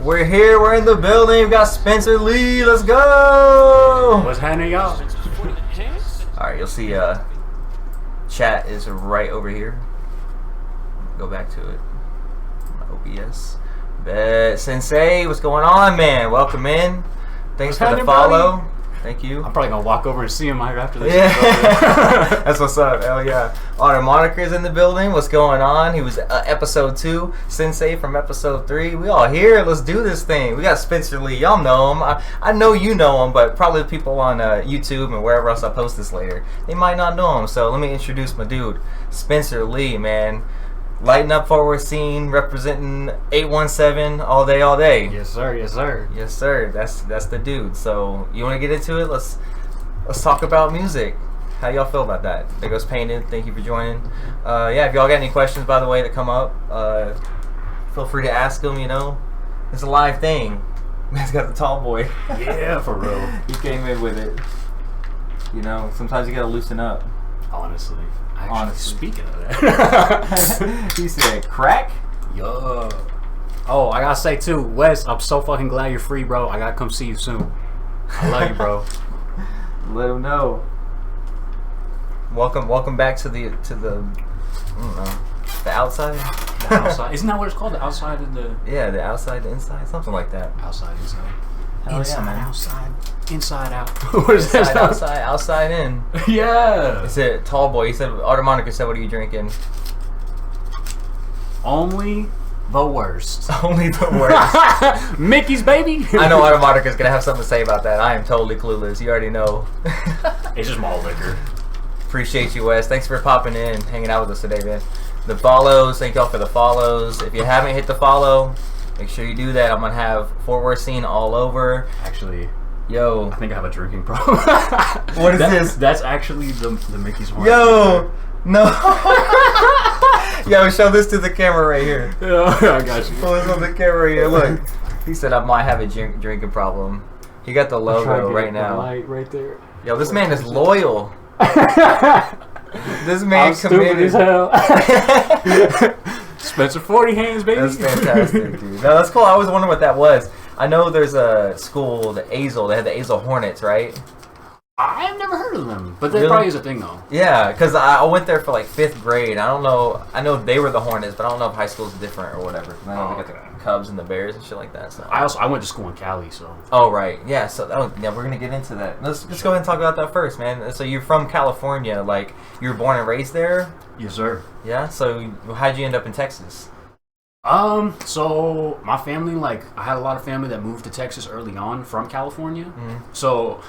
We're here. We're in the building. We got SpencerLee. Let's go. What's happening, y'all? All right, you'll see. Chat is right over here. Go back to it. OBS. Sensei, what's going on, man? Welcome in. Thanks for the follow. Buddy? Thank you. I'm probably gonna walk over and see him right after this. Yeah. That's what's up. Hell yeah. Auto Moniker's in the building. What's going on? He was episode 2. Sensei from episode 3. We all here. Let's do this thing. We got SpencerLee. Y'all know him. I know you know him, but probably the people on YouTube and wherever else I post this later, they might not know him. So let me introduce my dude, SpencerLee, man. Lighting up forward scene, representing 817 all day, all day. Yes, sir. Yes, sir. Yes, sir. That's the dude. So you want to get into it? Let's talk about music. How y'all feel about that? There goes Painted. Thank you for joining. Yeah, if y'all got any questions, by the way, that come up, feel free to ask them. You know, it's a live thing. Man's got the tall boy. Yeah, for real. He came in with it. You know, sometimes you gotta loosen up. Honestly. Honestly. Speaking of that, he said, "Crack." Yo. Oh, I gotta say too, Wes. I'm so fucking glad you're free, bro. I gotta come see you soon. I love you, bro. Let him know. Welcome back to the I don't know, the outside. The outside. Isn't that what it's called? The outside of the. Yeah, the outside, the inside, something like that. Outside, inside. Hell inside, yeah, man. outside, inside out. What is that? Outside in. Yeah. He said, "Tall boy." He said, "Auto Moniker said, what are you drinking?" Only the worst. Only the worst. Mickey's baby. I know Auto Moniker's gonna have something to say about that. I am totally clueless. You already know. It's just malt liquor. Appreciate you, Wes. Thanks for popping in, hanging out with us today, man. The follows, thank y'all for the follows. If you haven't hit the follow, make sure you do that. I'm gonna have Forward Scene all over. Actually, yo, I think I have a drinking problem. What is this? That's actually the Mickey's one. Yo, no. Yo, show this to the camera right here. Yeah, I got you. Pull this on the camera right here. Look, he said I might have a drinking problem. He got the logo right now. Light right there. Yo, this man is loyal. This man committed. Stupid as hell. Spencer 40 hands, baby. That's fantastic, dude. No, that's cool. I always wondered what that was. I know there's a school, the Azel. They had the Azel Hornets, right? I've never heard of them, but that Really? probably is a thing, though. Yeah, because I went there for like 5th grade. I don't know. I know they were the Hornets, but I don't know if high school's different or whatever. I know they got the Cubs and the Bears and shit like that. So I went to school in Cali, so. Oh right, yeah. So yeah, we're gonna get into that. Let's just go ahead and talk about that first, man. So you're from California, like you were born and raised there? Yes, sir. Yeah. So how'd you end up in Texas? So my family, like, I had a lot of family that moved to Texas early on from California. Mm-hmm. So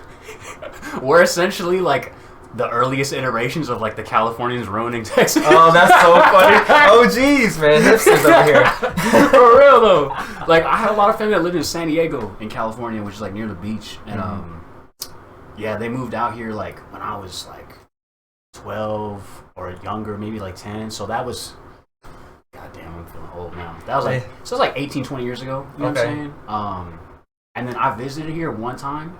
we're essentially like the earliest iterations of like the Californians ruining Texas. Oh, that's so funny. Oh, geez, man, hipsters over here. For real though. Like, I had a lot of family that lived in San Diego in California, which is like near the beach, and yeah, they moved out here like when I was like 12 or younger, maybe like 10. So that was. God damn, I'm feeling old now. That was like, so it was like 18, 20 years ago. You know what I'm saying? And then I visited here one time,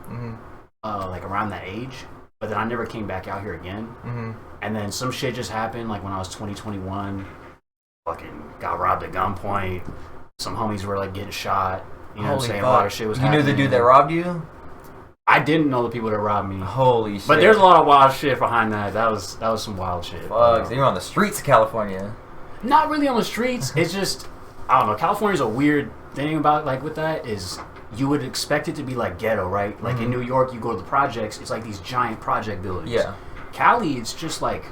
like around that age, but then I never came back out here again. Mm-hmm. And then some shit just happened, like when I was 20, 21, fucking got robbed at gunpoint. Some homies were like getting shot. You know what I'm saying? Fuck. A lot of shit was happening. You knew the dude that robbed you? I didn't know the people that robbed me. Holy shit. But there's a lot of wild shit behind that. That was some wild shit. Fuck, so you're on the streets of California. Not really on the streets. It's just, I don't know. California's a weird thing about, like, with that is you would expect it to be like ghetto, right? Like in New York, you go to the projects, it's like these giant project buildings. Yeah. Cali, it's just like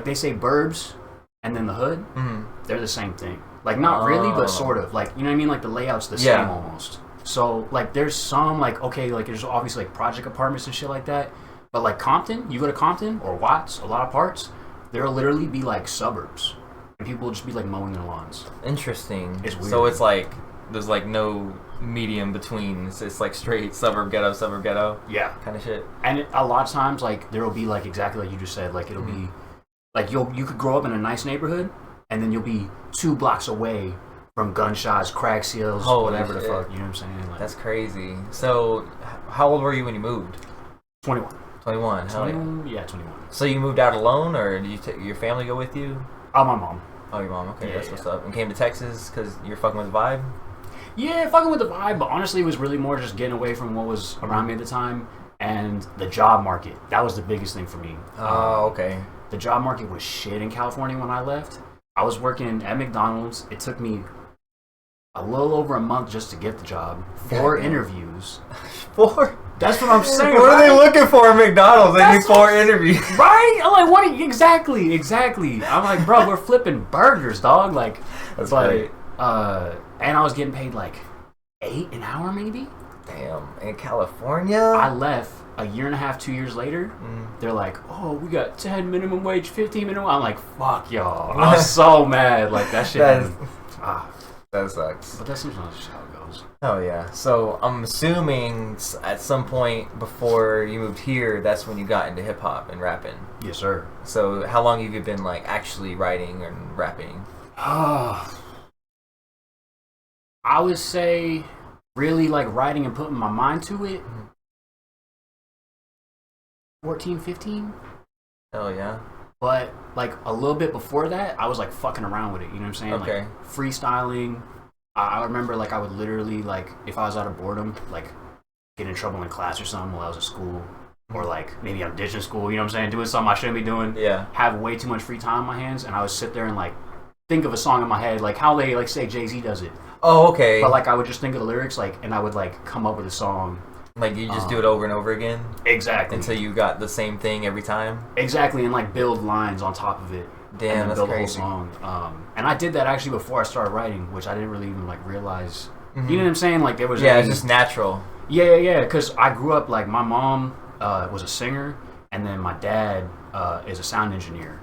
they say burbs and then the hood. They're the same thing. Like, not really, but sort of. Like, you know what I mean? Like, the layout's the same almost. So, like, there's some, like, okay, like, there's obviously, like, project apartments and shit like that. But, like, Compton, you go to Compton or Watts, a lot of parts, there'll literally be, like, suburbs. And people will just be like mowing their lawns. Interesting. It's weird. So it's like there's like no medium between. It's like straight suburb ghetto. Yeah. Kind of shit. And a lot of times, like, there will be like exactly like you just said. Like, it'll be like you could grow up in a nice neighborhood, and then you'll be 2 blocks away from gunshots, crack seals, whatever the fuck. You know what I'm saying? Like, that's crazy. So how old were you when you moved? 21. 21. Hell yeah. Yeah, 21. So you moved out alone, or did you take your family go with you? Oh, my mom. Oh, your mom. Okay, Yeah, that's what's up. And came to Texas because you're fucking with the vibe? Yeah, fucking with the vibe, but honestly, it was really more just getting away from what was around me at the time and the job market. That was the biggest thing for me. Oh, okay. The job market was shit in California when I left. I was working at McDonald's. It took me a little over a month just to get the job. 4 interviews. 4? That's what I'm saying. What are they looking for at McDonald's? They need 4 interviews. Right? I'm like, what? Exactly. I'm like, bro, we're flipping burgers, dog. Like, that's great. And I was getting paid like $8 an hour, maybe. Damn, in California? I left a year and a half, 2 years later. They're like, oh, we got 10 minimum wage, 15 minimum. I'm like, fuck y'all. I was so mad. Like, that shit. That sucks. But that's sometimes just how it goes. Oh, yeah. So, I'm assuming at some point before you moved here, that's when you got into hip-hop and rapping. Yes, sir. So, how long have you been, like, actually writing and rapping? I would say, really, like, writing and putting my mind to it, 14, 15. Oh, yeah. But, like, a little bit before that, I was, like, fucking around with it, you know what I'm saying? Okay. Like, freestyling. I remember, like, I would literally, like, if I was out of boredom, like, get in trouble in class or something while I was at school. Or, like, maybe I'm ditching school, you know what I'm saying? Doing something I shouldn't be doing. Yeah. Have way too much free time on my hands, and I would sit there and, like, think of a song in my head, like how they, like, say Jay-Z does it. Oh, okay. But, like, I would just think of the lyrics, like, and I would, like, come up with a song. Like, you just do it over and over again? Exactly. Until you got the same thing every time? Exactly, and, like, build lines on top of it. Damn, and that's build crazy. A whole song. And I did that, actually, before I started writing, which I didn't really even, like, realize. You know what I'm saying? Like, there was... Yeah, it's just natural. Yeah, because I grew up, like, my mom was a singer, and then my dad is a sound engineer.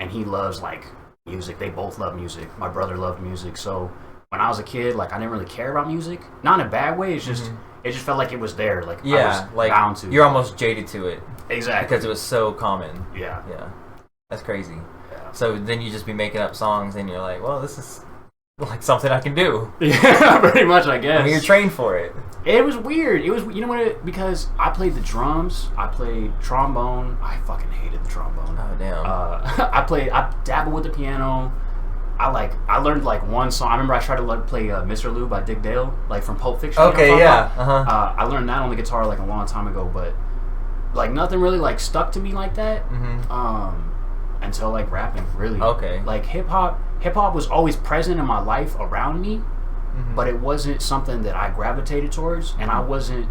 And he loves, like, music. They both love music. My brother loved music. So when I was a kid, like, I didn't really care about music. Not in a bad way. It's just it just felt like it was there. Like, I was like, bound to. You're almost jaded to it. Exactly. Because it was so common. Yeah. That's crazy. Yeah. So then you just be making up songs and you're like, well, this is like something I can do. Yeah, pretty much, I guess. I mean, you're trained for it. It was weird. It was, you know what? Because I played the drums, I played trombone. I fucking hated the trombone. Oh damn. I dabbled with the piano. I learned like one song. I remember I tried to play Mr. Lou by Dick Dale, like from Pulp Fiction. Okay, yeah. I learned that on the guitar like a long time ago, but like nothing really like stuck to me like that. Until like rapping, really. Okay. Like hip hop was always present in my life around me, but it wasn't something that I gravitated towards, and I wasn't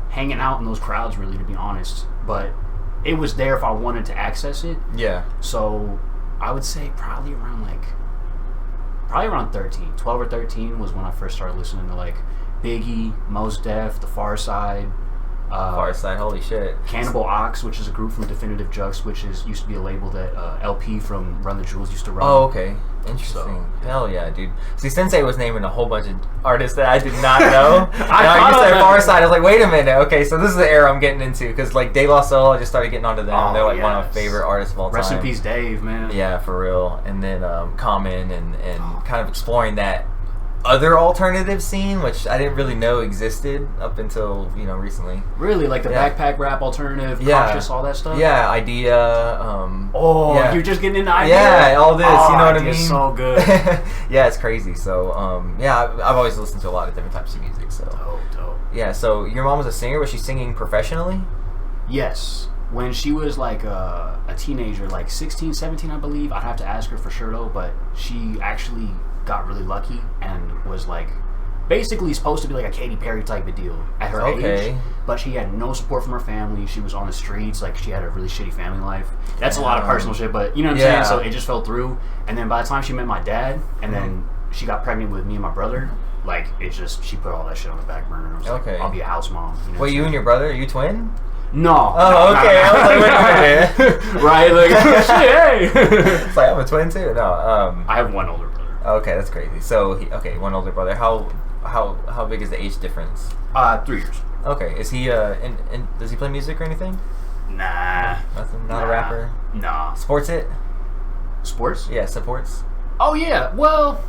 hanging out in those crowds really, to be honest. But it was there if I wanted to access it. Yeah. So I would say probably around 13, 12 or 13 was when I first started listening to like Biggie, Mos Def, The Pharcyde. Far Side, holy shit. Cannibal Ox, which is a group from Definitive Jux, which used to be a label that LP from Run the Jewels used to run. Oh, okay. Interesting. So, hell yeah, dude. See, Sensei was naming a whole bunch of artists that I did not know. I you said Far Side. I was like, wait a minute. Okay, so this is the era I'm getting into. Because, like, De La Soul, I just started getting onto them. Oh, they're, like, one of my favorite artists of all time. Rest in peace, Dave, man. Yeah, for real. And then Common and kind of exploring that other alternative scene, which I didn't really know existed up until, recently. Really? Like the backpack rap alternative, Cautious, all that stuff? Yeah, Idea. You're just getting into Idea? Yeah, all this, you know what I mean? Idea's so good. Yeah, it's crazy. So, I've always listened to a lot of different types of music. So, Dope. Yeah, so your mom was a singer. Was she singing professionally? Yes. When she was like a teenager, like 16, 17, I believe. I'd have to ask her for sure, though, but she actually got really lucky and was like basically supposed to be like a Katy Perry type of deal at her age, but she had no support from her family. She was on the streets, like she had a really shitty family life. That's a lot of personal shit, but you know what I'm saying? So it just fell through. And then by the time she met my dad and then she got pregnant with me and my brother, like she put all that shit on the back burner. I was like, I'll be a house mom. You know you and your brother, are you twin? No. Oh, okay. I was like, wait a minute. Right, like, shit, hey. It's like, I'm a twin too? No. I have one older brother. Okay, that's crazy. So, one older brother. How big is the age difference? 3 years. Okay, is he and does he play music or anything? Nah. Nothing. Not a rapper. Nah. Sports it? Sports? Yeah, supports. Oh yeah. Well,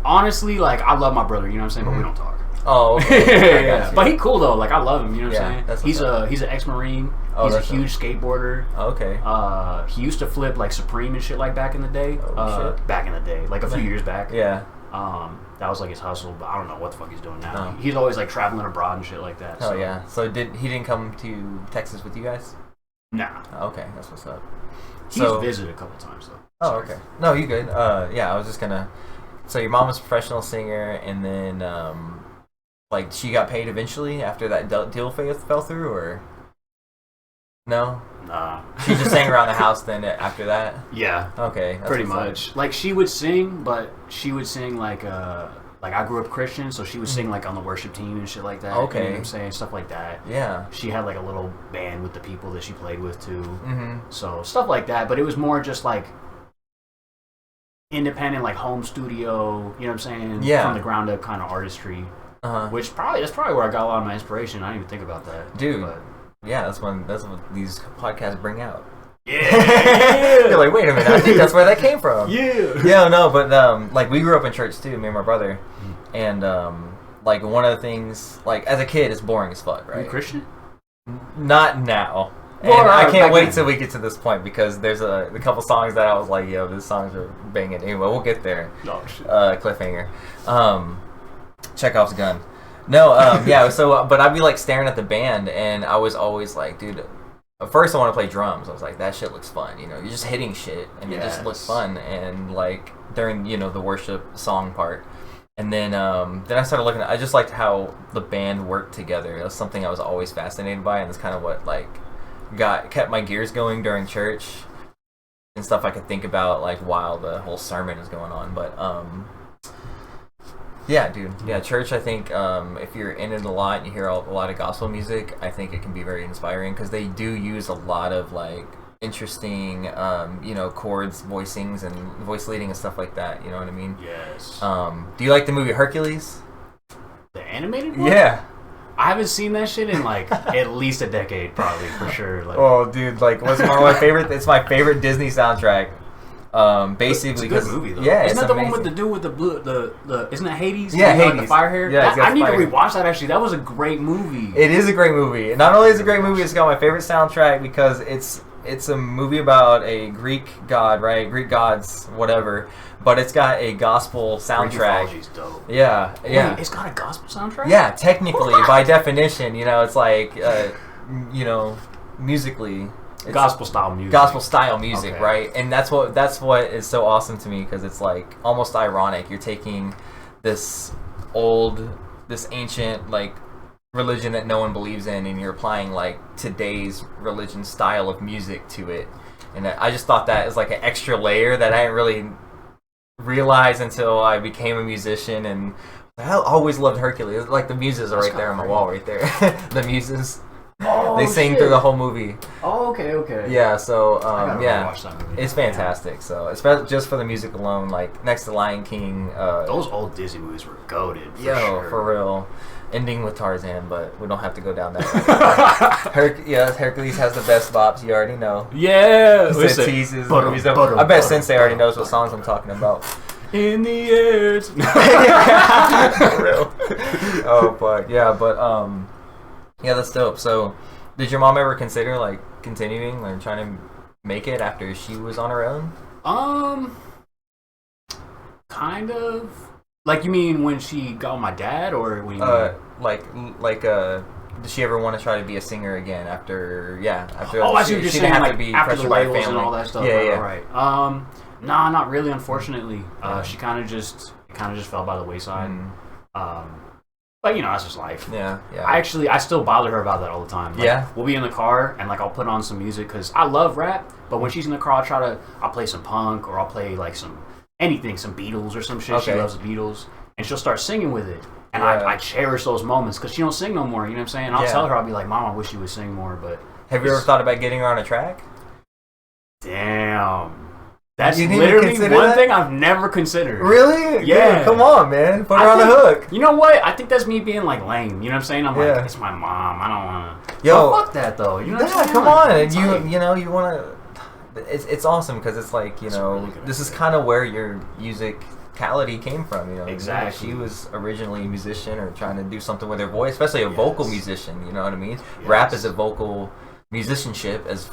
honestly, like I love my brother. You know what I'm saying? But we don't talk. Oh, okay. Yeah. But he cool though. Like I love him. You know what I'm saying? He's an ex-Marine. He's a huge skateboarder. Okay. He used to flip like Supreme and shit like back in the day. Oh shit. Back in the day, like a few years back. Yeah. That was like his hustle, but I don't know what the fuck he's doing now. No. He's always like traveling abroad and shit like that. Oh yeah. So he didn't come to Texas with you guys? Nah. Okay, that's what's up. He's visited a couple times though. Oh, okay. No, you good. Yeah, I was just gonna. So your mom was a professional singer, and then like she got paid eventually after that deal fell through, or no? Nah. She just sang around the house then after that. Yeah. Okay. Pretty much. Like she would sing, but she would sing like I grew up Christian, so she would sing like on the worship team and shit like that. Okay. You know what I'm saying? Stuff like that. Yeah. She had like a little band with the people that she played with too. Mm-hmm. So stuff like that, but it was more just like independent, like home studio, you know what I'm saying? Yeah. From the ground up kind of artistry. Uh-huh. Which that's probably where I got a lot of my inspiration. I didn't even think about that. Dude. But, yeah, that's what these podcasts bring out. yeah. You're like, wait a minute, I think that's where that came from. Yeah. Yeah, no, but like we grew up in church too, me and my brother. And like one of the things, like as a kid, it's boring as fuck, right? You Christian? Not now. Well, and I can't wait then. till we get to this point because there's a couple songs that I was like, yo, these songs are banging. Anyway, we'll get there. Oh shit. Cliffhanger. Chekhov's gun. No, yeah, so, but I'd be like staring at the band and I was always like, dude, at first I want to play drums. I was like, that shit looks fun, you know, you're just hitting shit and it just looks fun. And like during, you know, the worship song part. And then I started looking at, I just liked how the band worked together. It was something I was always fascinated by, and it's kind of what like kept my gears going during church and stuff I could think about like while the whole sermon is going on. But yeah, dude, yeah, church. I think if you're in it a lot and you hear a lot of gospel music, I think it can be very inspiring because they do use a lot of like interesting, you know, chords, voicings, and voice leading and stuff like that. You know what I mean? Yes. Do you like the movie Hercules? The animated one? Yeah. I haven't seen that shit in like at least a decade, probably for sure. Like, oh, dude, like what's one of my favorite? It's my favorite Disney soundtrack. Basically, it's a good movie though. Yeah, isn't that the amazing. one with the dude with the blue? The isn't that Hades? Yeah, Hades. Like the fire hair. Yeah, I need to fire. rewatch that. Actually, that was a great movie. It is a great movie. And not only is it a great movie, it's got my favorite soundtrack because it's a movie about a Greek god, right? Greek gods, whatever. But it's got a gospel soundtrack. Greek mythology's dope. Yeah, yeah. Wait, it's got a gospel soundtrack? Yeah, technically, by definition, you know, it's like, you know, musically. It's gospel style music. Gospel style music, Okay. right? And that's what is so awesome to me because it's like almost ironic. You're taking this ancient like religion that no one believes in, and you're applying like today's religion style of music to it. And I just thought that is like an extra layer that I didn't really realize until I became a musician. And I always loved Hercules. Like the muses are right there on my wall, right there. The muses. Oh, they sing shit. through the whole movie. Oh, okay. Yeah, so yeah, watch that movie. it's fantastic. So especially just for the music alone, like next to Lion King. Those old Disney movies were goated. For real. Ending with Tarzan, but we don't have to go down that road. Hercules has the best bops. You already know. Yeah. He said teases movies. I bet Sensei already knows what songs I'm talking about. In the air. For real. Oh, but yeah, yeah, that's dope. So, did your mom ever consider like continuing or trying to make it after she was on her own? Kind of. Like you mean when she got with my dad, or when? Did she ever want to try to be a singer again after? Yeah, after. Oh, I see what you're saying. Like be after the pressured by labels and family. all that stuff. Yeah, right. Nah, not really. Unfortunately, she kind of just fell by the wayside. But you know, that's just life. Yeah. I still bother her about that all the time. Like, Yeah. We'll be in the car and like I'll put on some music because I love rap. But when she's in the car, I'll play some punk or I'll play like some Beatles or some shit. Okay. She loves the Beatles, and she'll start singing with it. And I cherish those moments because she don't sing no more. You know what I'm saying? I'll tell her, I'll be like, Mom, I wish you would sing more. But have you ever thought about getting her on a track? Damn. That's You didn't literally consider one that? thing I've never considered. Really? Yeah. Dude, come on, man. Put her on the hook. You know what? I think that's me being like lame. You know what I'm saying? I'm Yeah. like, it's my mom. I don't want to. Yo. Well, fuck that though. You know what I'm saying? Come Like, on. And it's like- you want to. It's awesome because it's like That's a really good this is idea. kind of where your musicality came from. You know, Exactly. She was originally a musician or trying to do something with her voice, especially a vocal musician. You know what I mean? Yes. Rap is a vocal musicianship as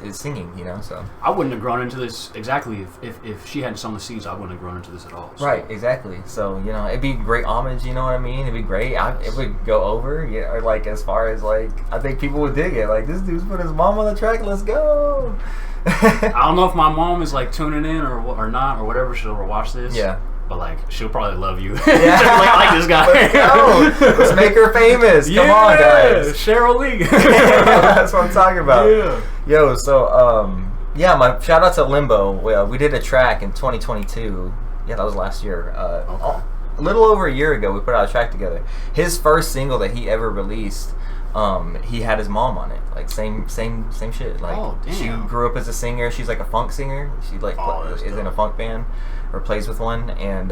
is singing, you know. So I wouldn't have grown into this exactly if she hadn't sown the seeds. I wouldn't have grown into this at all. So. Right, exactly. So you know, it'd be great homage. You know what I mean? It'd be great. It would go over. Yeah, or like as far as like I think people would dig it. Like this dude's put his mom on the track. Let's go. I don't know if my mom is like tuning in or not or whatever. She'll watch this. Yeah. But like, she'll probably love you. Yeah. like this guy. Let's make her famous. Come on, guys. Cheryl Lee. That's what I'm talking about. Yeah. Yo, so yeah, my shout out to Limbo. We did a track in 2022. Yeah, that was last year. A little over a year ago, we put out a track together. His first single that he ever released, he had his mom on it. Like same shit. Like she grew up as a singer. She's like a funk singer. She like is in a funk band. Or plays with one, and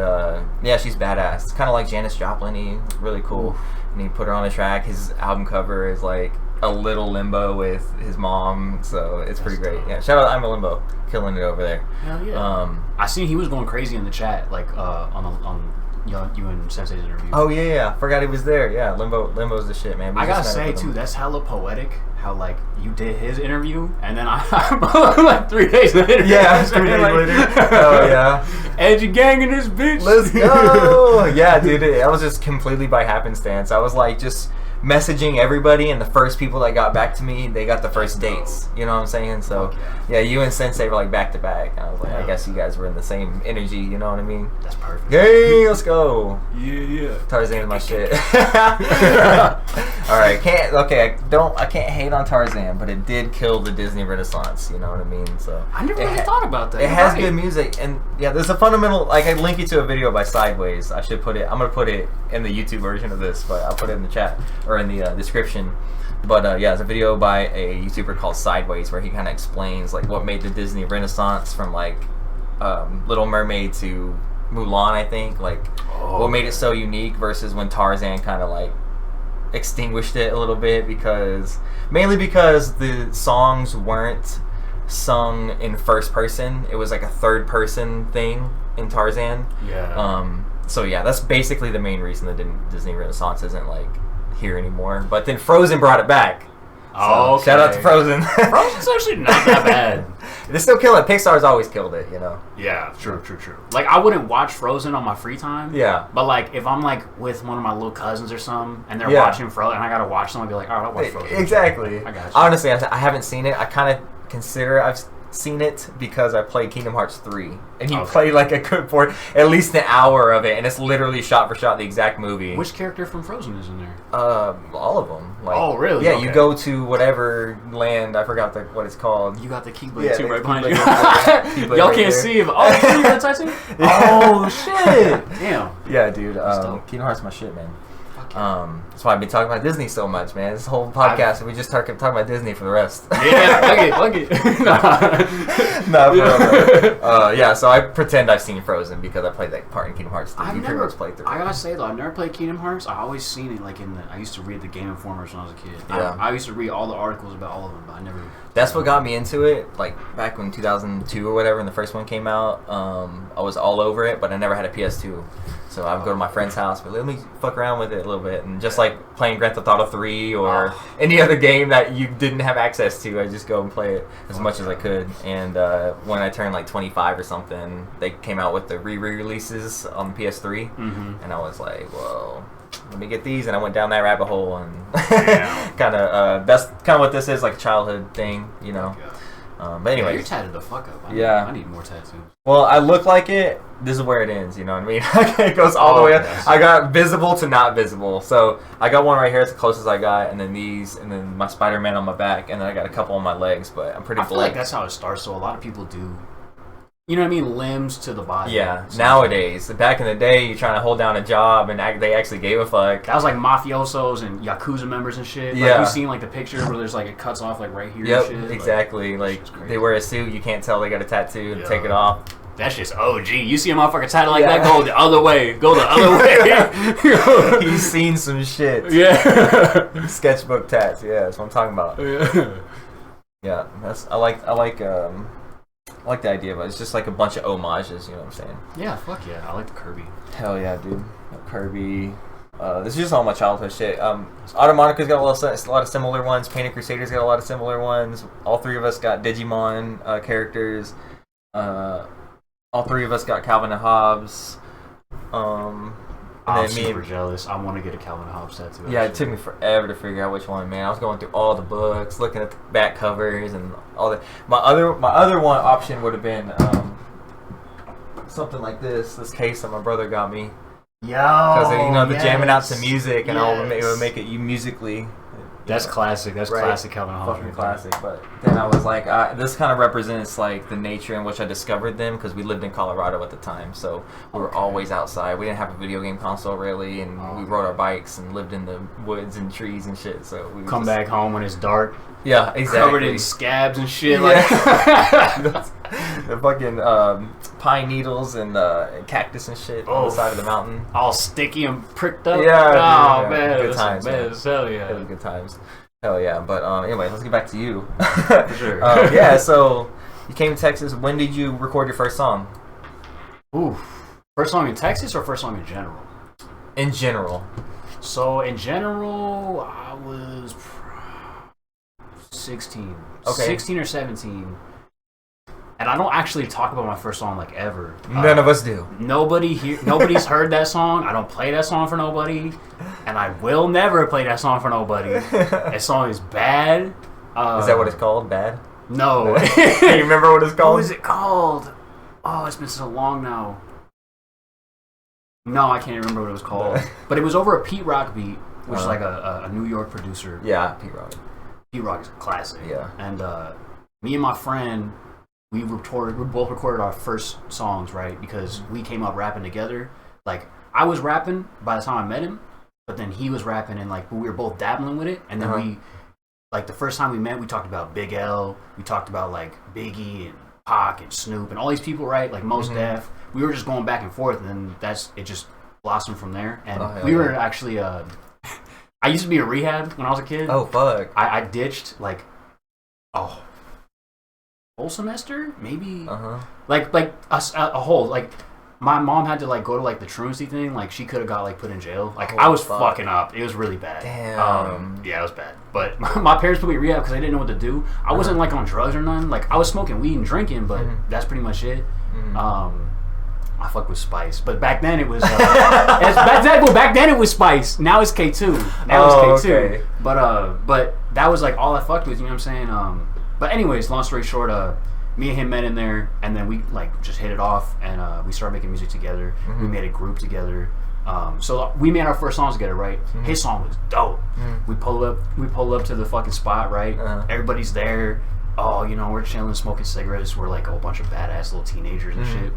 yeah, she's badass. It's kind of like Janis Joplin-y, really cool. And he put her on a track. His album cover is like a little Limbo with his mom, so it's pretty great. Yeah, shout out I'm a Limbo, killing it over there. Hell yeah. I seen he was going crazy in the chat, like on you and Sensei's interview. Oh yeah, forgot he was there. Yeah, Limbo's the shit, man. I gotta say too, that's hella poetic. How like you did his interview, and then I like 3 days later. Yeah, 3 days later. Oh yeah. Edgy gang in this bitch. Let's go. Yeah, dude. That was just completely by happenstance. I was like just messaging everybody, and the first people that got back to me, they got the first dates. You know what I'm saying? So yeah, you and Sensei were like back to back. I was like, I guess you guys were in the same energy. You know what I mean? That's perfect. Hey, let's go. Yeah. Tarzan is my shit. All right, I can't hate on Tarzan, but it did kill the Disney Renaissance. You know what I mean? So I never really thought about that. It has good music, and yeah, there's a fundamental. Like I link you to a video by Sideways. I should put it. I'm gonna put it in the YouTube version of this, but I'll put it in the chat or in the description. But yeah, it's a video by a YouTuber called Sideways where he kind of explains like what made the Disney Renaissance from like Little Mermaid to Mulan. I think like what made it so unique versus when Tarzan kind of like extinguished it a little bit mainly because the songs weren't sung in first person. It was like a third person thing in Tarzan. Yeah. So yeah, that's basically the main reason the Disney Renaissance isn't like here anymore. But then Frozen brought it back. So shout out to Frozen. Frozen's actually not that bad. They still kill it. Pixar's always killed it, you know. Yeah, true. Like I wouldn't watch Frozen on my free time. Yeah. But like if I'm like with one of my little cousins or something, and they're watching Frozen, and I gotta watch them, I'd be like, all right, I'll watch Frozen. Exactly. I got you. Honestly, I haven't seen it. I kind of consider I've seen it because I played Kingdom Hearts 3, and you play like a good for at least an hour of it, and it's literally shot for shot the exact movie. Which character from Frozen is in there? All of them. Like, oh, really? Yeah, okay. You go to whatever land. I forgot what it's called. You got the Keyblade too right behind you. Y'all Y'all can't see it. Oh, you got the tattoo? Oh shit! Damn. Yeah, dude. Kingdom Hearts my shit, man. That's why I've been talking about Disney so much, man. This whole podcast, we just talking about Disney for the rest. Yeah, fuck it. No, bro. Yeah, so I pretend I've seen Frozen because I played that part in Kingdom Hearts 3. I gotta say though, I've never played Kingdom Hearts. I always seen it like I used to read the Game Informers when I was a kid. Yeah. I used to read all the articles about all of them, but I never. That's what got me into it. Like back when 2002 or whatever, when the first one came out, I was all over it, but I never had a PS2. So I would go to my friend's house, but let me fuck around with it a little bit, and just like playing Grand Theft Auto 3 or any other game that you didn't have access to, I just go and play it as much as I could. And when I turned like 25 or something, they came out with the re-releases on PS3, and I was like, whoa, let me get these, and I went down that rabbit hole, and kind of that's kind of what this is, like a childhood thing, you know. But anyway, you're tatted the fuck up. I need more tattoos. Well, I look like it. This is where it ends. You know what I mean? It goes all the way up. I got visible to not visible. So I got one right here. It's the closest I got, and then these, and then my Spider-Man on my back, and then I got a couple on my legs. But I'm pretty. I feel like that's how it starts. So a lot of people do. You know what I mean? Limbs to the body. Yeah. Nowadays, back in the day, you're trying to hold down a job, and they actually gave a fuck. That was like mafiosos and yakuza members and shit. Like, yeah. You've seen like the picture where there's like it cuts off like right here. Yep. And shit. Exactly. Like they wear a suit, you can't tell they got a tattoo and take it off. That's just OG. You see a motherfucker tatted like that, go the other way. Go the other way. He's seen some shit. Yeah. Sketchbook tats. Yeah, that's what I'm talking about. Yeah. I like the idea of it. It's just like a bunch of homages, you know what I'm saying? Yeah, fuck yeah. I like the Kirby. Hell yeah, dude. Kirby. This is just all my childhood shit. Automonica's got a lot of similar ones. Painted Crusaders got a lot of similar ones. All three of us got Digimon characters. All three of us got Calvin and Hobbes. I'm super jealous. I want to get a Calvin and Hobbes tattoo. Yeah, it took me forever to figure out which one, man. I was going through all the books, looking at the back covers and all that. My other one option would have been something like this case that my brother got me. Because the jamming out to music and all, it would make it musically. That's classic. That's right. Classic Calvin and Hobbes. Fucking classic. But then I was like, this kind of represents like the nature in which I discovered them, because we lived in Colorado at the time, so we were always outside. We didn't have a video game console really, and we rode our bikes and lived in the woods and trees and shit. So we come back home when it's dark. Yeah, exactly. Covered in scabs and shit. Yeah. Like the fucking pine needles and cactus and shit on the side of the mountain. All sticky and pricked up. Yeah. Oh, man. Good times. Man. Hell yeah. It was good times. Hell yeah. But anyway, let's get back to you. For sure. Yeah, so you came to Texas. When did you record your first song? Ooh. First song in Texas or first song in general? In general. So, in general, I was 16. Okay. 16 or 17. And I don't actually talk about my first song like ever. None of us do. Nobody's heard that song. I don't play that song for nobody. And I will never play that song for nobody. That song is bad. Is that what it's called? Bad? No. You remember what it's called? What is it called? Oh, it's been so long now. No, I can't remember what it was called. But it was over a Pete Rock beat, which is like a New York producer. Yeah, Pete Rock. Pete Rock is a classic. Yeah. And me and my friend, we both recorded our first songs, right? Because we came up rapping together. Like, I was rapping by the time I met him, but then he was rapping, and like we were both dabbling with it. And then we, like the first time we met, we talked about Big L. We talked about like Biggie and Pac and Snoop and all these people, right? Like Mos Def. We were just going back and forth, and then it just blossomed from there. And we were actually, I used to be in rehab when I was a kid. Oh, fuck. I ditched like, whole semester, maybe. Like a whole, like, my mom had to like go to like the truancy thing. Like, she could have got like put in jail. Like, I was fucking up. It was really bad. Damn. Yeah, it was bad. But my parents put me in rehab because they didn't know what to do. I wasn't like on drugs or nothing. Like, I was smoking weed and drinking, but that's pretty much it. I fucked with Spice, but back then it was back then it was Spice. Now it's K2. Now it's K2. Okay. But that was like all I fucked with. You know what I'm saying? But anyways, long story short, me and him met in there, and then we like just hit it off, and we started making music together. We made a group together. So we made our first songs together, right? His song was dope. We pull up to the fucking spot, right? Everybody's there. Oh, you know, we're chilling, smoking cigarettes. We're like a whole bunch of badass little teenagers and shit.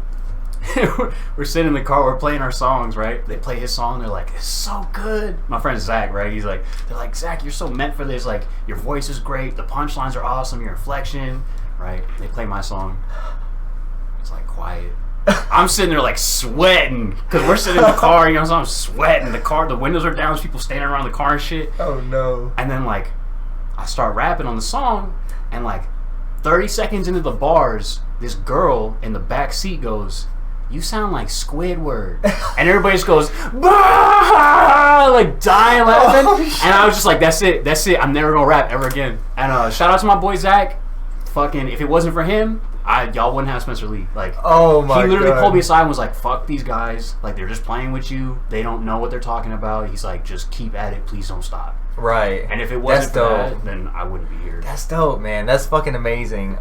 We're sitting in the car, we're playing our songs, right? They play his song, they're like, it's so good. My friend Zach, right? They're like, Zach, you're so meant for this. Like, your voice is great, the punchlines are awesome, your inflection, right? They play my song. It's like quiet. I'm sitting there like sweating because we're sitting in the car, you know, so I'm sweating. The windows are down, there's people standing around the car and shit. Oh no. And then like, I start rapping on the song, and like 30 seconds into the bars, this girl in the back seat goes, you sound like Squidward. And everybody just goes, bah! Like dying laughing. And I was just like, that's it. I'm never gonna rap ever again. And shout out to my boy Zach. Fucking, if it wasn't for him, y'all wouldn't have SpencerLee. Like, oh my God. He literally pulled me aside and was like, fuck these guys. Like, they're just playing with you. They don't know what they're talking about. He's like, just keep at it. Please don't stop. Right. And if it wasn't for that, then I wouldn't be here. That's dope, man. That's fucking amazing.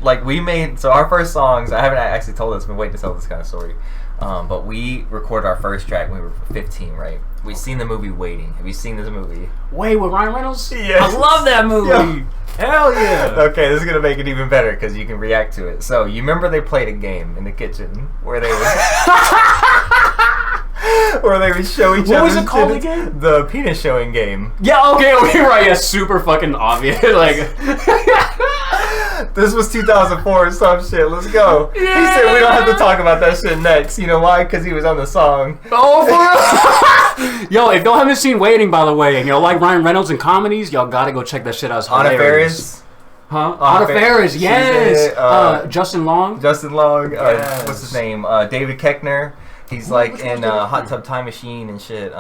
Like, we made, so our first songs, I haven't actually told this, I've been waiting to tell this kind of story. But we recorded our first track when we were 15, right? We've seen the movie Waiting. Have you seen this movie? Wait, with Ryan Reynolds? Yes. I love that movie. Yeah. Hell yeah. Okay, this is going to make it even better because you can react to it. So, you remember they played a game in the kitchen where they where they would show each other. What was it called again? The penis showing game. Yeah, okay, right. Yeah, super fucking obvious. Like, this was 2004 or some shit. Let's go. Yeah. He said we don't have to talk about that shit next. You know why? Because he was on the song. Oh, for real? Yo, if y'all haven't seen Waiting, by the way, and y'all like Ryan Reynolds in comedies, y'all gotta go check that shit out. It's hilarious. Anna Faris, yes. Justin Long. Yes. What's his name? David Koechner. He's like in Hot Tub Time Machine and shit.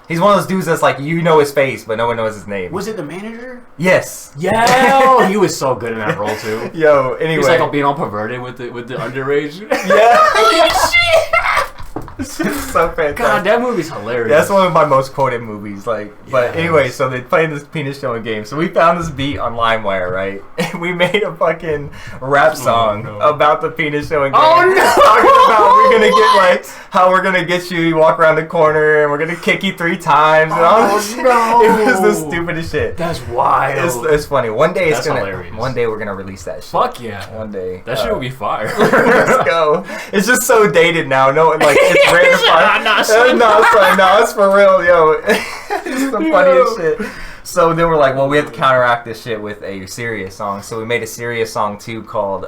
He's one of those dudes that's like, you know his face, but no one knows his name. Was it the manager? Yes. Yeah. He was so good in that role too. Yo, anyway. He's like being all perverted with the underage. Yeah. It's so fantastic. God, that movie's hilarious. That's one of my most quoted movies. Like, but anyway, so they played this penis showing game. So we found this beat on LimeWire, right? And we made a fucking rap song about the penis showing game. Oh no! Talking about we're gonna get like how we're gonna get you. You walk around the corner and we're gonna kick you 3 times. And all this shit. No! It was the stupidest shit. That's wild. It's funny. One day That's hilarious. One day we're gonna release that shit. Fuck yeah. One day. That shit will be fire. Let's go. It's just so dated now. No, like it's rare to find. No, it's for real, yo. It's the funniest shit. So then we're like, well, we have to counteract this shit with a serious song. So we made a serious song too called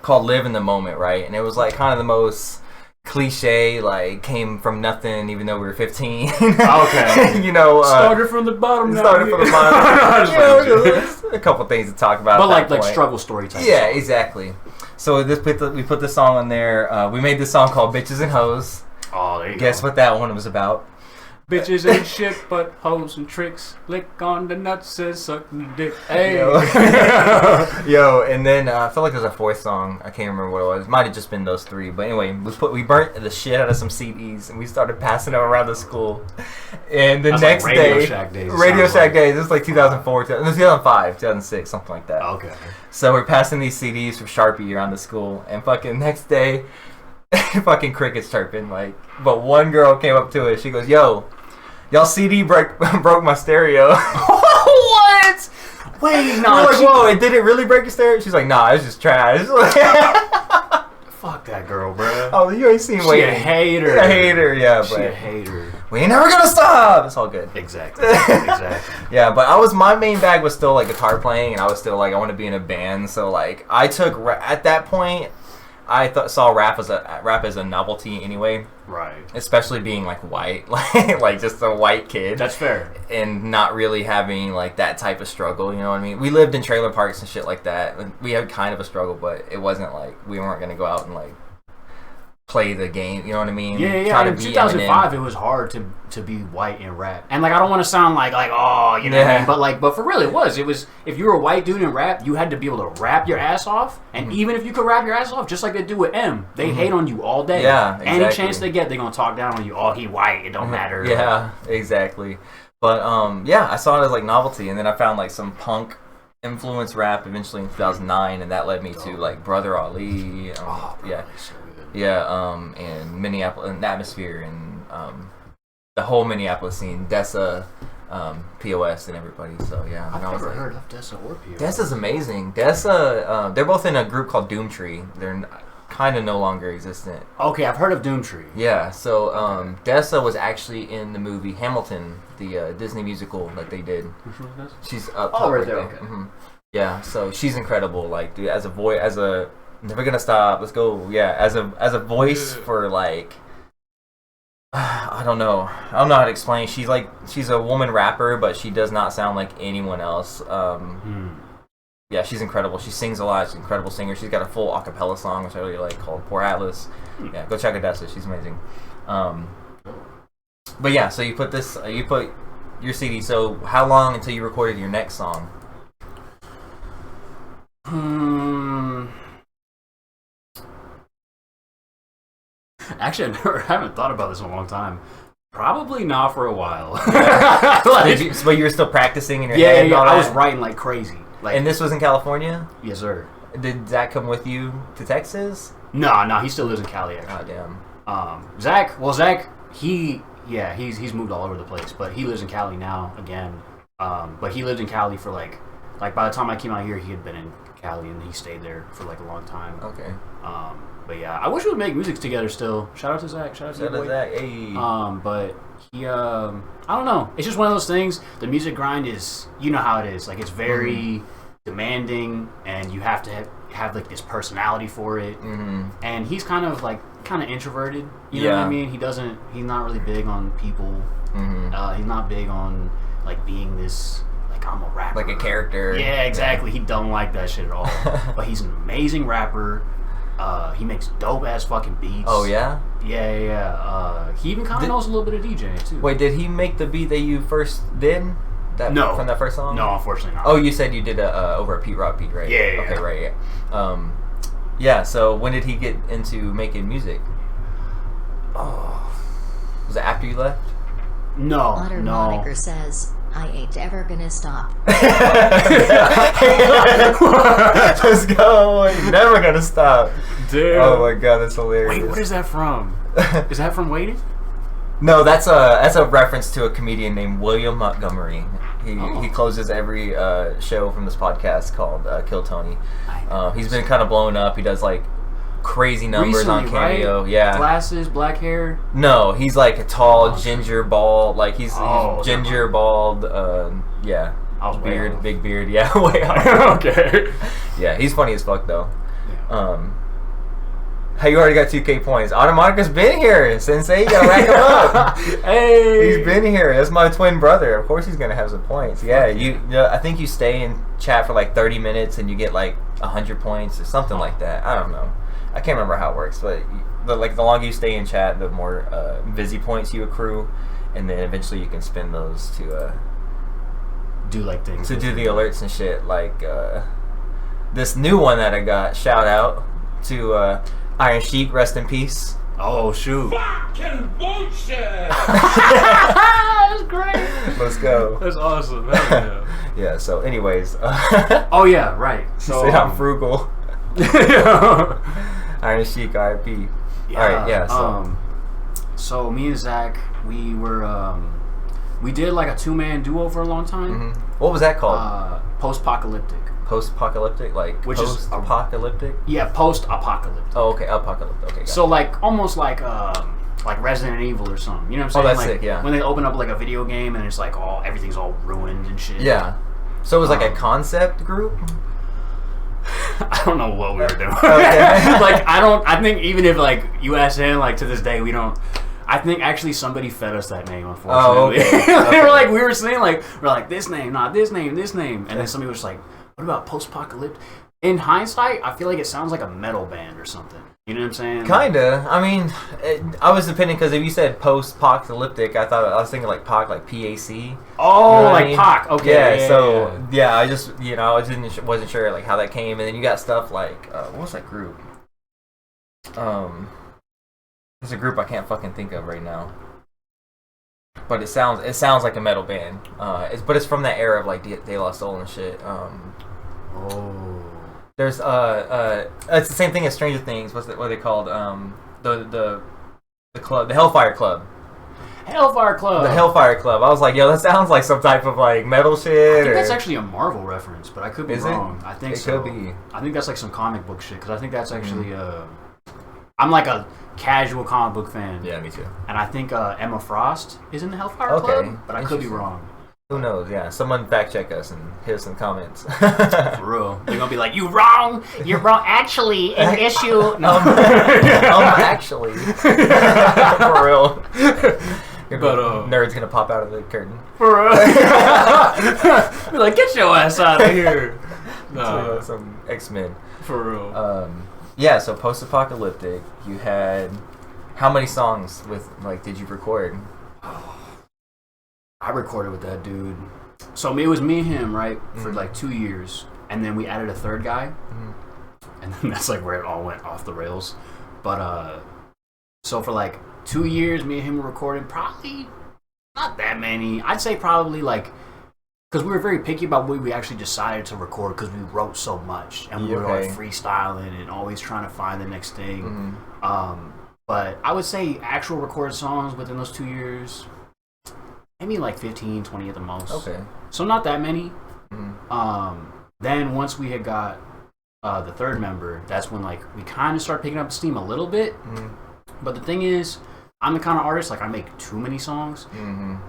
"Live in the Moment," right? And it was like kind of the most cliche, like came from nothing, even though we were 15. Okay. You know, started from the bottom. Started from the bottom. A couple things to talk about, but like struggle story type. Yeah, exactly. So we put the song on there. We made this song called "Bitches and Hoes." Oh, there you Guess what that one was about? Bitches ain't shit but hoes and tricks. Lick on the nuts and suck the dick. Hey. Yo, and then I feel like there's a 4th song. I can't remember what it was. It might have just been those 3. But anyway, we burnt the shit out of some CDs and we started passing them around the school. And the next like day, Radio Shack days. This is like 2004, 2005, 2006, something like that. Okay. So we're passing these CDs from Sharpie around the school, and fucking next day, fucking crickets chirping. Like, but one girl came up to us. She goes, "Yo, y'all CD broke my stereo." What? Wait, no. We're like, whoa, it didn't really break your stereo? She's like, nah, it's just trash. Fuck that girl, bro. Oh, you ain't seen She a hater. A hater, yeah, but she a hater. We ain't never gonna stop. It's all good. Exactly. Yeah, but my main bag was still like guitar playing, and I was still like, I want to be in a band. So like, I took at that point, I saw rap as a novelty anyway. Right. Especially being like white, like just a white kid. That's fair. And not really having like that type of struggle, you know what I mean? We lived in trailer parks and shit like that. We had kind of a struggle, but it wasn't like we weren't gonna go out and like play the game, you know what I mean? Yeah. In 2005, it was hard to be white and rap, and like I don't want to sound like oh, you know what I mean? But for real, it was if you were a white dude in rap, you had to be able to rap your ass off, and even if you could rap your ass off, just like they do with M, they hate on you all day. Yeah, exactly. Any chance they get, they're gonna talk down on you. Oh, he white, it don't matter. Yeah, exactly. But I saw it as like novelty, and then I found like some punk influence rap eventually in 2009, and that led me to like Brother Ali. And Minneapolis, and Atmosphere, and the whole Minneapolis scene, Dessa, POS, and everybody. So yeah, I've never heard of Dessa or POS. Dessa's amazing. Dessa, they're both in a group called Doomtree. They're kind of no longer existent. Okay, I've heard of Doomtree. Yeah, so Dessa was actually in the movie Hamilton, the Disney musical that they did. She's up top right there. Okay. Mm-hmm. Yeah, so she's incredible. Like, dude, as a Never Gonna Stop, let's go. Yeah, as a voice for like, I don't know how to explain. She's a woman rapper, but she does not sound like anyone else. Yeah, she's incredible. She sings a lot. She's an incredible singer. She's got a full acapella song, which I really like, called Poor Atlas. Yeah, go check out Dessa. She's amazing. But yeah, so you put your CD. So how long until you recorded your next song? Actually, I haven't thought about this in a long time. Probably not for a while. But you were still practicing in your head? Yeah. I was writing like crazy. And this was in California? Yes, sir. Did Zach come with you to Texas? No, he still lives in Cali, actually. Oh, damn. Zach, he's moved all over the place, but he lives in Cali now again. But he lived in Cali for like by the time I came out here, he had been in Cali, and he stayed there for like a long time. Okay. But yeah, I wish we would make music together still. Shout out to Zach. Shout out to Zach. Hey. But he, I don't know. It's just one of those things. The music grind is, you know how it is. Like, it's very demanding, and you have to have like this personality for it. And he's kind of introverted. You know what I mean? He's not really big on people. He's not big on like being this, like, I'm a rapper, like a character. Yeah, exactly. He don't like that shit at all. But he's an amazing rapper. He makes dope ass fucking beats. Oh yeah. Yeah. He even kind of knows a little bit of DJing too. Wait, did he make the beat that you first did? No. From that first song? No, unfortunately not. Oh, you said you did over a Pete Rock beat, right? Yeah. Okay, right. Yeah. Yeah. So when did he get into making music? Oh, was it after you left? No. Otter Moniker says, I ain't ever gonna stop. Let's go. You're never gonna stop. Dude. Oh my god, that's hilarious. Wait, what is that from? Is that from Waiting? No, that's a reference to a comedian named William Montgomery. He closes every show from this podcast called Kill Tony. He's been kind of blowing up. He does like crazy numbers Recently, on Cameo. right? Yeah. Glasses, black hair. No, he's like a tall, ginger, bald. Like he's ginger, bald. Yeah. Beard, big beard. Yeah, way off. Okay. Yeah, he's funny as fuck though. Hey, you already got 2K points. Automonica's been here, Sensei. You gotta rack him up. Hey, he's been here. That's my twin brother. Of course, he's gonna have some points. Yeah, I think you stay in chat for like 30 minutes and you get like 100 points or something like that. I don't know. I can't remember how it works, but like the longer you stay in chat, the more Visi points you accrue, and then eventually you can spend those to do like things to do the alerts and shit. Like this new one that I got. Shout out to Iron Sheik, rest in peace. Oh shoot! Fucking bullshit! That's great. Let's go. That's awesome. Hell yeah. Yeah. So, anyways. Oh yeah, right. So say I'm frugal. Iron Sheik, R.I.P. Yeah, All right. Yeah. So me and Zach, we were we did like a 2-man duo for a long time. Mm-hmm. What was that called? Post-apocalyptic. Post-apocalyptic, like which post-apocalyptic. Yeah, post-apocalyptic. Oh, okay, apocalyptic. Okay. So like almost like Resident Evil or something. You know what I'm saying? Oh, that's like, sick. Yeah. When they open up like a video game and it's like everything's all ruined and shit. Yeah. So it was like a concept group. I don't know what we were doing. Okay. Like I think even if like you ask him, like to this day we don't. I think actually somebody fed us that name, unfortunately. Oh, okay. They were like, we were saying like, we're like, this name, not this name, this name. And then somebody was like, what about post-apocalyptic? In hindsight, I feel like it sounds like a metal band or something. You know what I'm saying? Kinda. I mean, I was depending because if you said post-apocalyptic, I was thinking like POC, like PAC. Oh, you know like I mean? POC. Okay. Yeah. So yeah, I just I wasn't sure like how that came, and then you got stuff like what was that group? There's a group I can't fucking think of right now. But it sounds like a metal band. But it's from that era of like De La Soul and shit. There's it's the same thing as Stranger Things. What are they called? The club, the Hellfire Club. Hellfire Club. The Hellfire Club. I was like, yo, that sounds like some type of like metal shit. I think that's actually a Marvel reference, but I could be wrong. I think so. It could be. I think that's like some comic book shit because I think that's actually I'm like a casual comic book fan. Yeah, me too. And I think Emma Frost is in the Hellfire Club, but I could be wrong. Who knows? Yeah, someone fact check us and hit us some comments. For real, they're gonna be like, "You wrong. You're wrong. Actually, in issue, no, actually, for real." But nerd's gonna pop out of the curtain. For real, be like, "Get your ass out of here." No, some X-Men. For real. Yeah, so post-apocalyptic, you had how many songs with did you record? I recorded with that dude. So it was me and him, right, for like 2 years, and then we added a third guy, and then that's like where it all went off the rails. But so for like 2 years, me and him were recording probably not that many. I'd say probably like. Because we were very picky about what we actually decided to record because we wrote so much and we were like freestyling and always trying to find the next thing. But I would say actual recorded songs within those 2 years, maybe like 15, 20 at the most. Okay. So not that many. Then once we had got the third member, that's when like we kind of started picking up steam a little bit. But the thing is, I'm the kind of artist, like I make too many songs.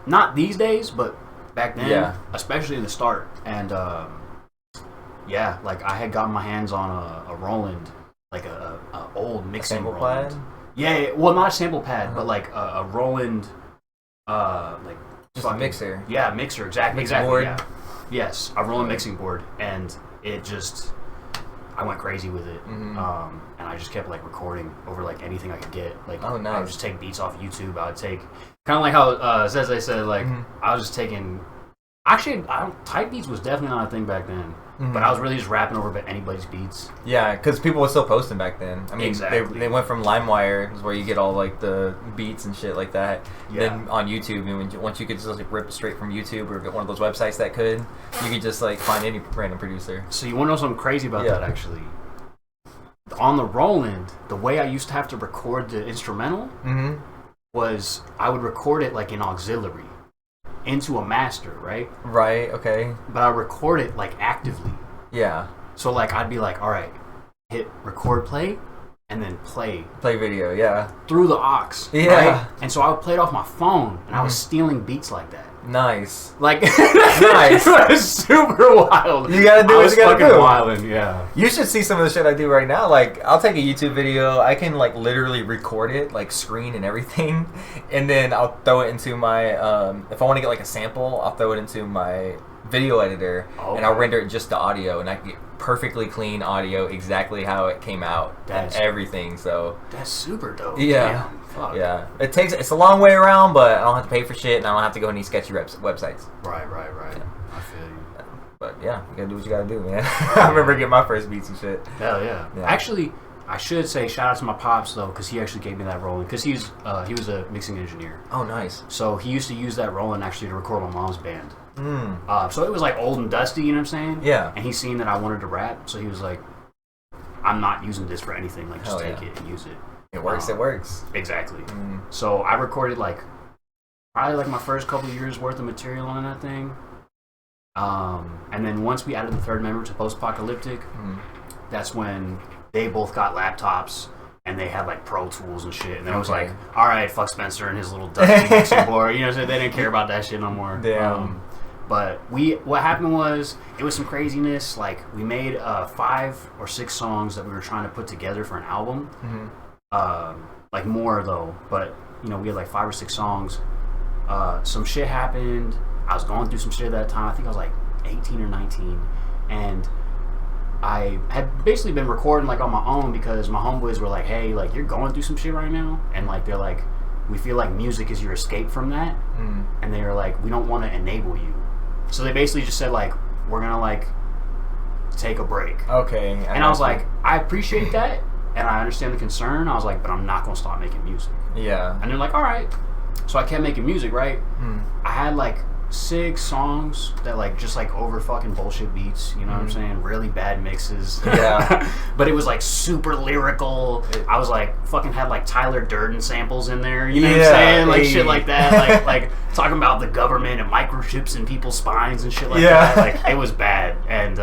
Not these days, but back then, especially in the start, and like I had gotten my hands on a Roland, like a old mixing Roland. Pad? Yeah, well, not a sample pad, but like a Roland, like just a mixer. Yeah, mixer, exactly. Board. Yeah. Yes, a Roland mixing board, and it just, I went crazy with it, and I just kept like recording over like anything I could get. Like, oh, nice. I would just take beats off of YouTube. I would take kind of like how they said like I was just taking. Actually, type beats was definitely not a thing back then, but I was really just rapping over anybody's beats. Yeah, because people were still posting back then. I mean, exactly. they went from LimeWire, where you get all like the beats and shit like that. Yeah. Then on YouTube, once you could just like rip straight from YouTube or get one of those websites that could, you could just like find any random producer. So you want to know something crazy about that? Actually, on the Roland, the way I used to have to record the instrumental was I would record it like in auxiliary into a master, right? Right, okay. But I record it like actively. Yeah. So like I'd be like, all right, hit record play and then play video, yeah. Through the aux. Yeah. Right? And so I would play it off my phone and I was stealing beats like that. Nice. Like nice. It was super wild. You gotta do what you gotta do. Wilding, yeah. You should see some of the shit I do right now. Like, I'll take a YouTube video, I can like literally record it, like screen and everything, and then I'll throw it into my if I want to get like a sample, I'll throw it into my video editor, and I'll render it just to audio, and I can get perfectly clean audio, exactly how it came out, and everything. So that's super dope. Yeah. Damn, fuck. Yeah. It's a long way around, but I don't have to pay for shit, and I don't have to go any sketchy websites. Right. Yeah. I feel you. But yeah, you gotta do what you gotta do, man. I remember getting my first beats and shit. Hell yeah. Actually, I should say shout out to my pops though, because he actually gave me that Roland, because he was a mixing engineer. Oh, nice. So he used to use that Roland actually to record my mom's band. So it was like old and dusty, you know what I'm saying? Yeah. And he seen that I wanted to rap, so he was like, I'm not using this for anything, like just take it and use it. It works, it works. Exactly. So I recorded like probably like my first couple of years worth of material on that thing. And then once we added the third member to Post-Apocalyptic, that's when they both got laptops and they had like Pro Tools and shit. And it was like, all right, fuck Spencer and his little dusty mixing board. You know what I'm saying? They didn't care about that shit no more. Damn. But what happened was, it was some craziness. Like, we made 5 or 6 songs that we were trying to put together for an album. Like more though, but you know, we had like 5 or 6 songs. Some shit happened. I was going through some shit at that time. I think I was like 18 or 19, and I had basically been recording like on my own because my homeboys were like, hey, like, you're going through some shit right now, and like they're like, we feel like music is your escape from that, and they were like, we don't want to enable you. So they basically just said like, we're gonna like take a break. Okay. And I was like, I appreciate that, and I understand the concern. I was like, but I'm not gonna stop making music. Yeah. And they're like, all right. So I kept making music, right? I had like 6 songs that like just like over fucking bullshit beats, you know what I'm saying? Really bad mixes. Yeah. But it was like super lyrical. I was like fucking had like Tyler Durden samples in there, you know what I'm saying? Like shit like that. Like talking about the government and microchips in people's spines and shit like that. Like it was bad. And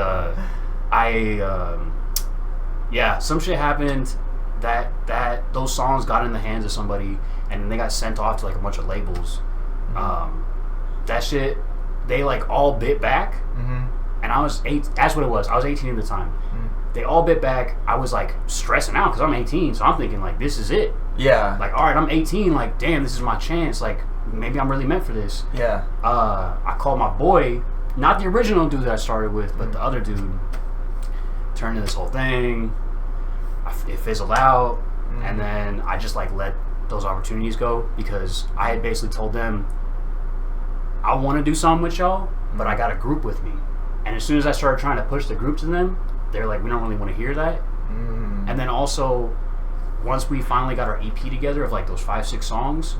some shit happened that those songs got in the hands of somebody and they got sent off to like a bunch of labels. That shit, they like all bit back, and I was 8. That's what it was. I was 18 at the time. They all bit back. I was like stressing out because I'm 18, so I'm thinking like, this is it. Yeah. Like, all right, I'm 18. Like, damn, this is my chance. Like, maybe I'm really meant for this. Yeah. I called my boy, not the original dude that I started with, but the other dude. Turned into this whole thing. It fizzled out, and then I just like let those opportunities go because I had basically told them, I want to do something with y'all, but I got a group with me. And as soon as I started trying to push the group to them, they're like, we don't really want to hear that. And then also, once we finally got our EP together of like those 5-6 songs,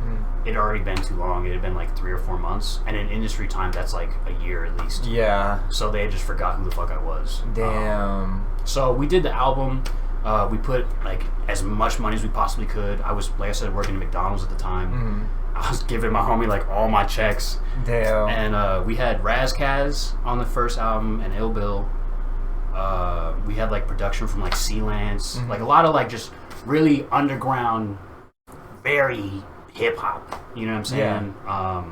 it had already been too long. It had been like 3 or 4 months. And in industry time, that's like a year at least. Yeah. So they had just forgot who the fuck I was. Damn. So we did the album. We put like as much money as we possibly could. I was, like I said, working at McDonald's at the time. I was giving my homie like all my checks. Damn. And we had Razkaz on the first album and Ill Bill. We had like production from like Sealance, like a lot of like just really underground, very hip hop. You know what I'm saying? Yeah.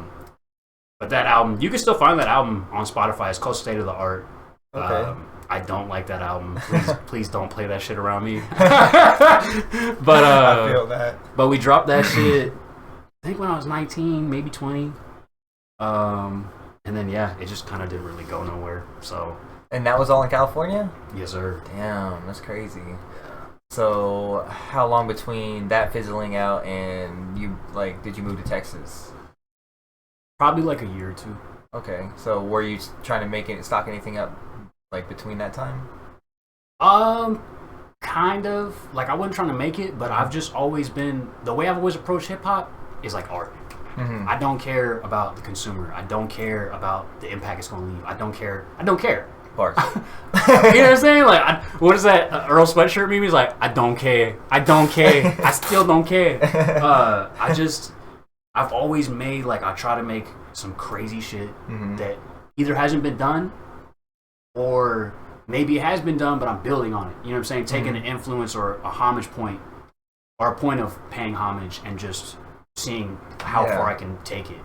But that album, you can still find that album on Spotify. It's called State of the Art. Okay. I don't like that album. Please don't play that shit around me. But I feel that. But we dropped that shit, I think when I was 19, maybe 20. And then yeah, it just kind of didn't really go nowhere. So And that was all in California? Yes, sir. Damn, that's crazy. So, how long between that fizzling out and you, like, did you move to Texas? Probably like a year or two. Okay, so were you trying to stock anything up, like, between that time? Kind of. Like, I wasn't trying to make it, but I've just always been, the way I've always approached hip-hop is like art. Mm-hmm. I don't care about the consumer. I don't care about the impact it's going to leave. I don't care. Bars. You know what I'm saying? Like, what is that Earl Sweatshirt meme? He's like, I don't care. I still don't care. I've always made, like, I try to make some crazy shit that either hasn't been done or maybe it has been done, but I'm building on it. You know what I'm saying? Taking an influence or a homage point or a point of paying homage and just seeing how far I can take it.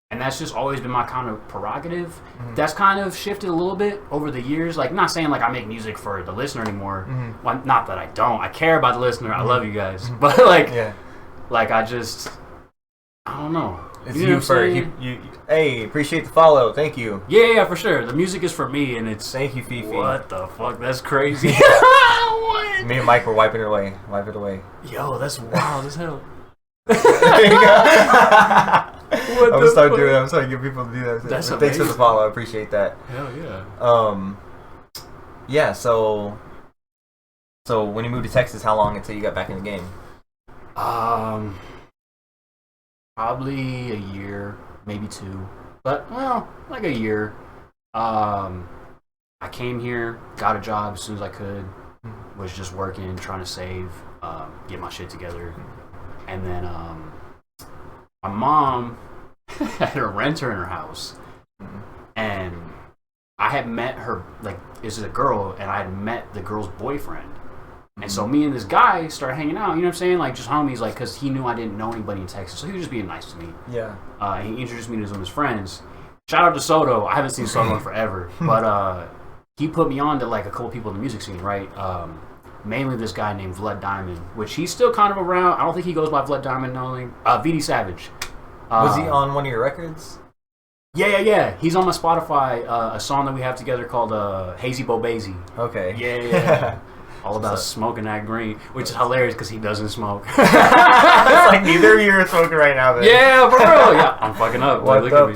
And that's just always been my kind of prerogative. That's kind of shifted a little bit over the years. Like, not saying like I make music for the listener anymore. Well, not that I don't. I care about the listener. I love you guys. But like, like I don't know. It's you for you. Hey, appreciate the follow. Thank you. Yeah, for sure. The music is for me, and it's thank you, Fifi. What the fuck? That's crazy. Me and Mike were wiping it away. Wipe it away. Yo, that's wild as hell. There you go. I'm gonna start doing that. I'm starting to get people to do that. That's Thanks for the follow. I appreciate that. Hell yeah. Yeah. So when you moved to Texas, how long until you got back in the game? Probably a year, maybe 2, but well, like a year. I came here, got a job as soon as I could. Was just working, trying to save, get my shit together, and then my mom had a renter in her house, and I had met her, like, this is a girl, and I had met the girl's boyfriend. And so me and this guy started hanging out, you know what I'm saying? Like, just homies, like, because he knew I didn't know anybody in Texas, so he was just being nice to me. Yeah. He introduced me to some of his friends. Shout out to Soto. I haven't seen Soto in forever. But he put me on to, like, a couple people in the music scene, right? Mainly this guy named Vlad Diamond, which he's still kind of around. I don't think he goes by Vlad Diamond, knowing. VD Savage. Was he on one of your records? Yeah. He's on my Spotify, a song that we have together called Hazy Bobazy. Okay. Yeah. All about smoking that green, which is hilarious because he doesn't smoke. It's like neither of you are smoking right now, man. Yeah, for real. Yeah, I'm fucking up. What Look the at me.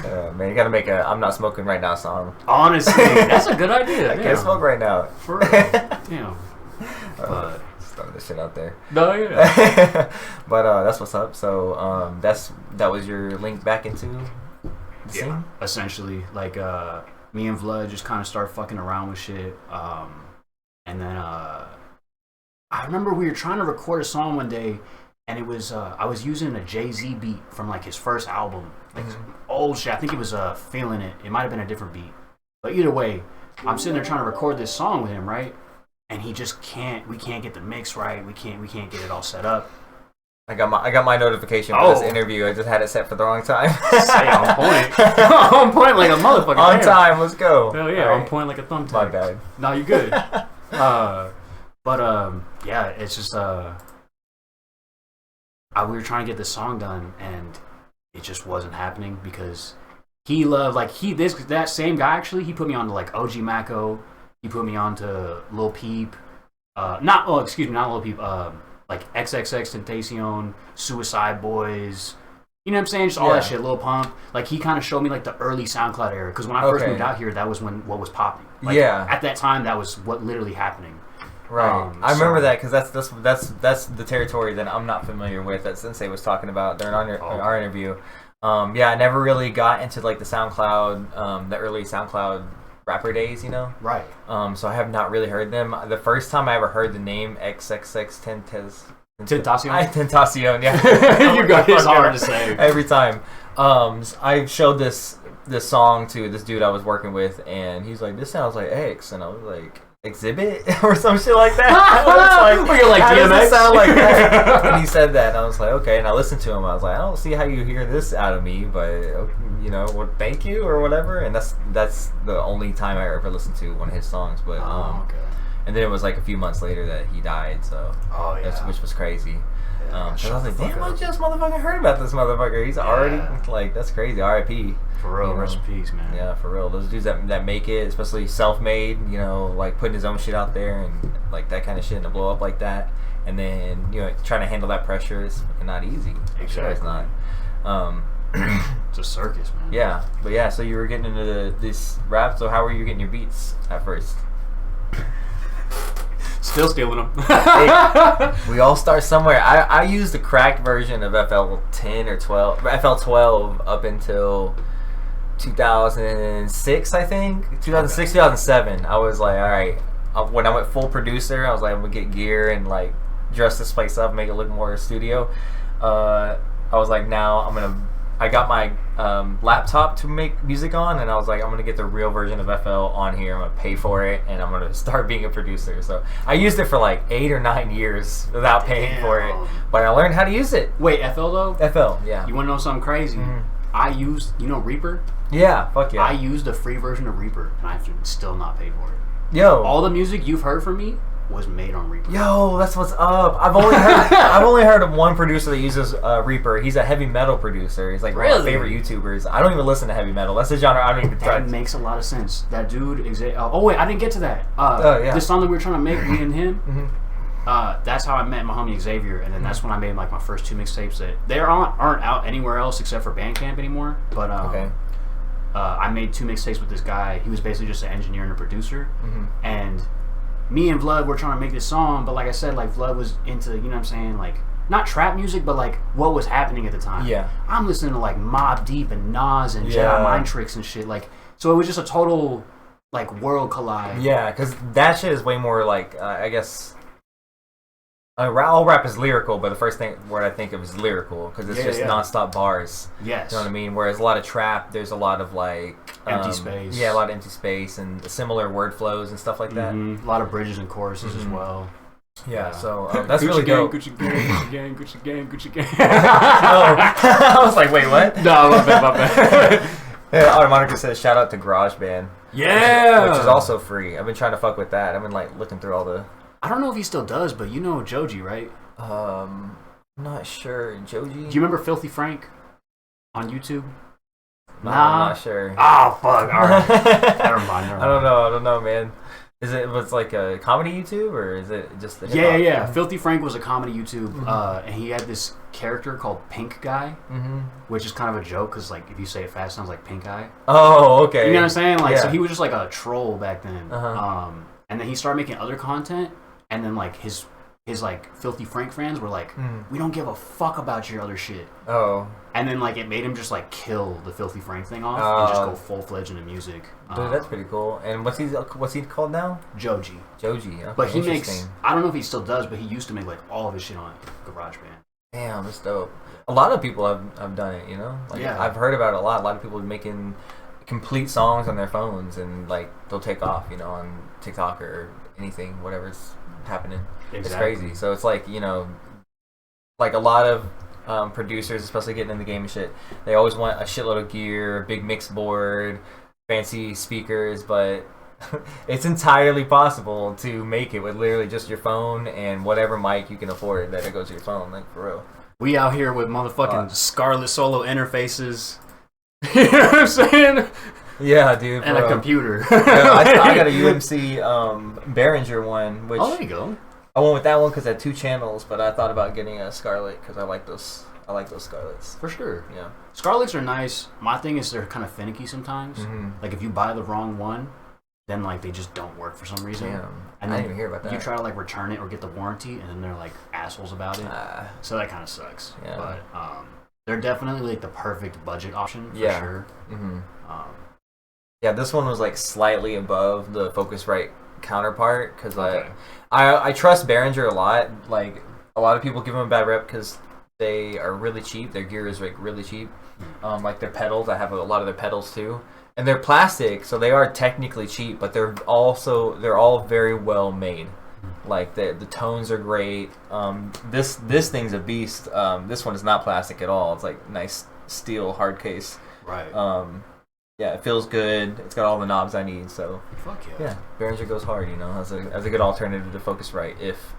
fuck, man, you gotta make a "I'm not smoking right now" song. Honestly, that's a good idea. I can't smoke right now. For real. Damn. But just throwing this shit out there. no, yeah. But that's what's up. So that was your link back into the scene? Essentially, like me and Vlad just kind of started fucking around with shit. And then I remember we were trying to record a song one day, and it was I was using a Jay-Z beat from like his first album, like old shit. I think it was Feeling It. It might have been a different beat, but either way, I'm sitting there trying to record this song with him, right? And he just can't. We can't get the mix right. We can't get it all set up. I got my notification for this interview. I just had it set for the wrong time. Say on point. On point like a motherfucker. On time. Let's go. Hell yeah, right. on point like a thumbtack. My bad. No, you're good. Yeah, it's just we were trying to get this song done, and it just wasn't happening because he loved, like, that same guy, actually, he put me on to like OG Mako. He put me on to Lil Peep. Not Lil Peep. Like XXX Tentacion, Suicide Boys. You know what I'm saying? Just all that shit. Lil Pump. Like, he kind of showed me like the early SoundCloud era, because when I first moved out here, that was what was popping. Like, at that time, that was what literally happening. Right. I remember that because that's the territory that I'm not familiar with that Sensei was talking about during our interview. I never really got into like the SoundCloud, the early SoundCloud rapper days, you know. Right. So I have not really heard them. The first time I ever heard the name XXX Tentacion, yeah. You got it's hard to say every time. I showed this song to this dude I was working with, and he's like, "This sounds like X," and I was like, "Exhibit?" or some shit like that. You're like, how DMX? does it sound like that? And he said that, and I was like, okay. And I listened to him. I was like, I don't see how you hear this out of me, but you know, well, thank you or whatever. And that's the only time I ever listened to one of his songs. But okay. And then it was like a few months later that he died. So which was crazy. 'Cause I was like, damn, I just motherfucking heard about this motherfucker. He's already like, that's crazy. R.I.P. For real, You know? rest in peace, man. Yeah, for real. Those dudes that make it, especially self-made, you know, like putting his own shit out there and like that kind of shit, and to blow up like that, and then trying to handle that pressure is not easy. Exactly. Sure it's not. It's a circus, man. Yeah, but yeah. So you were getting into this rap. So how were you getting your beats at first? Still stealing them. Hey, we all start somewhere. I used the cracked version of FL10 or 12, FL12 up until 2006, I think. 2006, 2007. I was like, all right. When I went full producer, I was like, I'm gonna get gear and like dress this place up, make it look more studio. I was like, now I got my laptop to make music on, and I was like, I'm gonna get the real version of FL on here. I'm gonna pay for it, and I'm gonna start being a producer. So I used it for like 8 or 9 years without paying for it, but I learned how to use it. Wait, FL though? FL, yeah. You wanna know something crazy? I used, Reaper? Yeah, fuck yeah. I used the free version of Reaper, and I've still not paid for it. Yo, All the music you've heard from me was made on Reaper. Yo, that's what's up. I've only heard of one producer that uses Reaper. He's a heavy metal producer. He's like one of my favorite YouTubers. I don't even listen to heavy metal. That's a genre I don't even try. That makes a lot of sense. That dude. Oh wait, I didn't get to that. Yeah. This song that we were trying to make, me and him. That's how I met my homie Xavier, and then that's when I made like my first 2 mixtapes that they aren't out anywhere else except for Bandcamp anymore. But Okay. I made 2 mixtapes with this guy. He was basically just an engineer and a producer, and me and Vlad were trying to make this song, but like I said, like Vlad was into, you know what I'm saying, like not trap music, but like what was happening at the time. Yeah. I'm listening to like Mobb Deep and Nas and Jedi Mind Tricks and shit. Like, so it was just a total like world collide. Yeah, because that shit is way more like I guess. All rap is lyrical, but the first word I think of is lyrical because it's just nonstop bars. Yes. You know what I mean? Whereas a lot of trap, there's a lot of like empty space. Yeah, a lot of empty space and similar word flows and stuff like that. A lot of bridges and choruses as well. Yeah, so that's Gucci really gang, dope. Gucci gang, Gucci gang, Gucci gang, Gucci gang. I was like, wait, what? No, my bad. Yeah, Monica says shout out to GarageBand. Yeah, which is also free. I've been trying to fuck with that. I've been like looking through all the. I don't know if he still does, but you know Joji, right? I'm not sure. Joji? Do you remember Filthy Frank on YouTube? No, I'm not sure. Oh, fuck. All right. Never mind. I don't know, man. Was like a comedy YouTube or is it just the hip-hop? Yeah. Filthy Frank was a comedy YouTube, and he had this character called Pink Guy, which is kind of a joke because like if you say it fast, it sounds like Pink Eye. Oh, okay. You know what I'm saying? Like, yeah. so he was just like a troll back then. And then he started making other content, and then like his like Filthy Frank fans were like, we don't give a fuck about your other shit. Oh. And then like it made him just like kill the Filthy Frank thing off and just go full fledged into music. Dude, that's pretty cool. And what's he called now? Joji. Joji. Okay, but he makes. I don't know if he still does, but he used to make like all of his shit on GarageBand. Damn, that's dope. A lot of people have done it. You know, like I've heard about it a lot. A lot of people making complete songs on their phones and like they'll take off. You know, on TikTok or anything, whatever's happening. Exactly. It's crazy. So it's like, you know, like a lot of producers, especially getting in the game and shit, they always want a shitload of gear, a big mix board, fancy speakers, but it's entirely possible to make it with literally just your phone and whatever mic you can afford that it goes to your phone, like for real. We out here with motherfucking Scarlett Solo interfaces. You know what I'm saying? Yeah, dude. And a computer. Yeah, I got a UMC Behringer one, which there you go. I went with that one because it had 2 channels, but I thought about getting a Scarlett because I like those Scarletts. For sure. Yeah. Scarletts are nice. My thing is they're kind of finicky sometimes. Like if you buy the wrong one, then like they just don't work for some reason. Damn. And I then didn't even hear about that. You try to like return it or get the warranty, and then they're like assholes about it. So that kind of sucks. Yeah. But they're definitely like the perfect budget option for sure. Yeah, this one was like slightly above the Focusrite counterpart because I trust Behringer a lot. Like a lot of people give them a bad rep because they are really cheap. Their gear is like really cheap. Like their pedals, I have a lot of their pedals too, and they're plastic, so they are technically cheap, but they're all very well made. Like the tones are great. This thing's a beast. This one is not plastic at all. It's like nice steel hard case. Right. Yeah, it feels good. It's got all the knobs I need. So fuck yeah. Yeah, Behringer goes hard. You know, as a good alternative to Focusrite if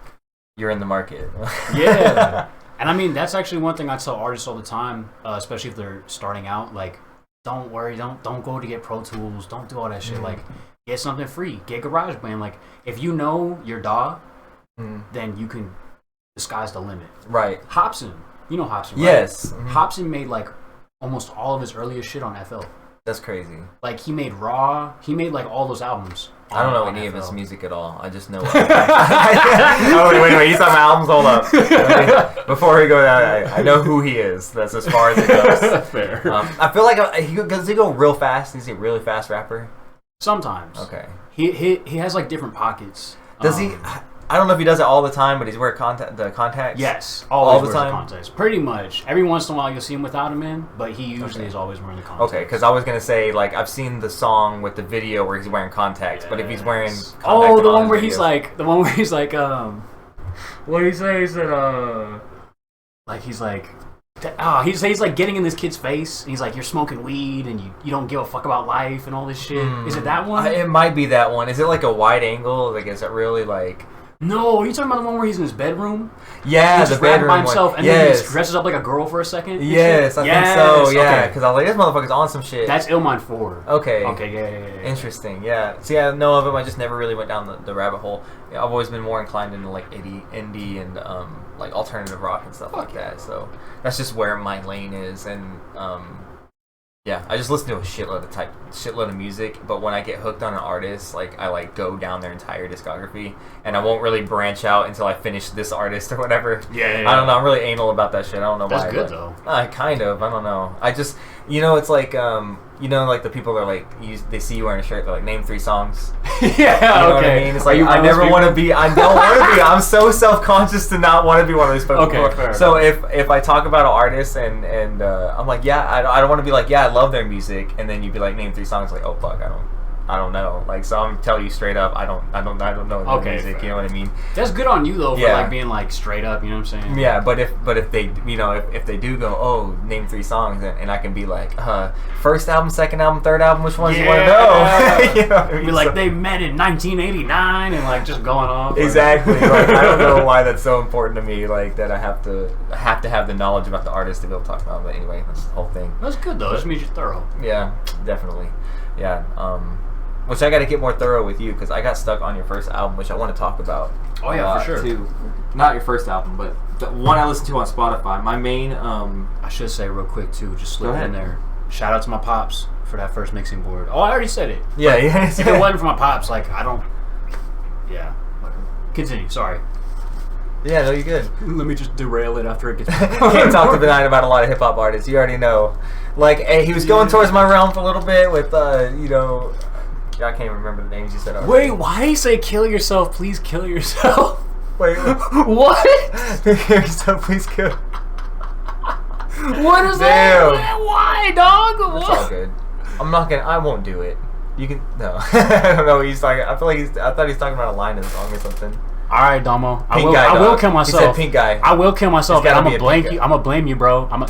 you're in the market. Yeah. And I mean, that's actually one thing I tell artists all the time, especially if they're starting out. Like, don't worry, don't go to get Pro Tools, don't do all that shit. Like, get something free, get GarageBand. Like, if you know your DAW, then you can. The sky's the limit. Right. Hobson, you know Hobson, right? Yes. Hobson made like almost all of his earliest shit on FL. That's crazy. Like he made Raw. He made like all those albums. I don't know any of his music at all. I just know. Oh wait! He's on my albums. Hold up. Before we go, I know who he is. That's as far as it goes. Fair. I feel like does he go real fast? Is he a really fast rapper? Sometimes. Okay. He has like different pockets. Does he? I don't know if he does it all the time, but he's wearing the contacts. Yes, all the wears time. The contacts. Pretty much. Every once in a while, you'll see him without him in, but he usually is always wearing the contacts. Okay, because I was gonna say like I've seen the song with the video where he's wearing contacts, but if he's wearing contacts the one where he's like, what do you say? He said, like he's like. He's like getting in this kid's face. And he's like, "You're smoking weed, and you don't give a fuck about life and all this shit." Is it that one? It might be that one. Is it like a wide angle? Like, is it really like? No, are you talking about the one where he's in his bedroom? Yeah, he's the just rapping bedroom by himself, one. and then he dresses up like a girl for a second. Yes, I think so. Yeah, because okay. I was like, this motherfucker's on some shit. That's Illmind 4. Okay. Okay, yeah. Interesting. Yeah. See, I know of him. I just never really went down the rabbit hole. Yeah, I've always been more inclined into like indie and like alternative rock and stuff like that. So that's just where my lane is, and yeah, I just listen to a shitload of music. But when I get hooked on an artist, like I like go down their entire discography, and I won't really branch out until I finish this artist or whatever. Yeah. I don't know. I'm really anal about that shit. I don't know why. That's good though. Kind of. I don't know. I just, it's like like the people that are like they see you wearing a shirt. They're like, name 3 songs. Yeah. You know what I mean? It's like I never want to be. I don't want to be. I'm so self-conscious to not want to be one of those people. Okay, fair. So if I talk about an artist and I'm like, yeah, I don't want to be like, yeah, I love their music, and then you'd be like, name 3 songs. Like, oh fuck, I don't know. Like, so I'm telling you straight up, I don't know the music. Fair. You know what I mean? That's good on you though for like being like straight up. You know what I'm saying? Yeah, but if they if they do go, oh, name 3 songs, and I can be like, first album, second album, third album, which ones you want to know? You know what I mean? Be like, they met in 1989 and like just going off. Exactly. Like, I don't know why that's so important to me. Like that I have to have the knowledge about the artist to be able to talk about it. But anyway, that's the whole thing. That's good though. That means you're thorough. Yeah, definitely. Yeah. Which I got to get more thorough with you because I got stuck on your first album, which I want to talk about. Oh yeah, for sure. Too. Not your first album, but the one I listened to on Spotify. My main. I should say real quick too, just slip in there. Shout out to my pops for that first mixing board. Oh, I already said it. Yeah. If it wasn't for my pops, like I don't. Yeah. Continue. Sorry. Yeah, no, you're good. Let me just derail it after it gets. Can't talk to B-nign about a lot of hip hop artists. You already know. Like, he was going towards my realm for a little bit with, I can't even remember the names you said already. Wait, why you say kill yourself? Please kill yourself. Wait, what? Kill yourself, please kill. What is that? Why, dog? What? It's all good. I won't do it. You can, no. I don't know what he's talking. I thought he was talking about a line in the song or something. All right, Domo. I Guy, will kill myself. He said pink guy. I will kill myself. And I'm gonna blame you, bro. I'm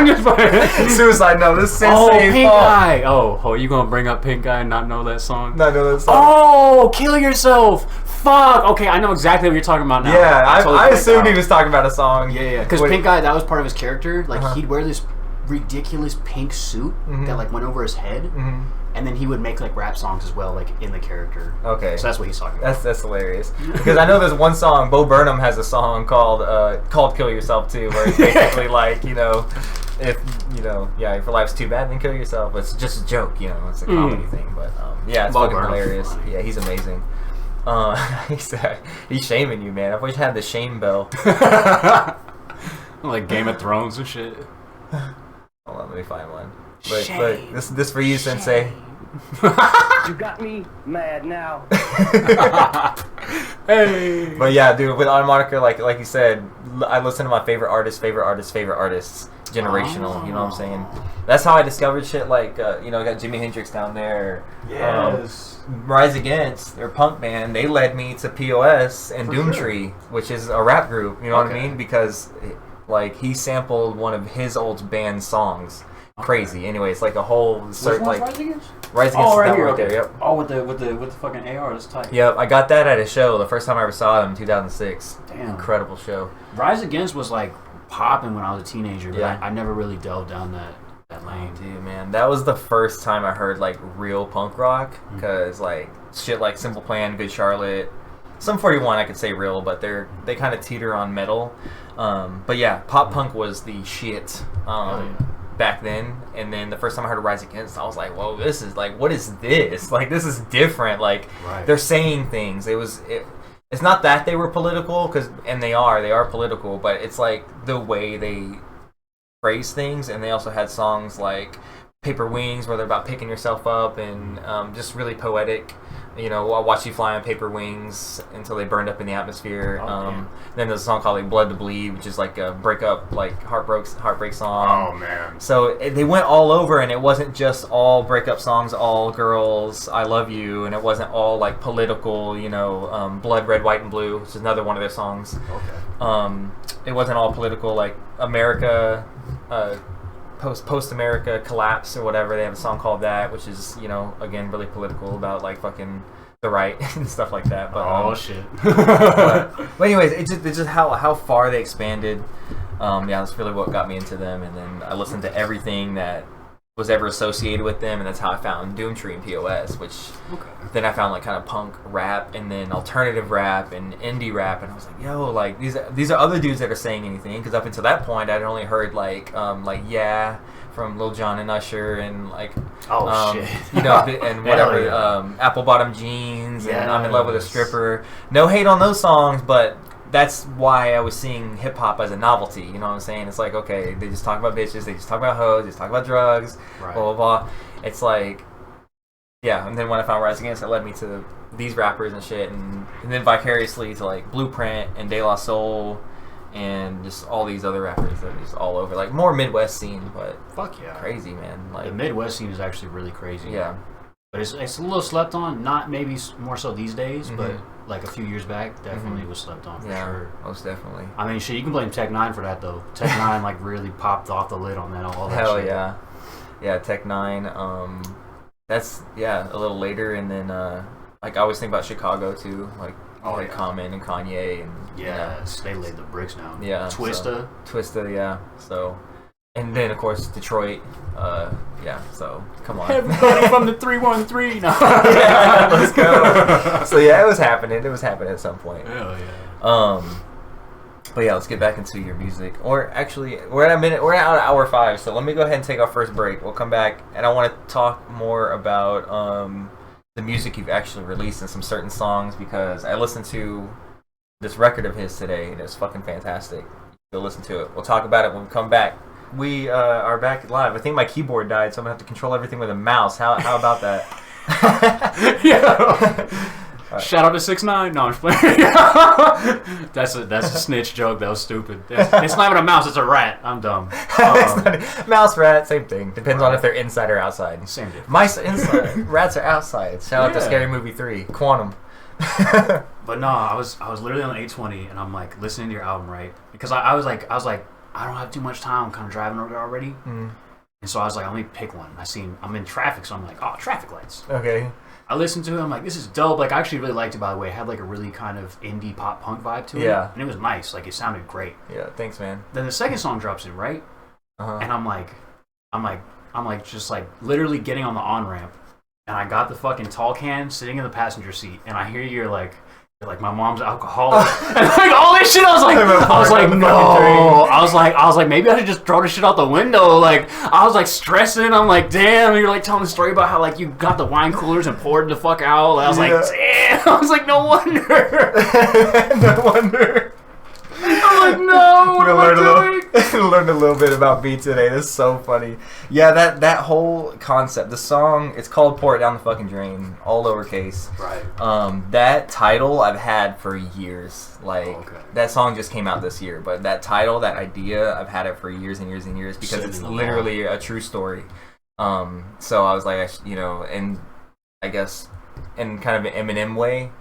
just playing. Suicide note. This is Pink Guy. Oh, you gonna bring up Pink Guy and not know that song? Not know that song. Oh, kill yourself. Fuck. Okay, I know exactly what you're talking about now. Yeah, I assumed he was talking about a song. Yeah. Because Pink Guy, that was part of his character. Like he'd wear this ridiculous pink suit that like went over his head. And then he would make like rap songs as well, like in the character. Okay, so that's what he's talking about. That's hilarious because I know there's one song. Bo Burnham has a song called "Kill Yourself" too, where it's basically like if if your life's too bad, then kill yourself. It's just a joke, it's a comedy thing. But yeah, it's fucking hilarious. Yeah, he's amazing. He's shaming you, man. I wish I had the shame bell. Like Game of Thrones and shit. Hold on, let me find one. Look, this for you, Sensei. You got me mad now. Hey. But yeah, dude, with Automatica, like you said, I listen to my favorite artists, generational. You know what I'm saying? That's how I discovered shit. Like, got Jimi Hendrix down there. Yes. Rise Against, their punk band, they led me to POS and Doomtree, which is a rap group. You know what I mean? Because like he sampled one of his old band's songs. crazy. Anyway, it's like a whole Which certain one's like Rise Against? Rise Against Oh, right that here. one Okay. there. Yep. Oh, with the fucking AR. That's tight. Yep. I got that at a show. The first time I ever saw them in 2006. Damn. Incredible show. Rise Against was like popping when I was a teenager, but Yeah. I never really delved down that lane. Dude, man, that was the first time I heard like real punk rock, because like shit like Simple Plan, Good Charlotte, Sum 41 I could say real, but they kind of teeter on metal. But yeah, pop punk was the shit back then. And then the first time I heard Rise Against, I was like, whoa, this is like, what is this? Like, this is different. Like, they're saying things. It's not that they were political, and they are political, but it's like the way they phrase things. And they also had songs like Paper Wings, where they're about picking yourself up, and just really poetic. You know, I'll watch you fly on paper wings until they burned up in the atmosphere. Then there's a song called like Blood to Bleed, which is like a breakup, like heartbreak song. Oh man! So they went all over, and it wasn't just all breakup songs, all girls, I love you, and it wasn't all like political. You know, Blood, Red, White, and Blue, which is another one of their songs. Okay. It wasn't all political, like America. Post America collapse or whatever. They have a song called that, which is, you know, again really political about like fucking the right and stuff like that. But shit. but anyways, it's just how far they expanded. Yeah, that's really what got me into them. And then I listened to everything that was ever associated with them, and that's how I found Doomtree and POS, which then I found like kind of punk rap, and then alternative rap and indie rap, and I was like, yo, like these are other dudes that are saying anything, because up until that point I'd only heard like Yeah from Lil Jon and Usher, and like shit, you know, and whatever, Apple Bottom Jeans, and I'm in Love with a Stripper. No hate on those songs, but that's why I was seeing hip hop as a novelty. You know what I'm saying? It's like, okay, they just talk about bitches, they just talk about hoes, they just talk about drugs, blah blah blah. It's like, yeah. And then when I found Rise Against, it led me to these rappers and shit, and then vicariously to like Blueprint and De La Soul, and just all these other rappers that are just all over, like more Midwest scene, but fuck yeah, crazy man. Like the Midwest scene is actually really crazy. Yeah. But it's a little slept on, not maybe more so these days, but like a few years back, definitely was slept on for sure. Most definitely. I mean, shit, you can blame Tech 9 for that though. Tech 9 like really popped off the lid on that. All that Hell shit. yeah, Tech 9. That's a little later, and then like I always think about Chicago too, like Common and Kanye, and yes, they laid the bricks down. Yeah, Twista, yeah. So. And then, of course, Detroit. So come on. Everybody from the 313. No. Yeah, let's go. So yeah, it was happening. It was happening at some point. Hell yeah. But yeah, let's get back into your music. Or actually, we're at hour 5. So let me go ahead and take our first break. We'll come back, and I want to talk more about the music you've actually released and some certain songs, because I listened to this record of his today, and it's fucking fantastic. Go listen to it. We'll talk about it when we come back. We are back live. I think my keyboard died, so I'm gonna have to control everything with a mouse. How about that? Right. Shout out to 6ix9ine. No, I'm just playing. That's a snitch joke. That was stupid. It's not even a mouse. It's a rat. I'm dumb. Mouse, rat, same thing. Depends on if they're inside or outside. Same difference. Mice are inside. Rats are outside. Shout out to Scary Movie 3. Quantum. But no, I was literally on the 820, and I'm like listening to your album, right? Because I was like. I don't have too much time. I'm kind of driving over there already. And so I was like, let me pick one. I'm in traffic, so I'm like, oh, traffic lights. Okay. I listened to it. I'm like, this is dope. Like, I actually really liked it, by the way. It had like a really kind of indie pop punk vibe to it. Yeah. And it was nice. Like, it sounded great. Yeah, thanks, man. Then the second song drops in, right? And I'm just like literally getting on the on-ramp. And I got the fucking tall can sitting in the passenger seat. And I hear you're like my mom's alcoholic, and like all this shit. I was like, no. I was like, maybe I should just throw this shit out the window. Like, I was like stressing. I'm like, damn. And you're like telling the story about how like you got the wine coolers and poured the fuck out. I was like, damn. I was like, no wonder. No wonder. I'm like, no. What am I doing? Learned a little bit about beat today. That's so funny. Yeah, that whole concept. The song, it's called "Pour It Down the Fucking Drain," all lowercase. Right. That title I've had for years. Like that song just came out this year, but that title, that idea, I've had it for years and years and years, because it's literally a true story. So I was like, and I guess in kind of an Eminem way.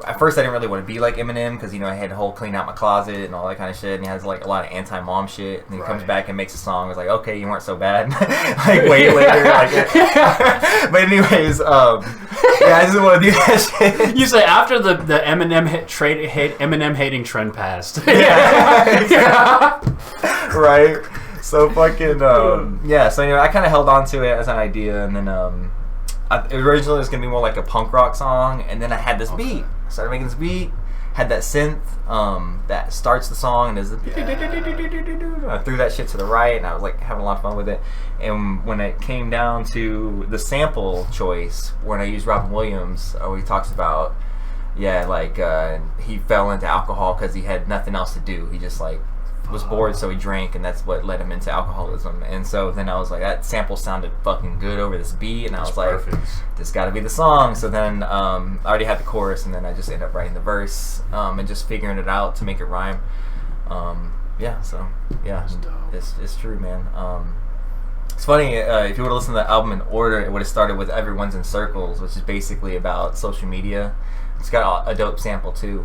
At first I didn't really want to be like Eminem because, you know, I had a whole clean out my closet and all that kind of shit, and he has like a lot of anti-mom shit, and then he comes back and makes a song. I was like, okay, you weren't so bad. Like way later, like, but anyways, yeah, I just want to do that shit. You say after the Eminem Eminem hating trend passed. Yeah. Right. So fucking yeah. So anyway, I kind of held on to it as an idea, and then originally it was gonna be more like a punk rock song, and then I had this beat. I started making this beat, had that synth that starts the song, and there's the I threw that shit to the right, and I was like having a lot of fun with it. And when it came down to the sample choice, when I used Robin Williams, he talks about like he fell into alcohol because he had nothing else to do. He just like was bored, so he drank, and that's what led him into alcoholism. And so then I was like, that sample sounded fucking good over this beat, and I was like, this got to be the song. So then I already had the chorus, and then I just ended up writing the verse and just figuring it out to make it rhyme. Yeah, so yeah, it's true, man. It's funny, if you would have listened to the album in order, it would have started with Everyone's in Circles, which is basically about social media. It's got a dope sample too.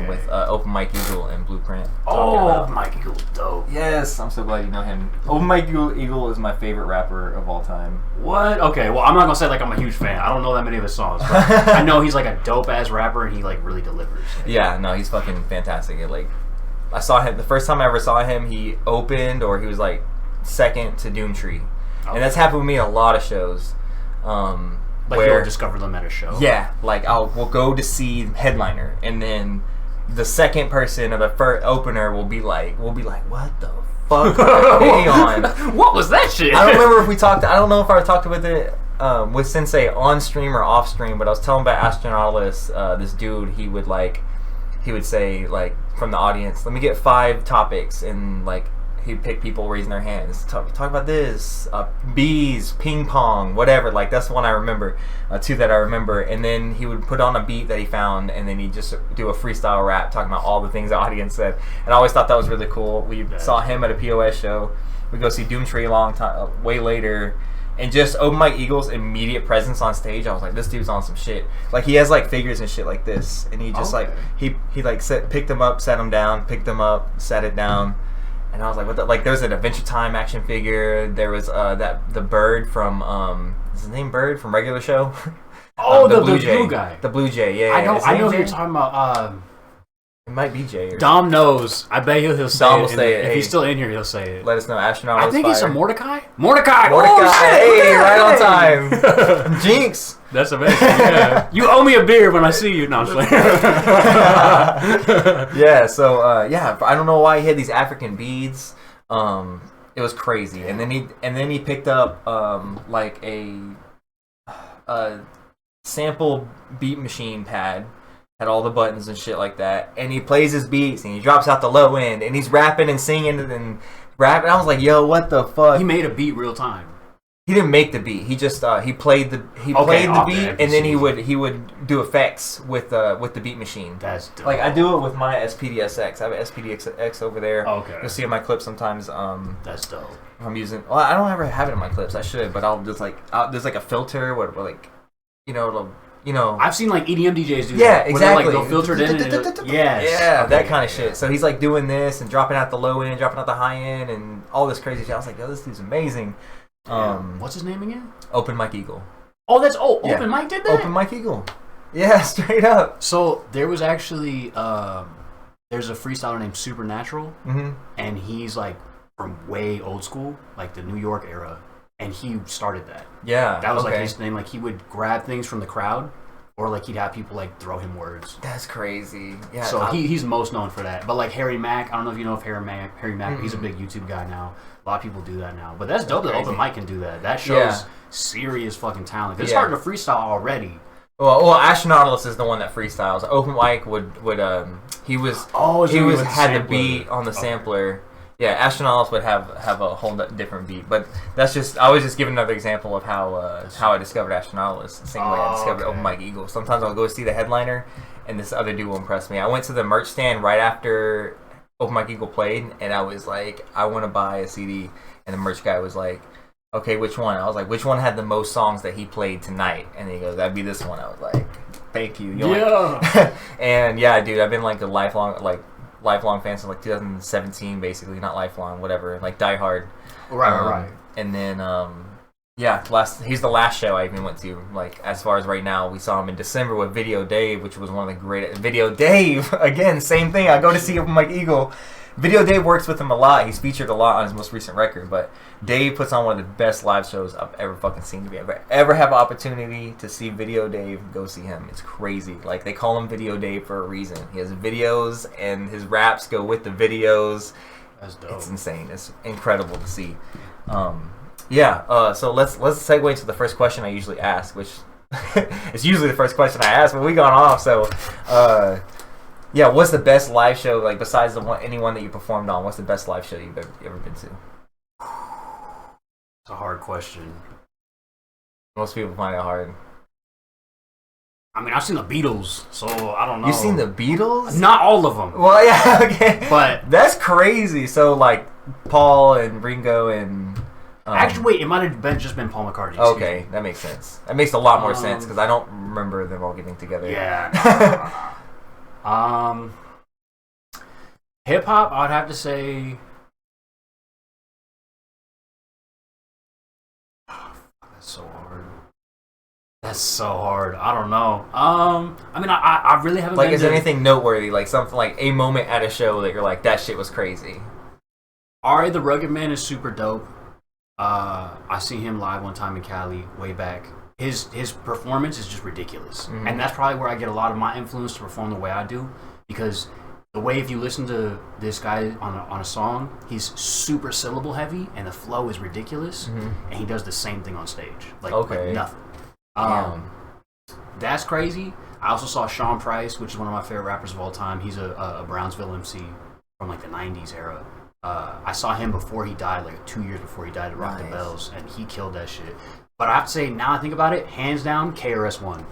With Open Mike Eagle and Blueprint. Open Mike Eagle, dope. Yes, I'm so glad you know him. Open Mike Eagle is my favorite rapper of all time. What? Okay, well, I'm not gonna say like I'm a huge fan. I don't know that many of his songs, but I know he's like a dope ass rapper, and he like really delivers. Yeah, no, he's fucking fantastic. I saw him the first time I ever saw him. He opened, or he was like second to Doomtree, and that's happened with me in a lot of shows. Like you'll discover them at a show. Yeah, like we'll go to see headliner, and then the second person or the first opener will be like, what the fuck are they on? What was that shit? I don't remember if we talked. I don't know if I talked with it with Sensei on stream or off stream, but I was telling about Astronautalis. This dude, he would say like from the audience, let me get 5 topics, and like he'd pick people raising their hands. Talk about this, bees, ping pong, whatever. Like that's the one I remember, 2 that I remember. And then he would put on a beat that he found, and then he'd just do a freestyle rap talking about all the things the audience said. And I always thought that was really cool. We saw him at a POS show. We go see Doomtree a long time, way later. And just Open Mike Eagle's immediate presence on stage, I was like, this dude's on some shit. Like he has like figures and shit like this, and he just like he like picked them up, set them down, picked them up, sat it down. And I was like, what the? Like, there's an Adventure Time action figure. There was the bird from is his name Bird from Regular Show? Oh, the blue guy. The Blue Jay, yeah. I know who you're talking about. It might be Jay. Or Dom knows. I bet he'll say Dom it. will say it. If he's still in here, he'll say it. Let us know. Astronaut. I think he's a Mordecai. Mordecai. Oh, shit. Hey, right on time. Jinx. That's amazing. Yeah. You owe me a beer when I see you. No, I'm just Yeah. So I don't know why he had these African beads. It was crazy. And then he picked up like a sample beat machine pad. Had all the buttons and shit like that, and he plays his beats and he drops out the low end and he's rapping and singing and rapping. I was like, yo, what the fuck? He made a beat real time. He didn't make the beat. He just he played the beat, and then he would do effects with the beat machine. That's dope. Like I do it with my SPDSX. I have an SPDX over there. Okay. You'll see in my clips sometimes. That's dope. I'm using. Well, I don't ever have it in my clips. I should, but I'll just like there's like a filter where like I've seen like EDM DJs do that. Yeah, exactly. Where they'll filter it in. That kind of shit. So he's like doing this and dropping out the low end, dropping out the high end, and all this crazy shit. I was like, yo, this dude's amazing. What's his name again? Open Mike Eagle. Oh, Open Mike did that? Open Mike Eagle. Yeah, straight up. So there was actually there's a freestyler named Supernatural, and he's like from way old school, like the New York era. And he started that. Yeah. That was like his name. Like he would grab things from the crowd, or like he'd have people like throw him words. That's crazy. Yeah. So he's most known for that. But like Harry Mack, I don't know if you know of Harry Mack. He's a big YouTube guy now. A lot of people do that now. But that's dope that Open Mike can do that. That shows serious fucking talent. They're starting to freestyle already. Well, Astronautalis is the one that freestyles. Open Mike would had the beat on the sampler. Yeah, Astronautalis would have a whole different beat, but that's just I was just giving another example of how I discovered Astronautalis, the same way I discovered Open Mike Eagle. Sometimes I'll go see the headliner, and this other dude will impress me. I went to the merch stand right after Open Mike Eagle played, and I was like, I want to buy a CD, and the merch guy was like, okay, which one? I was like, which one had the most songs that he played tonight? And he goes, that'd be this one. I was like, Thank you. Yeah. And yeah, dude, I've been like a lifelong fan since like 2017, basically. Not lifelong, whatever. Like Die Hard. Right. And then he's the last show I even went to. Like as far as right now, we saw him in December with Video Dave, which was one of the great. Video Dave again, same thing. I go to see him like Eagle. Video Dave works with him a lot. He's featured a lot on his most recent record, but Dave puts on one of the best live shows I've ever fucking seen. If you ever have an opportunity to see Video Dave, go see him. It's crazy. Like they call him Video Dave for a reason. He has videos and his raps go with the videos. That's dope. It's insane. It's incredible to see. So let's segue to the first question I usually ask, which it's usually the first question I ask, but we gone off. So, what's the best live show, like besides anyone that you performed on? What's the best live show you've ever been to? It's a hard question. Most people find it hard. I mean, I've seen the Beatles, so I don't know. You've seen the Beatles? Not all of them. Well, yeah, okay. But that's crazy. So, like, Paul and Ringo and... actually, wait, it might have just been Paul McCartney. Okay, that makes sense. That makes a lot more sense, because I don't remember them all getting together. Yeah. Hip-hop, I would have to say... That's so hard. I don't know. I mean, I really haven't. Like, is there anything noteworthy, like something like a moment at a show that you're like, that shit was crazy? Ari the Rugged Man is super dope. I seen him live one time in Cali, way back. His performance is just ridiculous, and that's probably where I get a lot of my influence to perform the way I do, because the way if you listen to this guy on a song, he's super syllable heavy, and the flow is ridiculous, and he does the same thing on stage, like nothing. That's crazy. I also saw Sean Price, which is one of my favorite rappers of all time. He's a Brownsville MC from like the 90s era. I saw him before he died, like 2 years before he died at Rock the Bells, and he killed that shit. But I have to say, now I think about it, hands down, KRS-One.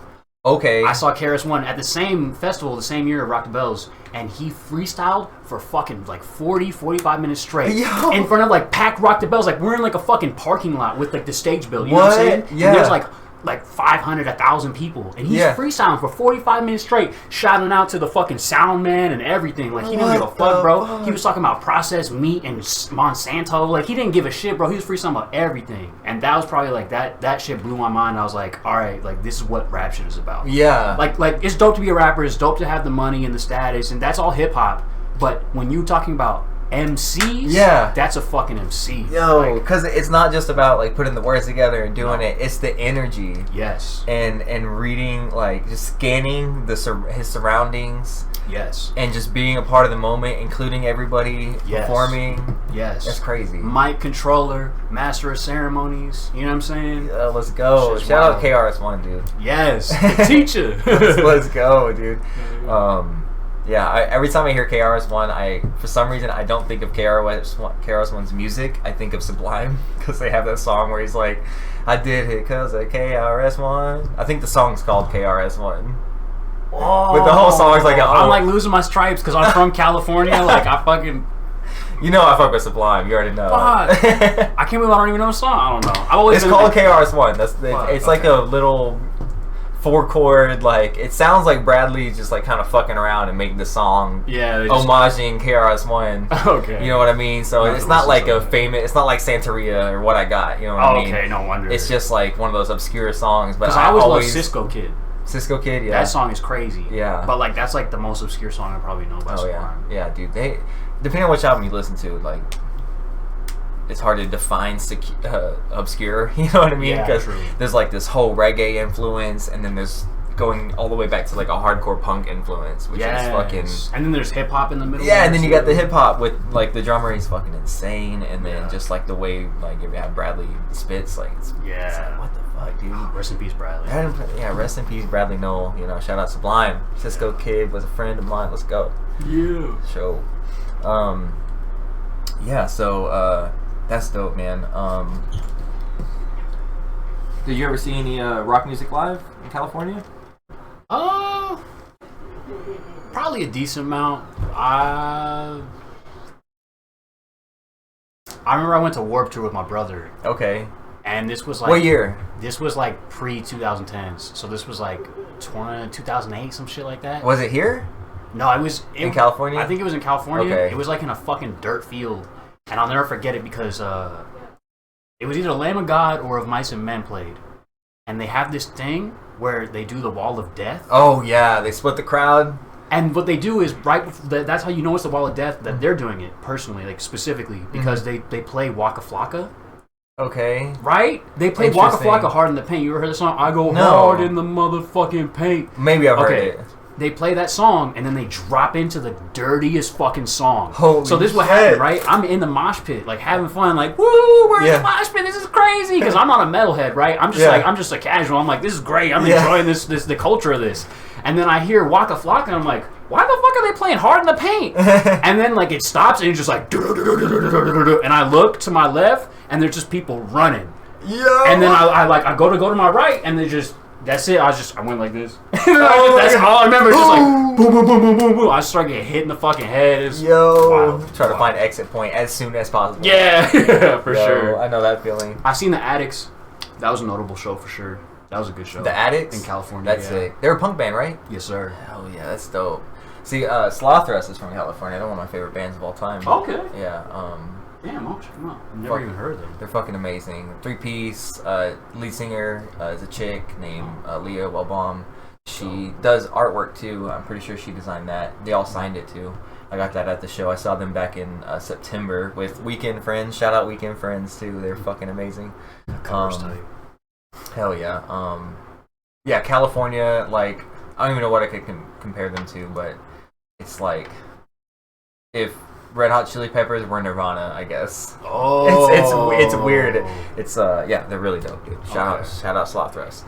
Okay. I saw KRS-One at the same festival the same year at Rock the Bells, and he freestyled for fucking like 40, 45 minutes straight. Yo. In front of like packed Rock the Bells. Like we're in like a fucking parking lot with like the stage built. You know what I'm saying? Yeah. And there's like 500, 1,000 people, and he's freestyling for 45 minutes straight, shouting out to the fucking sound man and everything. Like he didn't give a fuck, bro. He was talking about processed meat and Monsanto. Like he didn't give a shit, bro. He was freestyling about everything, and that was probably like that shit blew my mind. I was like, all right, like this is what rap shit is about. Yeah. Like it's dope to be a rapper. It's dope to have the money and the status, and that's all hip hop. But when you talking about MCs, that's a fucking MC. Yo, because it's not just about like putting the words together and doing it. It's the energy. Yes. And reading, like just scanning his surroundings. Yes. And just being a part of the moment, including everybody performing. Yes. That's crazy. Mic controller, master of ceremonies. You know what I'm saying? Let's go. Shout out KRS-One, dude. Yes. The teacher. let's go, dude. Every time I hear KRS-One, for some reason I don't think of KRS-One's music. I think of Sublime, because they have that song where he's like, I did it because of KRS-One. I think the song's called KRS-One. Oh, but the whole song's like, I'm like losing my stripes because I'm from California. Like I fucking, you know, I fuck with Sublime. You already know. I can't believe I don't even know the song. I don't know. I've always it's called KRS-One. It's like a little 4-chord, like it sounds like Bradley just like kind of fucking around and making the song homaging KRS-One. Okay. You know what I mean? So it's not like it's not like Santeria or What I Got, you know what I mean? Okay, no wonder. It's just like one of those obscure songs. But I always loved Cisco Kid. Cisco Kid, yeah. That song is crazy. Yeah. But like that's like the most obscure song I probably know by Sublime. Yeah, dude. Depending on which album you listen to, like it's hard to define obscure, you know what I mean? Because there's like this whole reggae influence, and then there's going all the way back to like a hardcore punk influence, which is fucking. And then there's hip hop in the middle. Yeah, and then you got the hip hop with like the drummer, he's fucking insane, and then just like the way like if you have Bradley spits, like it's like, what the fuck, dude? Rest in peace, Bradley. Yeah, rest in peace, Bradley Noel. You know, shout out Sublime. Cisco Kid was a friend of mine. Let's go. Yeah. Show. So that's dope, man. Did you ever see any rock music live in California? Probably a decent amount. I remember I went to Warped Tour with my brother. Okay. And this was like... What year? This was like pre-2010s. So this was like 2008, some shit like that. Was it here? No, it was in California. I think it was in California. Okay. It was like in a fucking dirt field, and I'll never forget it because it was either Lamb of God or Of Mice and Men played, and they have this thing where they do the Wall of Death. Oh yeah, they split the crowd. And what they do is right before that's how you know it's the Wall of Death that they're doing it personally, like specifically because they play Waka Flocka. Okay. Right? They play Waka Flocka Hard in the Paint. You ever heard the song? I go hard in the motherfucking paint. Maybe I've heard it. They play that song and then they drop into the dirtiest fucking song. Holy so this is what shit. happened, right? I'm in the mosh pit, like having fun, like woo, we're in the mosh pit. This is crazy because I'm not a metalhead, right? I'm just like I'm just a casual. I'm like this is great. I'm enjoying this the culture of this. And then I hear Waka Flocka and I'm like, why the fuck are they playing Hard in the Paint? And then like it stops and it's just like and I look to my left and there's just people running. Yo. And then I go to my right and they just that's it. I went like this. That's all I remember. It's just like boom, boom, boom, boom, boom, boom. I started getting hit in the fucking head. Try to find exit point as soon as possible. Yeah, for sure. I know that feeling. I seen the Addicts. That was a notable show for sure. That was a good show. The Addicts in California. That's sick. They're a punk band, right? Yes, sir. Hell yeah, that's dope. See, Slothrust is from California. They're one of my favorite bands of all time. Okay. Yeah. Damn, I'll check them out. I've never even heard of them. They're fucking amazing. 3-piece. Lead singer is a chick named Leah Wellbaum. She does artwork too. I'm pretty sure she designed that. They all signed it too. I got that at the show. I saw them back in September with Weekend Friends. Shout out Weekend Friends too. They're fucking amazing. Cover's tight. Hell yeah. Yeah, California. Like I don't even know what I could compare them to, but it's like if Red Hot Chili Peppers were Nirvana, I guess. Oh, it's weird. It's yeah, they're really dope, dude. Shout out Slothrust.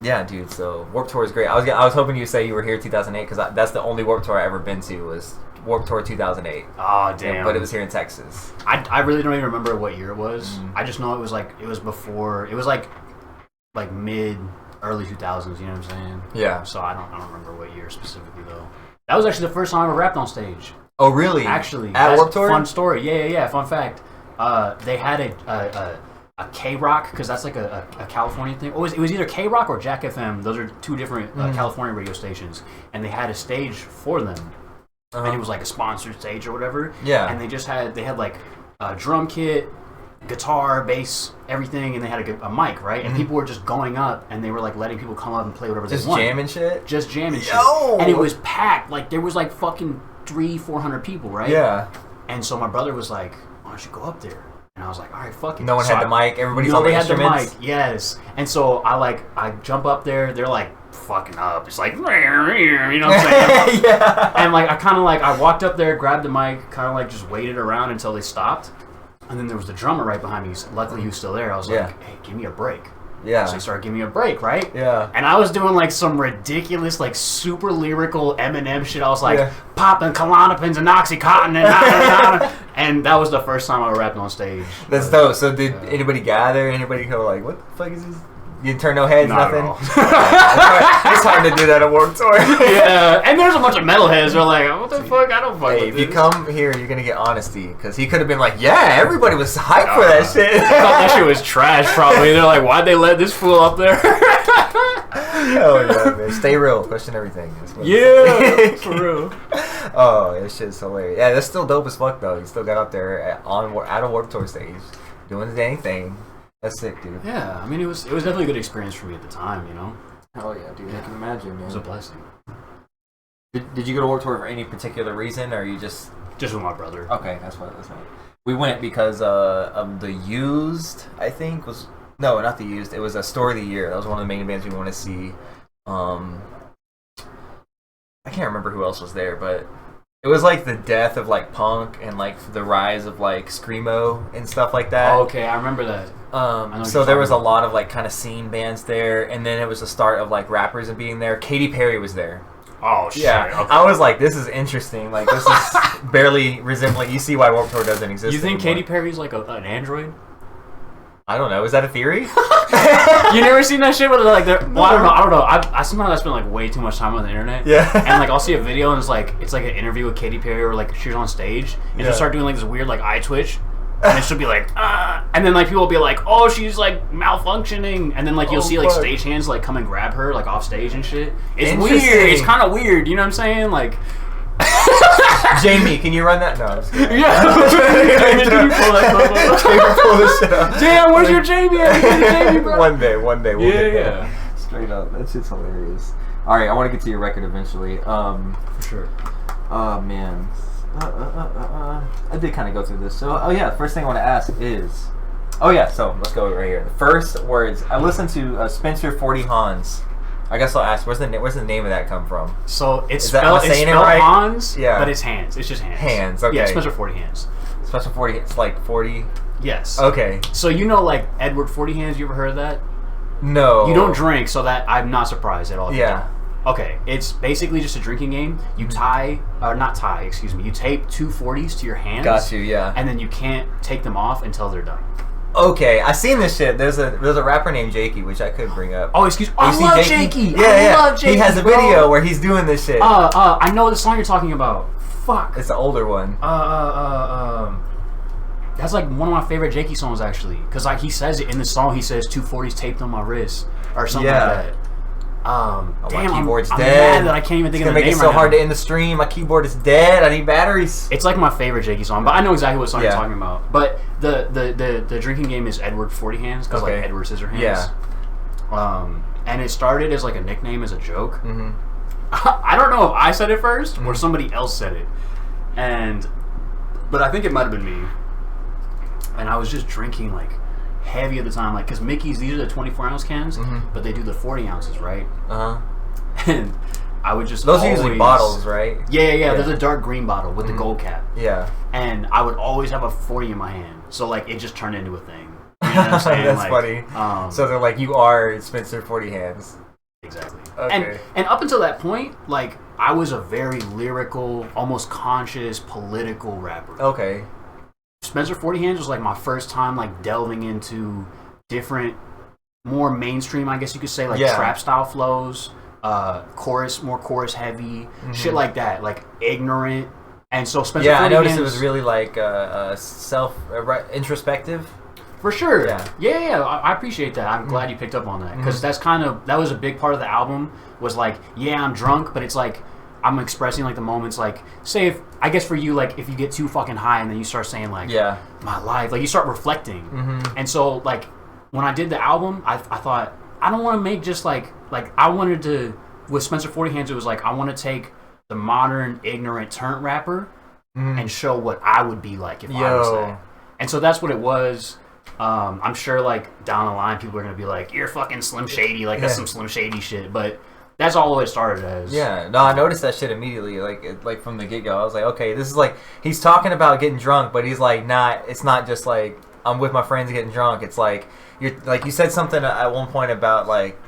Yeah, dude. So Warped Tour is great. I was hoping you say you were here 2008 because that's the only Warped Tour I ever been to was Warped Tour 2008. Oh damn! Yeah, but it was here in Texas. I really don't even remember what year it was. I just know it was before. It was like mid early 2000s. You know what I'm saying? Yeah. So I don't remember what year specifically though. That was actually the first time I ever rapped on stage. Oh really? Actually, at Warped Tour. Fun story. Yeah. Fun fact. They had a K-Rock because that's like a California thing. It was either K-Rock or Jack FM. Those are two different California radio stations, and they had a stage for them, and it was like a sponsored stage or whatever. Yeah. And they had like a drum kit, guitar, bass, everything, and they had a mic, right? And people were just going up, and they were like letting people come up and play whatever they want. Just jamming shit. And it was packed. Like there was like fucking 300-400 people, right? Yeah. And so my brother was like, "Why don't you go up there?" And I was like, "All right, fuck it." No one had the mic. Everybody's on the instruments. Had the mic. Yes. And so I jump up there. They're like fucking up. It's like, you know what I'm saying? Yeah. And like I walked up there, grabbed the mic, kind of like just waited around until they stopped. And then there was the drummer right behind me. Luckily, he was still there. I was like, "Hey, give me a break." Yeah. So he started giving me a break, right? Yeah. And I was doing like some ridiculous, like super lyrical Eminem shit. I was like popping Klonopins and Oxycontin and that was the first time I rapped on stage. That's dope. So did anybody gather? Anybody go like, what the fuck is this? You didn't turn no heads, nothing? It's hard to do that at Warped Tour. Yeah, and there's a bunch of metalheads. They're like, what the fuck? I don't fuck with if this. you come here, you're going to get honesty. Because he could have been like, yeah, everybody was hyped for that shit. I thought that shit was trash, probably. They're like, why'd they let this fool up there? Hell yeah, man. Stay real. Question everything. Yeah, for real. Oh, that shit's hilarious. Yeah, that's still dope as fuck, though. He still got up there at a Warped Tour stage doing his dang thing. That's sick, dude. Yeah, I mean, it was definitely a good experience for me at the time, you know? Hell yeah, dude. I can imagine, man. It was a blessing. Did you go to Warped Tour for any particular reason, or you just... Just with my brother. Okay, that's what. We went because of the Used, I think, was... No, not the Used. It was a Story of the Year. That was one of the main bands we wanted to see. I can't remember who else was there, but... It was like the death of like punk and like the rise of like screamo and stuff like that. Oh, okay, I remember that. So there was a lot of like kind of scene bands there, and then it was the start of like rappers and being there. Katy Perry was there. Oh shit! Yeah, okay. I was like, this is interesting. Like this is barely resembling. You see why Warped Tour doesn't exist. You think anymore. Katy Perry's like an android? I don't know. Is that a theory? You never seen that shit? But like, well, I don't know. I somehow spend like way too much time on the internet. Yeah. And like, I'll see a video and it's like an interview with Katy Perry or like she's on stage and she'll start doing like this weird like eye twitch. and then she'll be like, and then like people will be like, oh, she's like malfunctioning, and then like you'll see like stagehands like come and grab her like off stage and shit. It's weird. It's kind of weird. You know what I'm saying? Like. Jamie, can you run that? No, I'm just kidding. Yeah. Jamie, can you pull that pull this shit up. Damn, where's your Jamie? Jamie, bro? One day we'll get there. Yeah. Straight up, that shit's hilarious. All right, I want to get to your record eventually. For sure. Oh man, I did kind of go through this. So, first thing I want to ask is, so let's go right here. The first words I listened to Spencer 40 Hans. I guess I'll ask, where's the name of that come from? So it's spelled right? Hans, but it's hands. It's just hands. Hands, okay. Yeah, Spencer 40 Hands. Spencer 40, it's like 40? Yes. Okay. So you know like Edward 40 Hands, you ever heard of that? No. You don't drink, so that I'm not surprised at all. Yeah. Okay, it's basically just a drinking game. You you tape two 40s to your hands. Got you, yeah. And then you can't take them off until they're done. Okay, I seen this shit. There's a rapper named Jakey, which I could bring up. Oh, excuse me. I love Jakey. Yeah, I love Jakey. He has a video where he's doing this shit. I know the song you're talking about. Fuck. It's the older one. That's like one of my favorite Jakey songs actually, because like he says it in the song. He says 240s taped on my wrist or something like that. Damn, my keyboard's I'm dead. mad that I can't even think of the name. It's gonna make it so hard to end the stream. My keyboard is dead. I need batteries. It's like my favorite Jakey song, but I know exactly what song you're talking about. But the drinking game is Edward 40 Hands, because like Edward Scissorhands. Yeah. And it started as like a nickname, as a joke. Mm-hmm. I don't know if I said it first or somebody else said it, but I think it might have been me. And I was just drinking like heavy at the time, like, because Mickey's, these are the 24-ounce cans, but they do the 40 ounces, right? And I would just those are usually bottles, right? Yeah. There's a dark green bottle with the gold cap. Yeah. And I would always have a 40 in my hand, so like it just turned into a thing. You know what I'm saying? That's like, funny. So they're like, you are Spencer 40 Hands. Exactly. Okay. And up until that point, like, I was a very lyrical, almost conscious, political rapper. Okay. Spencer 40 Hands was like my first time like delving into different, more mainstream, I guess you could say, like trap style flows, more chorus heavy, shit like that, like ignorant. And so Spencer 40 I noticed Hands, it was really like introspective. For sure. Yeah. I appreciate that. I'm glad you picked up on that, because that was a big part of the album. Was like, I'm drunk, but it's like I'm expressing like the moments, like, say if, I guess for you, like if you get too fucking high and then you start saying like, my life, like you start reflecting. And so like when I did the album, I thought, I don't want to make just like I wanted to, with Spencer 40 Hands, it was like, I want to take the modern ignorant turnt rapper and show what I would be like if I was that. And so that's what it was. I'm sure like down the line people are gonna be like, you're fucking Slim Shady, like that's some Slim Shady shit, but that's all it started as. Yeah, no, I noticed that shit immediately, like from the get-go. I was like, okay, this is like, he's talking about getting drunk, but he's like, it's not just like, I'm with my friends getting drunk. It's like, you said something at one point about like,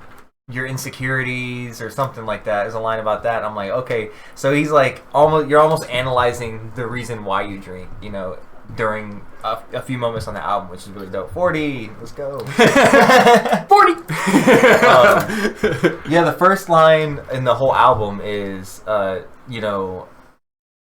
your insecurities or something like that. There's a line about that. I'm like, okay, so he's like, you're almost analyzing the reason why you drink, you know, during a few moments on the album, which is really dope. 40, let's go. 40. The first line in the whole album is,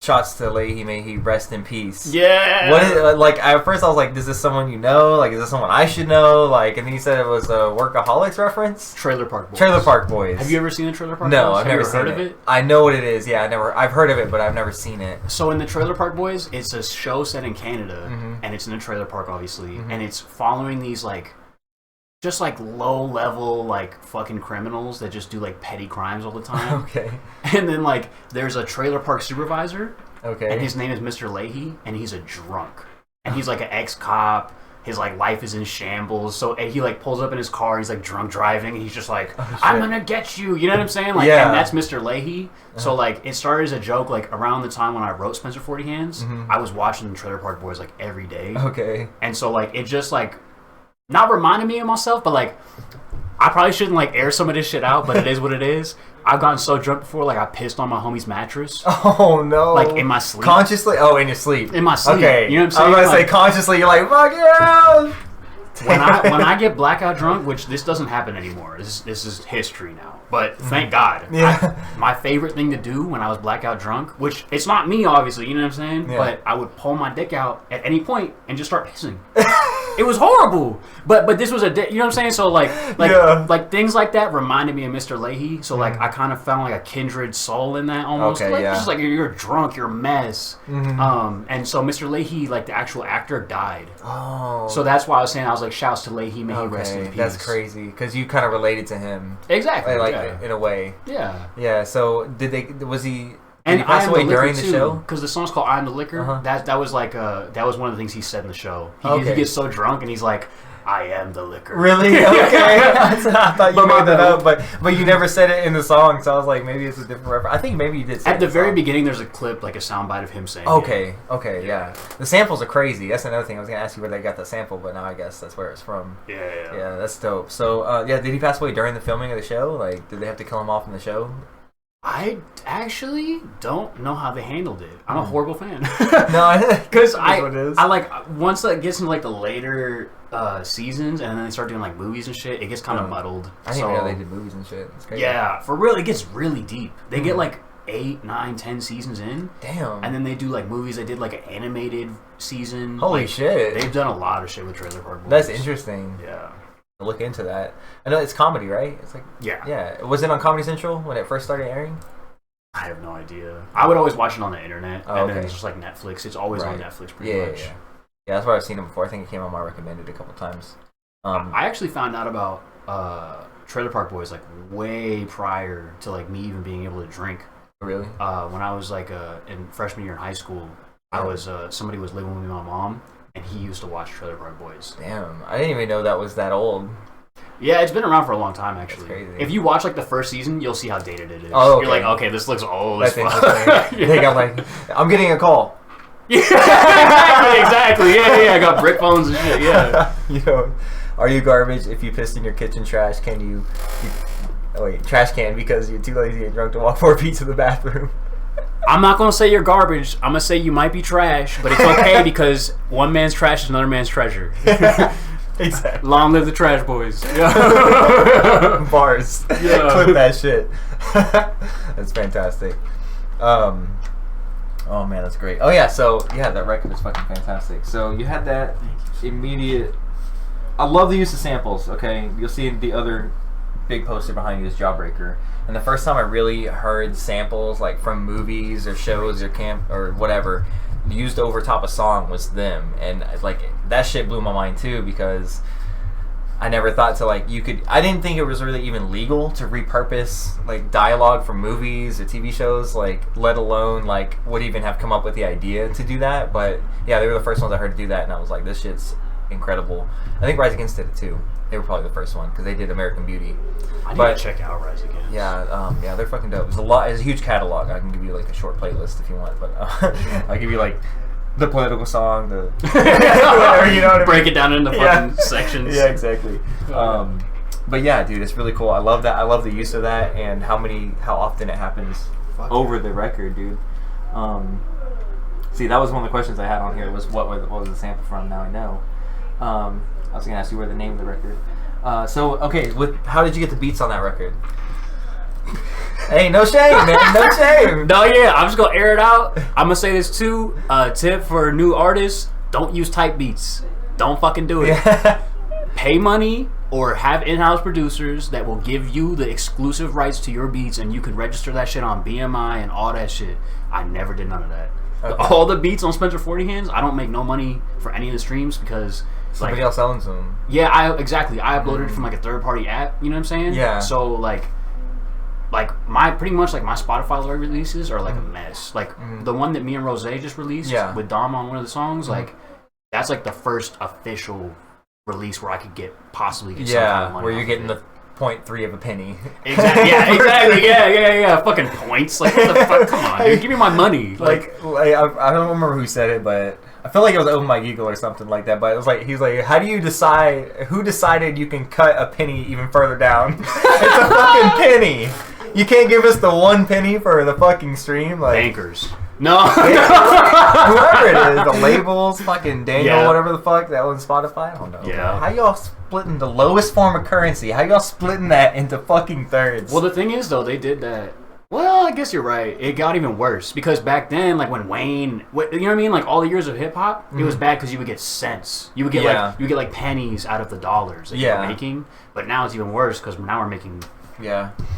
shots to Leahy, may he rest in peace. Yeah. What is, like, at first I was like, is this someone you know? Like, is this someone I should know? Like, and then he said it was a Workaholics reference. Trailer Park Boys. Trailer Park Boys. Have you ever seen the Trailer Park Boys? No, I've never heard seen of it. I know what it is. Yeah, I've heard of it, but I've never seen it. So in the Trailer Park Boys, it's a show set in Canada, and it's in a trailer park, obviously, and it's following these like, just like low level like fucking criminals that just do like petty crimes all the time. Okay. And then like there's a trailer park supervisor. Okay. And his name is Mr. Leahy, and he's a drunk, and he's like an ex-cop. His like life is in shambles. So and he like pulls up in his car. He's like drunk driving. And he's just like, I'm gonna get you. You know what I'm saying? Like, and that's Mr. Leahy. So like it started as a joke. Like around the time when I wrote Spencer 40 Hands, I was watching the Trailer Park Boys like every day. Okay. And so like it just like not reminded me of myself, but like I probably shouldn't like air some of this shit out. But it is what it is. I've gotten so drunk before, like I pissed on my homie's mattress. Oh no! Like in my sleep. Consciously? Oh, in your sleep. In my sleep. Okay. You know what I'm saying? I was gonna say consciously. You're like, fuck yeah. when I get blackout drunk, which this doesn't happen anymore. This is history now. But thank God. Yeah. My favorite thing to do when I was blackout drunk, which it's not me obviously, you know what I'm saying? Yeah. But I would pull my dick out at any point and just start pissing. It was horrible. But this was you know what I'm saying? So like things like that reminded me of Mr. Leahy. So like I kind of found like a kindred soul in that almost. Okay, like, yeah. It's just like you're drunk, you're a mess. And so Mr. Leahy, like the actual actor, died. Oh. So that's why I was like, shouts to Leahy, may he rest in peace. That's crazy because you kind of related to him. Exactly. Like in a way. Yeah. Yeah. So did he And pass away during the show? Because the song's called "I Am the Liquor." Uh-huh. That was like that was one of the things he said in the show. He gets so drunk and he's like, "I am the liquor." Really? Okay. I thought you made that up, but you never said it in the song, so I was like, maybe it's a different reference. I think maybe you did say it At the in very song. beginning, there's a clip, like a soundbite of him saying Okay, yeah. The samples are crazy. That's another thing. I was going to ask you where they got the sample, but now I guess that's where it's from. Yeah. Yeah, that's dope. So, did he pass away during the filming of the show? Like, did they have to kill him off in the show? I actually don't know how they handled it. I'm a horrible fan. No, Because what it is. I like, once that gets into like the later seasons and then they start doing like movies and shit, it gets kind of muddled. I didn't even know they did movies and shit. It's crazy. Yeah, for real, it gets really deep. They get like 8, 9, 10 seasons in. Damn. And then they do like movies. They did like an animated season. Holy like, shit. They've done a lot of shit with Trailer Park Boys. That's interesting. Yeah. Look into that. I know it's comedy, right? It's like yeah. Was it on Comedy Central when it first started airing? I have no idea. I would always watch it on the internet, and then okay. it's just like Netflix. It's always on Netflix, pretty much. Yeah, that's where I've seen it before. I think it came on my recommended a couple times. I actually found out about Trailer Park Boys like way prior to like me even being able to drink. Really? When I was like in freshman year in high school, I was somebody was living with me, my mom, and he used to watch Trailer Park Boys. Damn, I didn't even know that was that old. Yeah, it's been around for a long time, actually. That's crazy. If you watch like the first season, you'll see how dated it is. Oh, okay. You're like, okay, this looks old That's as fuck. interesting. Yeah. They got like, I'm getting a call. Yeah, exactly. Yeah. I got brick phones and shit. Yeah. Are you garbage if you pissed in your kitchen trash? Can you trash can because you're too lazy and drunk to walk 4 feet to the bathroom? I'm not gonna say you're garbage. I'm gonna say you might be trash, but it's okay because one man's trash is another man's treasure. Exactly. Long live the trash boys. Bars. Yeah. Clip that shit. That's fantastic. Oh man, that's great. Oh yeah, so yeah, that record is fucking fantastic. So you had that immediate. I love the use of samples. Okay, you'll see the other big poster behind you is Jawbreaker. And the first time I really heard samples like from movies or shows or camp or whatever used over top a song was them, and like that shit blew my mind too because I never thought to like I didn't think it was really even legal to repurpose like dialogue from movies or TV shows, like let alone like would even have come up with the idea to do that. But yeah, they were the first ones I heard to do that, and I was like, this shit's incredible. I think Rise Against did it too. They were probably the first one because they did American Beauty. I need to check out Rise Against. Yeah, they're fucking dope. It's a huge catalog. I can give you like a short playlist if you want, but I'll give you like the political song, the whatever, you know what I mean? Break it down into fucking sections. Yeah, exactly. But yeah, dude, it's really cool. I love that. I love the use of that and how often it happens over the record, dude. See, that was one of the questions I had on here was what was the sample from? Now I know. I was gonna ask you where the name of the record. So okay, how did you get the beats on that record? Hey, no shame, man, no shame. No, yeah, I'm just gonna air it out. I'm gonna say this too. Tip for new artists: don't use type beats. Don't fucking do it. Yeah. Pay money or have in-house producers that will give you the exclusive rights to your beats, and you can register that shit on BMI and all that shit. I never did none of that. Okay. All the beats on Spencer 40 Hands, I don't make no money for any of the streams because somebody else owns them. Yeah, I uploaded it from like a third-party app. You know what I'm saying? Yeah. So like my pretty much like my Spotify releases are like a mess. Like the one that me and Rose just released with Dom on one of the songs, like that's like the first official release where I could possibly get some kind of money. Where you're getting the 0.3 of a penny. Exactly. Yeah. Exactly. Yeah. Fucking points. Like what the fuck? Come on, dude. Give me my money. Like I don't remember who said it, but I feel like it was Open Mike Eagle or something like that. But it was like he's like, how do you decide who decided you can cut a penny even further down? It's a fucking penny. You can't give us the 1 penny for the fucking stream, like bankers. No. Whoever it is, the labels, fucking Daniel, Yeah. whatever the fuck, that owns Spotify. I don't know. Yeah. How y'all splitting the lowest form of currency? How y'all splitting that into fucking thirds? Well, the thing is, though, they did that. Well, I guess you're right. It got even worse because back then, like when Wayne, you know what I mean, like all the years of hip hop, it was bad because you would get cents. You would get like pennies out of the dollars that you were making. But now it's even worse because now we're making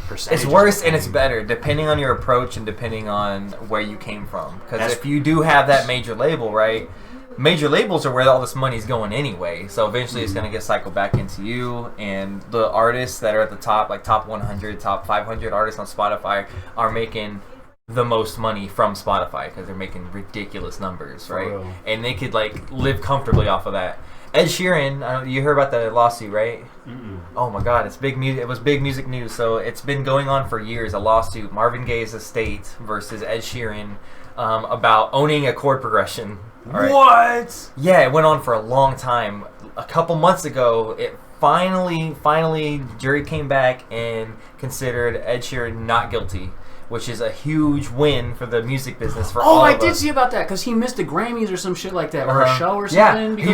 percentages. It's worse and it's better depending on your approach and depending on where you came from. Because if you do have that major label, right? Major labels are where all this money's going anyway, so eventually it's going to get cycled back into you, and the artists that are at the top, like top 100, top 500 artists on Spotify are making the most money from Spotify because they're making ridiculous numbers, right? And they could like live comfortably off of that. Ed Sheeran, you heard about the lawsuit, right? Oh my God, it's big music. It was big music news, so it's been going on for years. A lawsuit, Marvin Gaye's estate versus Ed Sheeran, about owning a chord progression. Right. What? Yeah, it went on for a long time. A couple months ago, it finally, jury came back and considered Ed Sheeran not guilty, which is a huge win for the music business for all of us. I did see about that because he missed the Grammys or some shit like that, or a show or something. Yeah,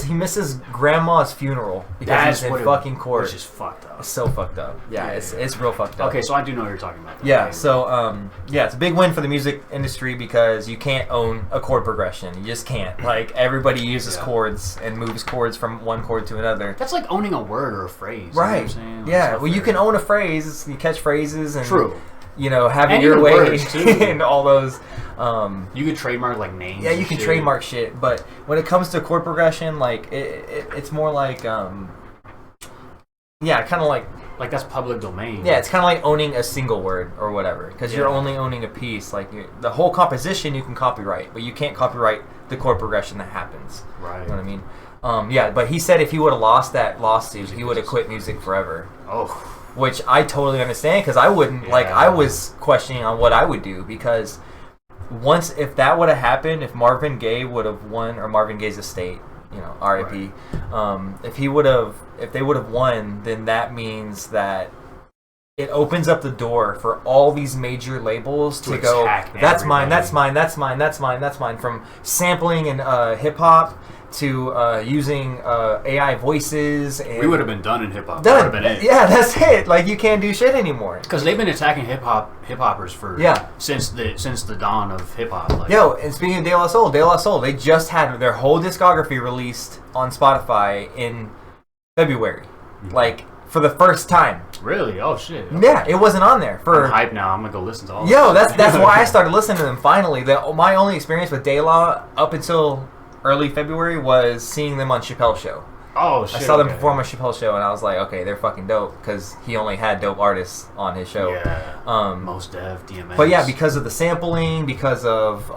he missed his grandma's funeral because he's in fucking court. Which is fucked up. It's so fucked up. Yeah, it's real fucked up. Okay, so I do know what you're talking about. Yeah, so it's a big win for the music industry because you can't own a chord progression. You just can't. Like everybody uses chords and moves chords from one chord to another. That's like owning a word or a phrase. Right. You know what I'm saying? Yeah. Well, you can own a phrase. You catch phrases and true. You know, have it and your way words, too. and all those. You could trademark like names. Yeah, you can trademark shit, but when it comes to chord progression, like it's more like kind of like that's public domain. Yeah, it's kind of like owning a single word or whatever, because you're only owning a piece. Like the whole composition, you can copyright, but you can't copyright the chord progression that happens. Right. You know what I mean? But he said if he would have lost that lawsuit, he would have quit music forever. Oh. Which I totally understand because I wouldn't I was questioning on what I would do because if that would have happened, if Marvin Gaye would have won, or Marvin Gaye's estate, you know, R.I.P. Right. If they would have won, then that means that it opens up the door for all these major labels to go, that's mine, that's mine, that's mine, that's mine, that's mine, from sampling and hip hop to using AI voices. And we would have been done in hip hop. Done. Yeah, that's it. Like you can't do shit anymore. Because they've been attacking hip hoppers for since the dawn of hip hop. Like. Yo, and speaking of De La Soul, they just had their whole discography released on Spotify in February, like for the first time. Really? Oh shit. Okay. Yeah, it wasn't on there. I'm hyped now. I'm gonna go listen to all. Yo, that's why I started listening to them finally. My only experience with De La up until early February was seeing them on Chappelle's show. Oh shit! I saw them perform on Chappelle's show, and I was like, okay, they're fucking dope because he only had dope artists on his show. Yeah. Most Def, DMX. But yeah, because of the sampling, because of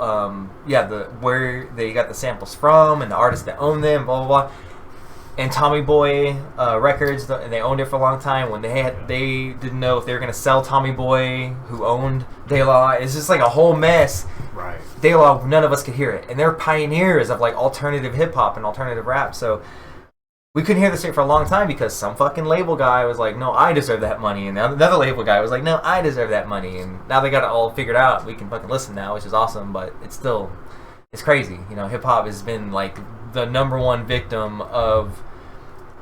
where they got the samples from, and the artists that own them, blah blah blah. And Tommy Boy Records, and they owned it for a long time. When they didn't know if they were gonna sell Tommy Boy, who owned De La. It's just like a whole mess. Right. De La, none of us could hear it, and they're pioneers of like alternative hip hop and alternative rap. So we couldn't hear this shit for a long time because some fucking label guy was like, "No, I deserve that money," and another label guy was like, "No, I deserve that money." And now they got it all figured out. We can fucking listen now, which is awesome. But it's crazy. You know, hip hop has been like the #1 victim of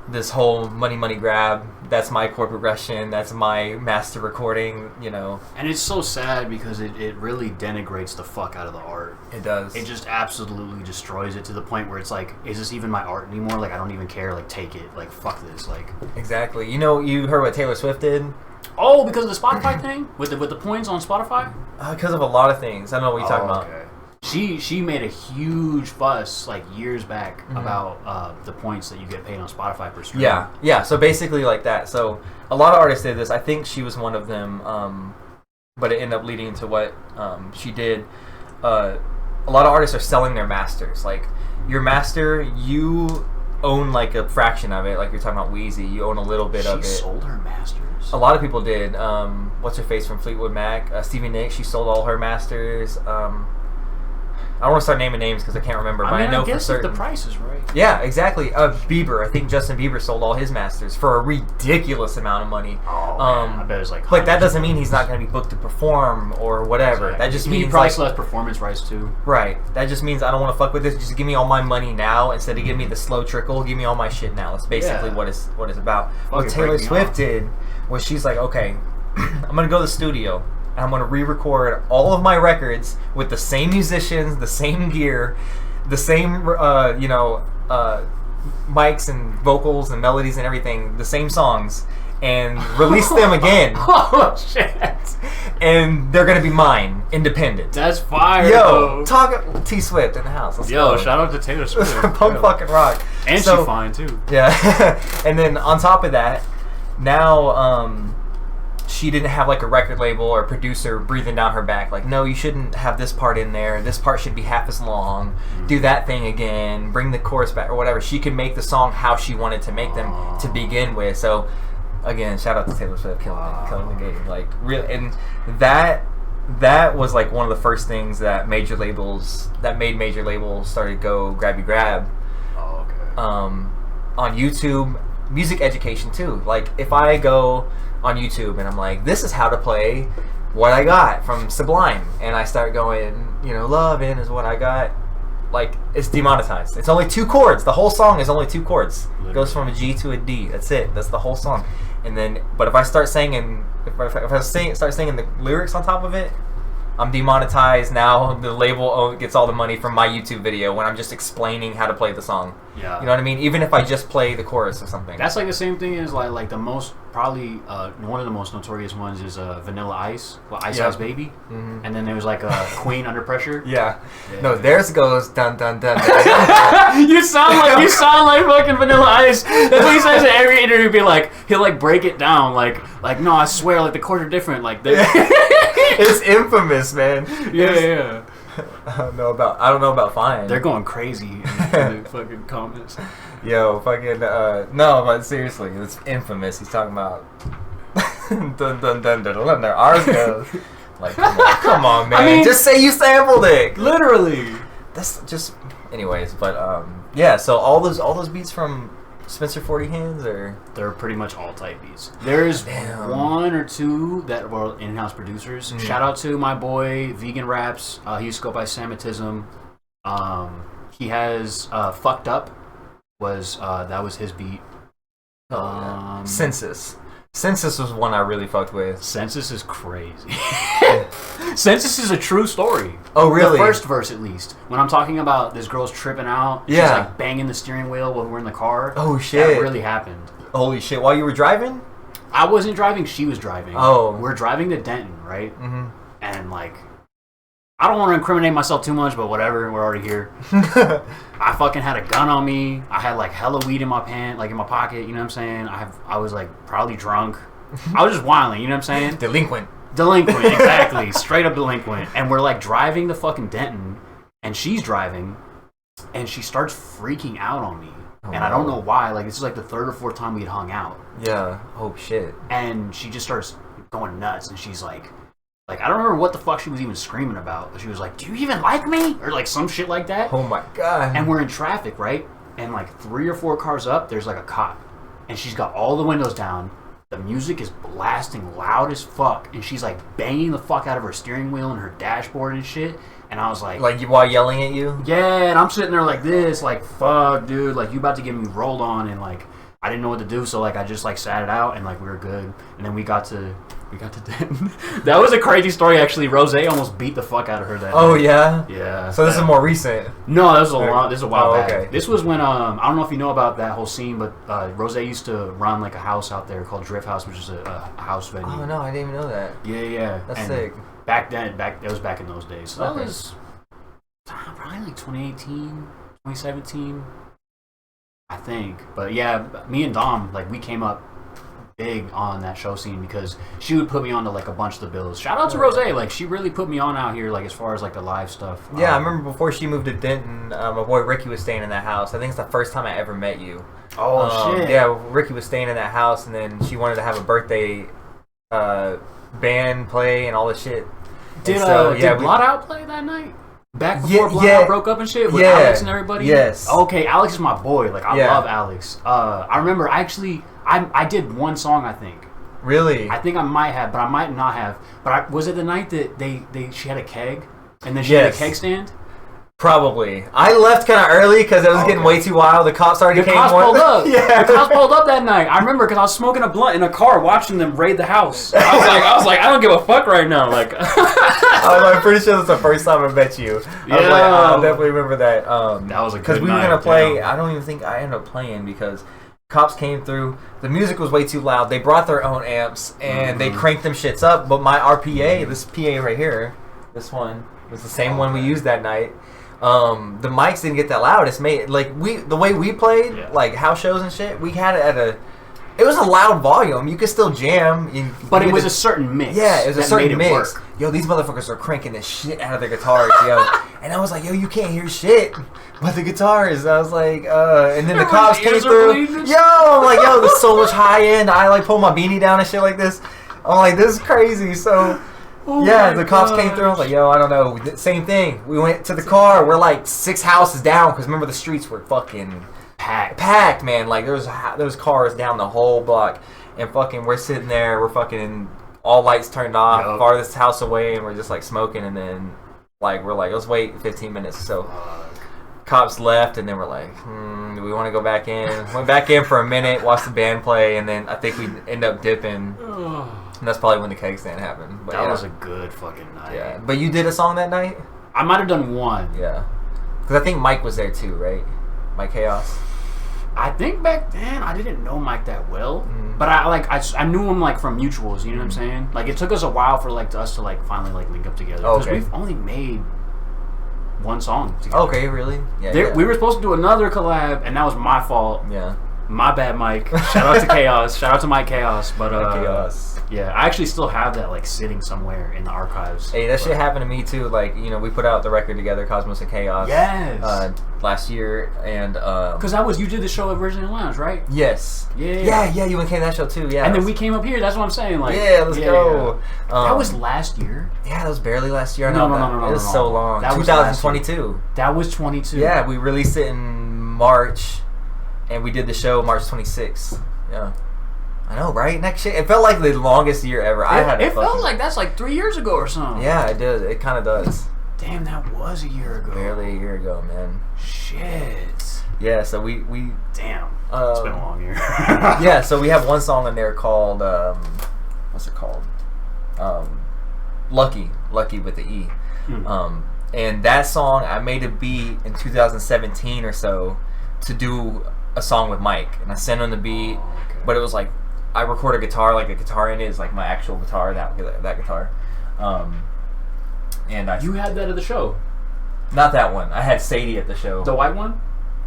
this whole money grab. That's my chord progression. That's my master recording. You know, and it's so sad because it really denigrates the fuck out of the art. It does. It just absolutely destroys it to the point where it's like, is this even my art anymore? Like, I don't even care. Like, take it. Like, fuck this. Like, exactly. You know, you heard what Taylor Swift did? Oh, because of the Spotify thing with the points on Spotify. Because of a lot of things. I don't know what you're talking about. She made a huge fuss like years back about the points that you get paid on Spotify per stream. Yeah. So basically like that. So a lot of artists did this. I think she was one of them. But it ended up leading into what she did. A lot of artists are selling their masters. Like your master, you own like a fraction of it. Like you're talking about Wheezy, you own a little bit of it. She sold her masters. A lot of people did. What's her face from Fleetwood Mac? Stevie Nicks. She sold all her masters. I don't want to start naming names because I can't remember, but I know for certain. The price is right. Yeah, exactly. Bieber, I think Justin Bieber sold all his masters for a ridiculous amount of money. Oh, man, I bet it's like. But that doesn't mean he's not going to be booked to perform or whatever. Exactly. That just means he probably still has performance rights too. Right. That just means I don't want to fuck with this. Just give me all my money now instead of giving me the slow trickle. Give me all my shit now. That's basically what it's about. What Taylor Swift did was she's like, okay, I'm going to go to the studio. And I'm going to re-record all of my records with the same musicians, the same gear, the same, mics and vocals and melodies and everything, the same songs, and release them again. Oh, shit. And they're going to be mine, independent. That's fire, Yo, talk T-Swift in the house. Let's go. Shout out to Taylor Swift. Punk fucking rock. And she's fine, too. Yeah. And then on top of that, now, she didn't have like a record label or producer breathing down her back like, no, you shouldn't have this part in there, this part should be half as long, do that thing again, bring the chorus back or whatever. She could make the song how she wanted to make them to begin with. So again, shout out to Taylor Swift, killing the game, like real. And that was like one of the first things that made major labels started go grab. On YouTube, music education too. Like if I go on YouTube and I'm like, this is how to play what I got from Sublime, and I start going, loving is what I got, like, it's demonetized. It's only 2 chords. The whole song is only 2 chords. It goes from a G to a D. That's it. That's the whole song. And then, but if I start singing, start singing the lyrics on top of it, I'm demonetized. Now the label gets all the money from my YouTube video when I'm just explaining how to play the song. Yeah. You know what I mean? Even if I just play the chorus or something. That's like the same thing as like the most, probably one of the most notorious ones is Vanilla Ice, Ice Baby. Mm-hmm. And then there's like a Queen Under Pressure. Yeah. No, theirs goes dun dun dun dun. You sound like fucking Vanilla Ice. That's what he says in every interview. He'll like break it down like no, I swear, like the chords are different. Like it's infamous, man. Yeah. I don't know about fine. They're going crazy in the fucking comments. Yo, fucking no, but seriously, it's infamous. He's talking about dun dun dun dun dun. Their R's goes. Like, come on, man. I mean, just say you sampled it. Literally. That's just, anyways. But yeah. So all those beats from Spencer 40 Hands, or they're pretty much all type beats. There's 1 or 2 that were in-house producers. Shout out to my boy Vegan Raps. He used to go by Samatism. He has Fucked Up that was his beat. Census was one I really fucked with. Census is crazy. Census is a true story. Oh, really? The first verse, at least. When I'm talking about this girl's tripping out, she's like banging the steering wheel while we're in the car. Oh, shit. That really happened. Holy shit. While you were driving? I wasn't driving, she was driving. Oh. We're driving to Denton, right? Mm-hmm. And like, I don't want to incriminate myself too much, but whatever, we're already here. I fucking had a gun on me. I had like hella weed in my pant, like in my pocket, you know what I'm saying? I was like probably drunk. I was just wilding, you know what I'm saying? Delinquent, exactly. Straight up delinquent. And we're like driving to fucking Denton, and she's driving, and she starts freaking out on me. And I don't know why. Like, this is like the 3rd or 4th time we had hung out. Yeah. Oh, shit. And she just starts going nuts, and she's like, I don't remember what the fuck she was even screaming about, but she was like, do you even like me? Or like some shit like that. Oh my god. And we're in traffic, right? And like 3 or 4 cars up, there's like a cop. And she's got all the windows down. The music is blasting loud as fuck. And she's like banging the fuck out of her steering wheel and her dashboard and shit. And I was like... Like while yelling at you? Yeah, and I'm sitting there like this, like, fuck, dude. Like, you about to get me rolled on. And like, I didn't know what to do. So like, I just like sat it out and like, we were good. And then we got to Denton. That was a crazy story, actually. Rose almost beat the fuck out of her that night. Yeah? Yeah. So this is more recent? No, this is a while back. Okay. This was when, I don't know if you know about that whole scene, but Rose used to run like a house out there called Drift House, which is a house venue. Oh, no, I didn't even know that. Yeah. That's sick. It was back in those days. So that was probably like 2018, 2017, I think. But yeah, me and Dom, like, we came up big on that show scene because she would put me on to like a bunch of the bills. Shout out to Rose, like she really put me on out here, like as far as like the live stuff. Yeah, I remember before she moved to Denton, my boy Ricky was staying in that house. I think it's the first time I ever met you. Oh shit! Yeah, Ricky was staying in that house, and then she wanted to have a birthday band play and all this shit. Did Blot Out play that night? Back before Bloodhound broke up and shit with Alex and everybody? Yes. Okay, Alex is my boy. Like, I love Alex. I remember, I did one song, I think. Really? I think I might have, but I might not have. But was it the night that she had a keg? And then she had a keg stand? Probably. I left kind of early because it was getting way too wild. The cops already came. The cops pulled up. Yeah. The cops pulled up that night. I remember because I was smoking a blunt in a car watching them raid the house. I was like, I don't give a fuck right now. Like, I'm pretty sure that's the first time I met you. I was like, I'll definitely remember that. That was a good night. Because we were gonna play. I don't even think I ended up playing because cops came through. The music was way too loud. They brought their own amps and they cranked them shits up. But my RPA, this PA right here, this one was the same one we used that night. The mics didn't get that loud. It's made like the way we played like house shows and shit. We had it at it was a loud volume. You could still jam, but it was a certain mix. Yeah, it was a certain mix. Work. Yo, these motherfuckers are cranking the shit out of their guitars, yo. And I was like, yo, you can't hear shit but the guitars. I was like, and then the cops came through. Yo, I'm like, yo, there's so much high end. I like pull my beanie down and shit like this. I'm like, this is crazy. So. The cops came through. I was like, yo, I don't know. Same thing. We went to the car. We're like 6 houses down because remember the streets were fucking packed, man. Like there was cars down the whole block, and fucking we're sitting there. We're fucking all lights turned off, farthest house away, and we're just like smoking. And then like we're like, let's wait 15 minutes. So cops left, and then we're like, do we want to go back in? Went back in for a minute, watched the band play, and then I think we end up dipping. And that's probably when the keg stand happened. But that was a good fucking night. Yeah, but you did a song that night? I might have done one. Yeah. Because I think Mike was there too, right? Mike Chaos. I think back then I didn't know Mike that well, but I knew him like from mutuals. You know what I'm saying? Like it took us a while for like us to like finally like link up together because we've only made one song together. Okay, really? Yeah. We were supposed to do another collab, and that was my fault. Yeah. My bad, Mike. Shout out to Chaos. Shout out to Mike Chaos. But Chaos. Yeah, I actually still have that like sitting somewhere in the archives. Hey, that shit happened to me too. Like, you know, we put out the record together, Cosmos and Chaos. Yes. Last year, and because you did the show at Virgin Lounge, right? Yes. Yeah. You came to that show too. Yeah. And then we came up here. That's what I'm saying. Like, let's go. That was last year. Yeah, that was barely last year. No. It was so long. That 2022. That was 22. Yeah, we released it in March. And we did the show March 26th. Yeah. I know, right? Next shit. It felt like the longest year ever. It felt like that's like 3 years ago or something. Yeah, it does. It kind of does. Damn, that was a year ago. Barely a year ago, man. Shit. Yeah, so we damn. It's been a long year. Yeah, so we have one song in there called what's it called? Lucky with the E. And that song I made a beat in 2017 or so to do a song with Mike, and I sent him the beat, but it was like I record a guitar, like a guitar in it is like my actual guitar, that guitar. And you had that at the show? Not that one. I had Sadie at the show. The white one?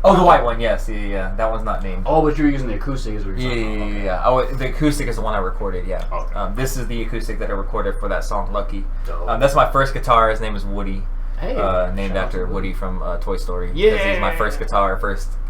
Oh, the white one. Yes, yeah. That one's not named. Oh, but you were using the acoustic, is what you're saying? Yeah. Oh, the acoustic is the one I recorded. Yeah. Okay. This is the acoustic that I recorded for that song, Lucky. Dope. That's my first guitar. His name is Woody. Hey, named after Woody from Toy Story. Yeah. Because he's my first guitar,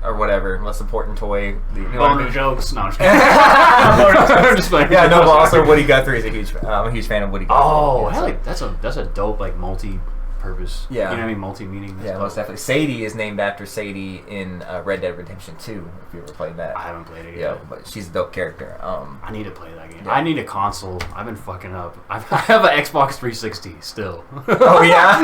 or whatever, most important toy. Boner jokes. No, I'm just playing. Yeah, no, but also Woody Guthrie is I'm a huge fan of Woody Guthrie. Oh, yeah, that's a dope like multi-purpose. Yeah. You know what I mean? Multi-meaning. Yeah, most definitely. Sadie is named after Sadie in Red Dead Redemption 2, if you ever played that. I haven't played it yet. Yeah, but she's a dope character. I need to play that game. Yeah. I need a console. I've been fucking up. I have an Xbox 360 still. Oh, yeah?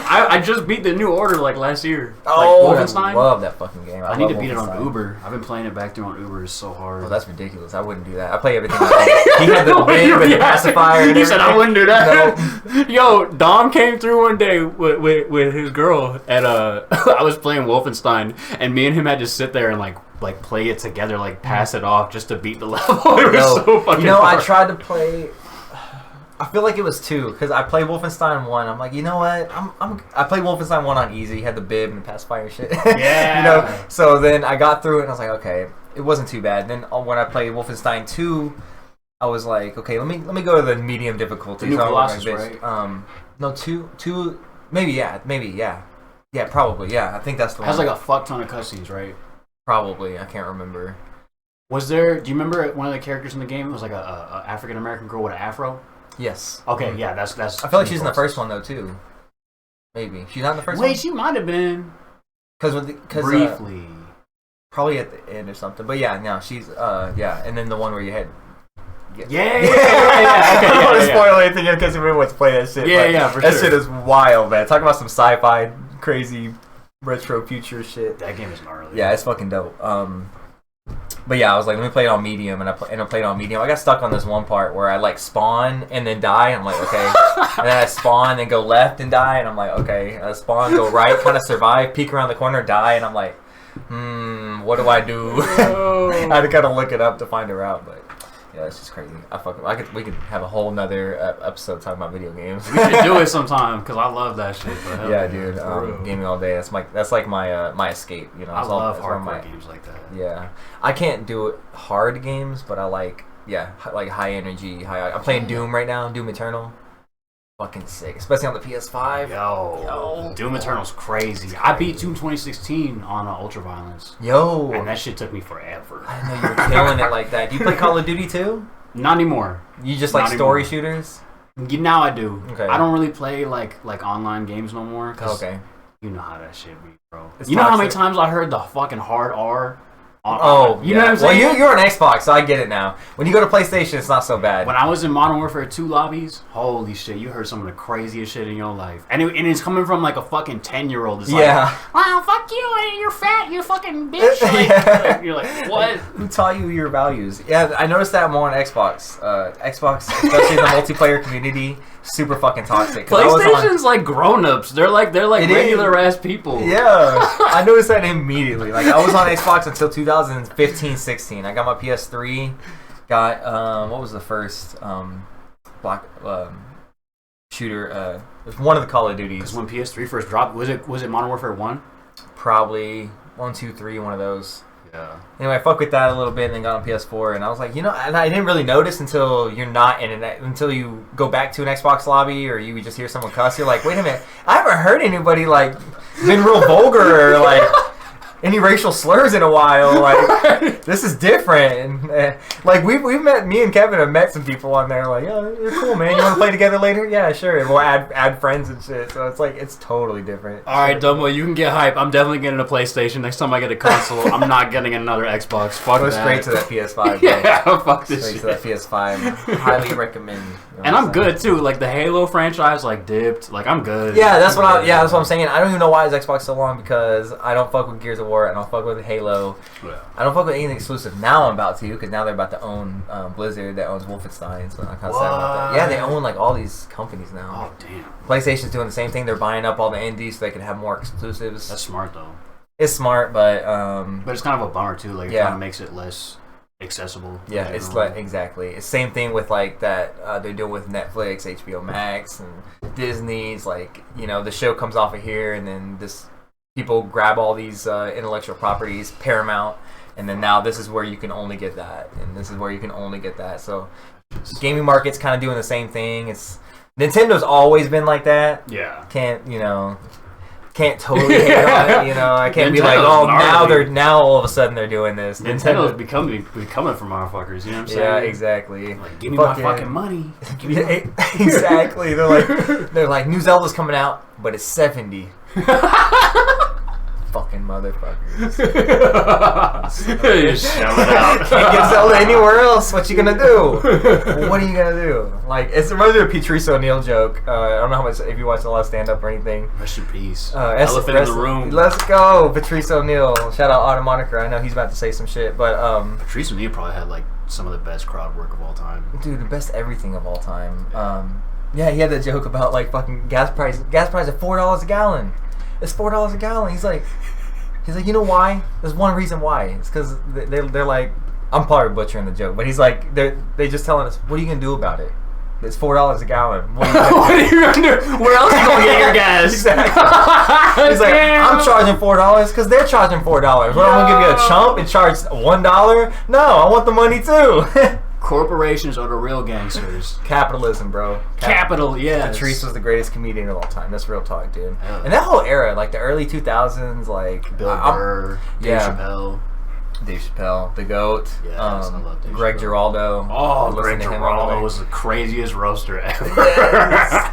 I just beat the New Order like last year. Oh, like Wolfenstein. I love that fucking game. I need to beat it on Uber. I've been playing it back through on Uber. It's so hard. Oh, that's ridiculous. I wouldn't do that. I play everything. He had the bib and the pacifier and He said I wouldn't do that. No. Yo, Dom came through one day with his girl, and I was playing Wolfenstein, and me and him had to sit there and like play it together, like pass it off just to beat the level. It was so fucking hard. I tried to play. I feel like it was 2 because I played Wolfenstein 1. I'm like, you know what? I played Wolfenstein 1 on easy. Had the bib and the pacifier shit. Yeah. So then I got through it and I was like, okay, it wasn't too bad. Then when I played Wolfenstein 2, I was like, okay, let me go to the medium difficulty. The New Colossus, right? No, two. Maybe yeah. Yeah, probably yeah. I think that's the one. It has like a fuck ton of cutscenes, right? Probably. I can't remember. Was there? Do you remember one of the characters in the game? It was like a African American girl with an afro. Yes. Okay, yeah, that's. I feel like she's in the first one though too. Maybe she's not in the first one. Wait, she might have been. Because Briefly. probably at the end or something. But yeah, no, she's yeah, and then the one where you had. Yeah. I don't want to spoil anything because everyone wants to play that shit. For that sure. shit is wild, man. Talk about some sci-fi, crazy, retro future shit. That game is gnarly. Yeah, it's fucking dope. But yeah, I was like, let me play it on medium, and I played it on medium. I got stuck on this one part where I like spawn and then die. I'm like, okay, and then I spawn and go left and die, and I'm like, okay, I spawn, go right, kind of survive, peek around the corner, die, and I'm like, what do I do? I had to kind of look it up to find a route, but. Yeah, it's just crazy. We could have a whole nother episode talking about video games. We should do it sometime because I love that shit. But yeah, dude. Gaming all day. That's like my my escape. You know, I love hardcore games like that. Yeah, I can't do hard games, but I like high energy. I'm playing Doom right now. Doom Eternal. Fucking sick, especially on the PS5. Yo. Doom Eternal's crazy. I beat Doom 2016 on Ultraviolence. Yo, and that shit took me forever. I didn't know you were killing it like that. Do you play Call of Duty too? Not anymore. You just like story shooters? Now I do. Okay. I don't really play like online games no more. Okay. You know how that shit be, bro. It's you know how toxic. many times I heard the fucking hard R? You know what I'm saying? Well, you're on Xbox, so I get it now. When you go to PlayStation, it's not so bad. When I was in Modern Warfare 2 lobbies, holy shit, you heard some of the craziest shit in your life. And it's coming from like a fucking 10-year-old. It's like, wow, fuck you, you're fat, you fucking bitch. Like, you're like, what? Who taught you your values? Yeah, I noticed that more on Xbox. Xbox, especially the multiplayer community, super fucking toxic. PlayStation's like grown-ups. They're like regular ass people. Yeah, I noticed that immediately. Like I was on Xbox until 2015-16. I got my PS3. Got what was the first shooter? It was one of the Call of Duties. Because when PS3 first dropped, was it Modern Warfare 1? Probably 1, 2, 3, one of those. Yeah. Anyway, I fucked with that a little bit and then got on PS4, and I was like, and I didn't really notice until you're not in it, until you go back to an Xbox lobby or you just hear someone cuss. You're like, wait a minute, I haven't heard anybody like been real vulgar or like any racial slurs in a while. Like this is different. And, like we've met, me and Kevin have met some people on there. Like, yeah, you're cool, man. You want to play together later? Yeah, sure. And we'll add friends and shit. So it's like it's totally different. All right, Dumbo, you can get hype. I'm definitely getting a PlayStation next time I get a console. I'm not getting another Xbox. Fuck Go that. straight to that PS5. Bro. Yeah, fuck this straight shit. to that PS5. Highly recommend. You know And what I'm good too. Like the Halo franchise, like dipped. Like I'm good. Yeah, that's what I'm saying. I don't even know why is Xbox so long because I don't fuck with Gears of War. I don't fuck with Halo. Yeah. I don't fuck with anything exclusive. Now I'm about to because now they're about to own Blizzard that owns Wolfenstein. So I'm kind of sad about that. Yeah, they own like all these companies now. Oh damn. PlayStation's doing the same thing. They're buying up all the indies so they can have more exclusives. That's smart though. It's smart, but it's kind of a bummer too. Like it kind of makes it less accessible. Yeah, it's like exactly. It's same thing with like that they're doing with Netflix, HBO Max, and Disney's. Like the show comes off of here, and then people grab all these intellectual properties, Paramount, and then now this is where you can only get that, and this is where you can only get that. So gaming market's kind of doing the same thing. Nintendo's always been like that. Yeah. Can't totally hate on it, I can't be like, now all of a sudden they're doing this. Nintendo's becoming from motherfuckers, you know what I'm saying? Yeah, exactly. Like, give me my fucking money. Exactly. They're like, new Zelda's coming out, but it's $70. Fucking motherfuckers. Just shove it out. Can't get Zelda anywhere else. What you gonna do? What are you gonna do? Like, it reminds me of a Patrice O'Neal joke. I don't know how much, if you watch a lot of stand up or anything. Rest in peace. Elephant in the room. Let's go, Patrice O'Neal. Shout out Auto Moniker. I know he's about to say some shit, but Patrice O'Neal probably had like some of the best crowd work of all time. Dude, the best everything of all time. Yeah, he had that joke about like fucking gas price at $4 a gallon. It's $4 a gallon. He's like, you know why? There's one reason why. It's because they're like, I'm probably butchering the joke, but he's like, they just telling us, what are you gonna do about it? It's $4 a gallon. What are you gonna do? Where else are you gonna get your gas? Exactly. He's like, I'm charging $4 because they're charging $4. What, I'm gonna give you a chump and charge $1? No, I want the money too. Corporations are the real gangsters. Capitalism, bro. Capital, yeah. Patrice was the greatest comedian of all time. That's real talk, dude. Yeah. And that whole era, like the early 2000s, like Bill Burr, Dave Chappelle. Dave Chappelle, the GOAT. Yes, I love Dave Greg Chappelle. Giraldo. Oh, Listen Greg to him Giraldo all was the craziest roaster ever.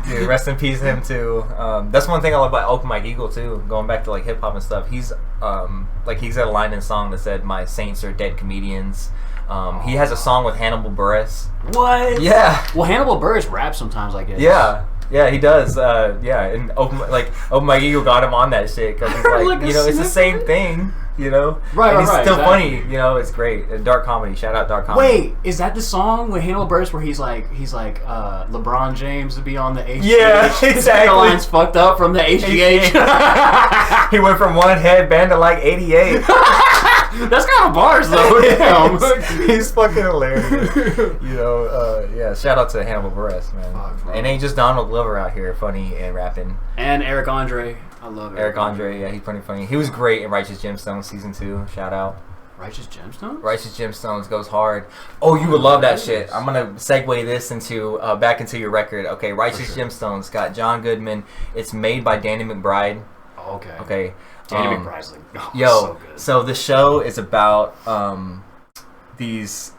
Dude, rest in peace him too. That's one thing I love about Open Mike Eagle too. Going back to like hip hop and stuff, he's he's got a line in a song that said, "My saints are dead comedians." He has a song with Hannibal Buress. What? Yeah. Well, Hannibal Buress raps sometimes, I guess. Yeah, he does. And Open Mike Eagle got him on that shit because he's like, Like a it's the same snippet? thing, Right, and he's right, still exactly. funny, it's great. Dark comedy. Shout out Dark comedy. Wait, is that the song with Hannibal Buress where he's like LeBron James to be on the HGH? Yeah, exactly. The line's fucked up from the HGH. He went from one headband to like 88. That's kind of bars though. Damn. He's fucking hilarious. Yeah. Shout out to Hannibal Buress, man. Fuck, bro. And ain't just Donald Glover out here, funny and rapping. And Eric Andre. I love Eric Andre, yeah, he's pretty funny. He was great in Righteous Gemstones season 2. Shout out. Righteous Gemstones? Righteous Gemstones goes hard. Oh, you would love that shit. I'm gonna segue this into back into your record. Okay, Righteous Gemstones got John Goodman. It's made by Danny McBride. Oh, okay. Okay. Danny McBride's like, Yo, so good. The show is about these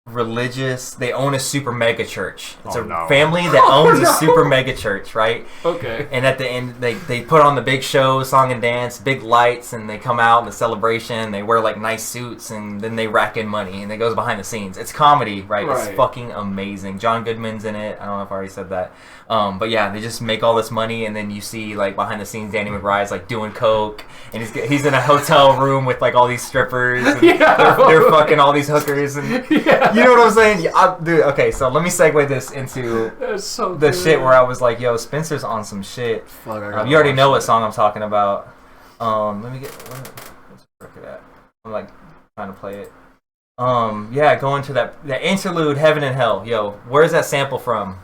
religious. They own a super mega church. It's family that owns a super mega church, right? Okay. And at the end, they put on the big show, song and dance, big lights, and they come out in the celebration. They wear like nice suits, and then they rack in money, and it goes behind the scenes. It's comedy, right? It's fucking amazing. John Goodman's in it. I don't know if I already said that. But yeah, they just make all this money, and then you see like behind the scenes, Danny McBride's like doing coke, and he's in a hotel room with like all these strippers. And they're fucking all these hookers, and you know what I'm saying? Dude, okay, so let me segue this into the shit where I was like, yo, Spencer's on some shit. Fuck, You already know what song I'm talking about. Let me get where's the record at? I'm like trying to play it. Going to that interlude, Heaven and Hell. Yo, where's that sample from?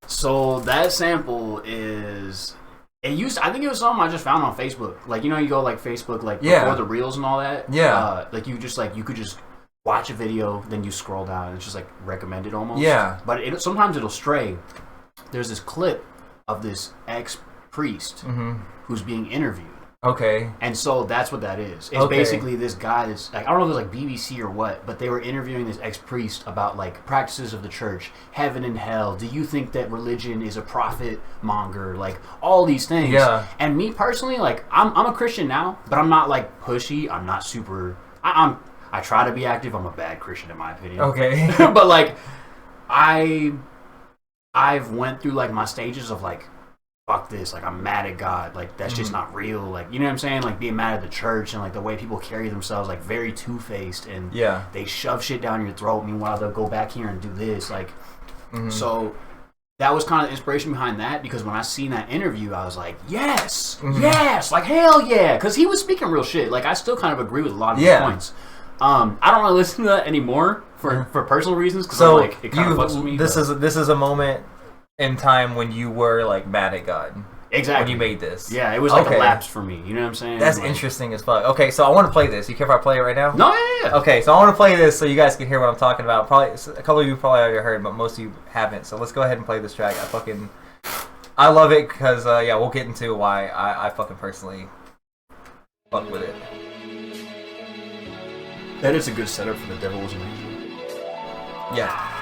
So that sample is I think it was something I just found on Facebook. Like, you go like Facebook like before the reels and all that. Yeah. Like you could just watch a video, then you scroll down and it's just like recommended almost. Yeah. But sometimes it'll stray. There's this clip of this ex-priest who's being interviewed. Okay. And so that's what that is. It's basically this guy that's like, I don't know if it was like BBC or what, but they were interviewing this ex-priest about like practices of the church, heaven and hell. Do you think that religion is a profit monger? Like all these things. Yeah. And me personally, like I'm a Christian now, but I'm not like pushy. I'm not super. I try to be active. I'm a bad Christian in my opinion. Okay. But like I've went through like my stages of like, fuck this, like I'm mad at God, like that's just not real, like you know what I'm saying, like being mad at the church and like the way people carry themselves, like very two-faced, and they shove shit down your throat, meanwhile they'll go back here and do this, like so that was kind of the inspiration behind that, because when I seen that interview I was like, yes, like hell yeah, because he was speaking real shit. Like I still kind of agree with a lot of his points. I don't really listen to that anymore for personal reasons, because so like it kind of fucks with me. This is a moment in time when you were like mad at God. Exactly. When you made this. Yeah, it was like a lapse for me. You know what I'm saying? That's like, interesting as fuck. Okay, so I want to play this. You care if I play it right now? No, yeah. Okay, so I want to play this so you guys can hear what I'm talking about. Probably a couple of you probably already heard, but most of you haven't. So let's go ahead and play this track. I love it because we'll get into why I fucking personally fuck with it. That is a good setup for The Devil Was an Angel. Yeah.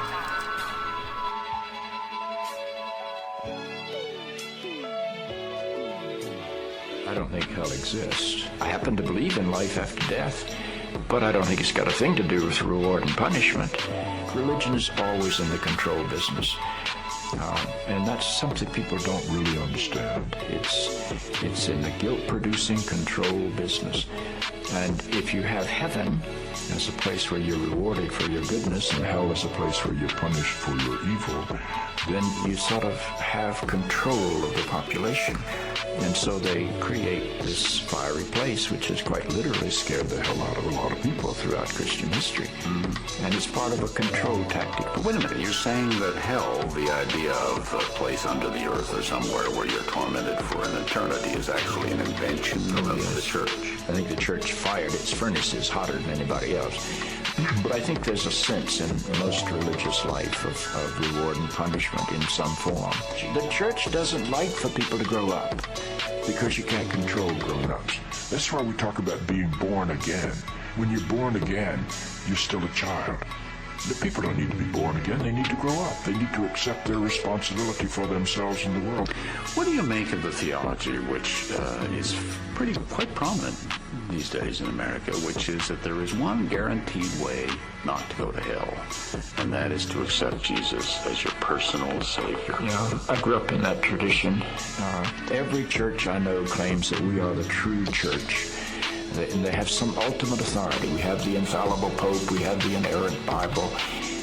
I don't think hell exists. I happen to believe in life after death, but I don't think it's got a thing to do with reward and punishment. Religion is always in the control business. And that's something people don't really understand. It's in the guilt-producing control business. And if you have heaven as a place where you're rewarded for your goodness and hell as a place where you're punished for your evil, then you sort of have control of the population. And so they create this fiery place, which has quite literally scared the hell out of a lot of people throughout Christian history. And it's part of a control tactic. But wait a minute, you're saying that hell, the idea of a place under the earth or somewhere where you're tormented for an eternity, is actually an invention of the church? I think the church fired its furnaces hotter than anybody else. But I think there's a sense in most religious life of reward and punishment in some form. The church doesn't like for people to grow up because you can't control grown-ups. That's why we talk about being born again. When you're born again, you're still a child. The people don't need to be born again. They need to grow up. They need to accept their responsibility for themselves and the world. What do you make of the theology, which is quite prominent these days in America, which is that there is one guaranteed way not to go to hell, and that is to accept Jesus as your personal Savior? I grew up in that tradition. Every church I know claims that we are the true church. And they have some ultimate authority. We have the infallible Pope, we have the inerrant Bible.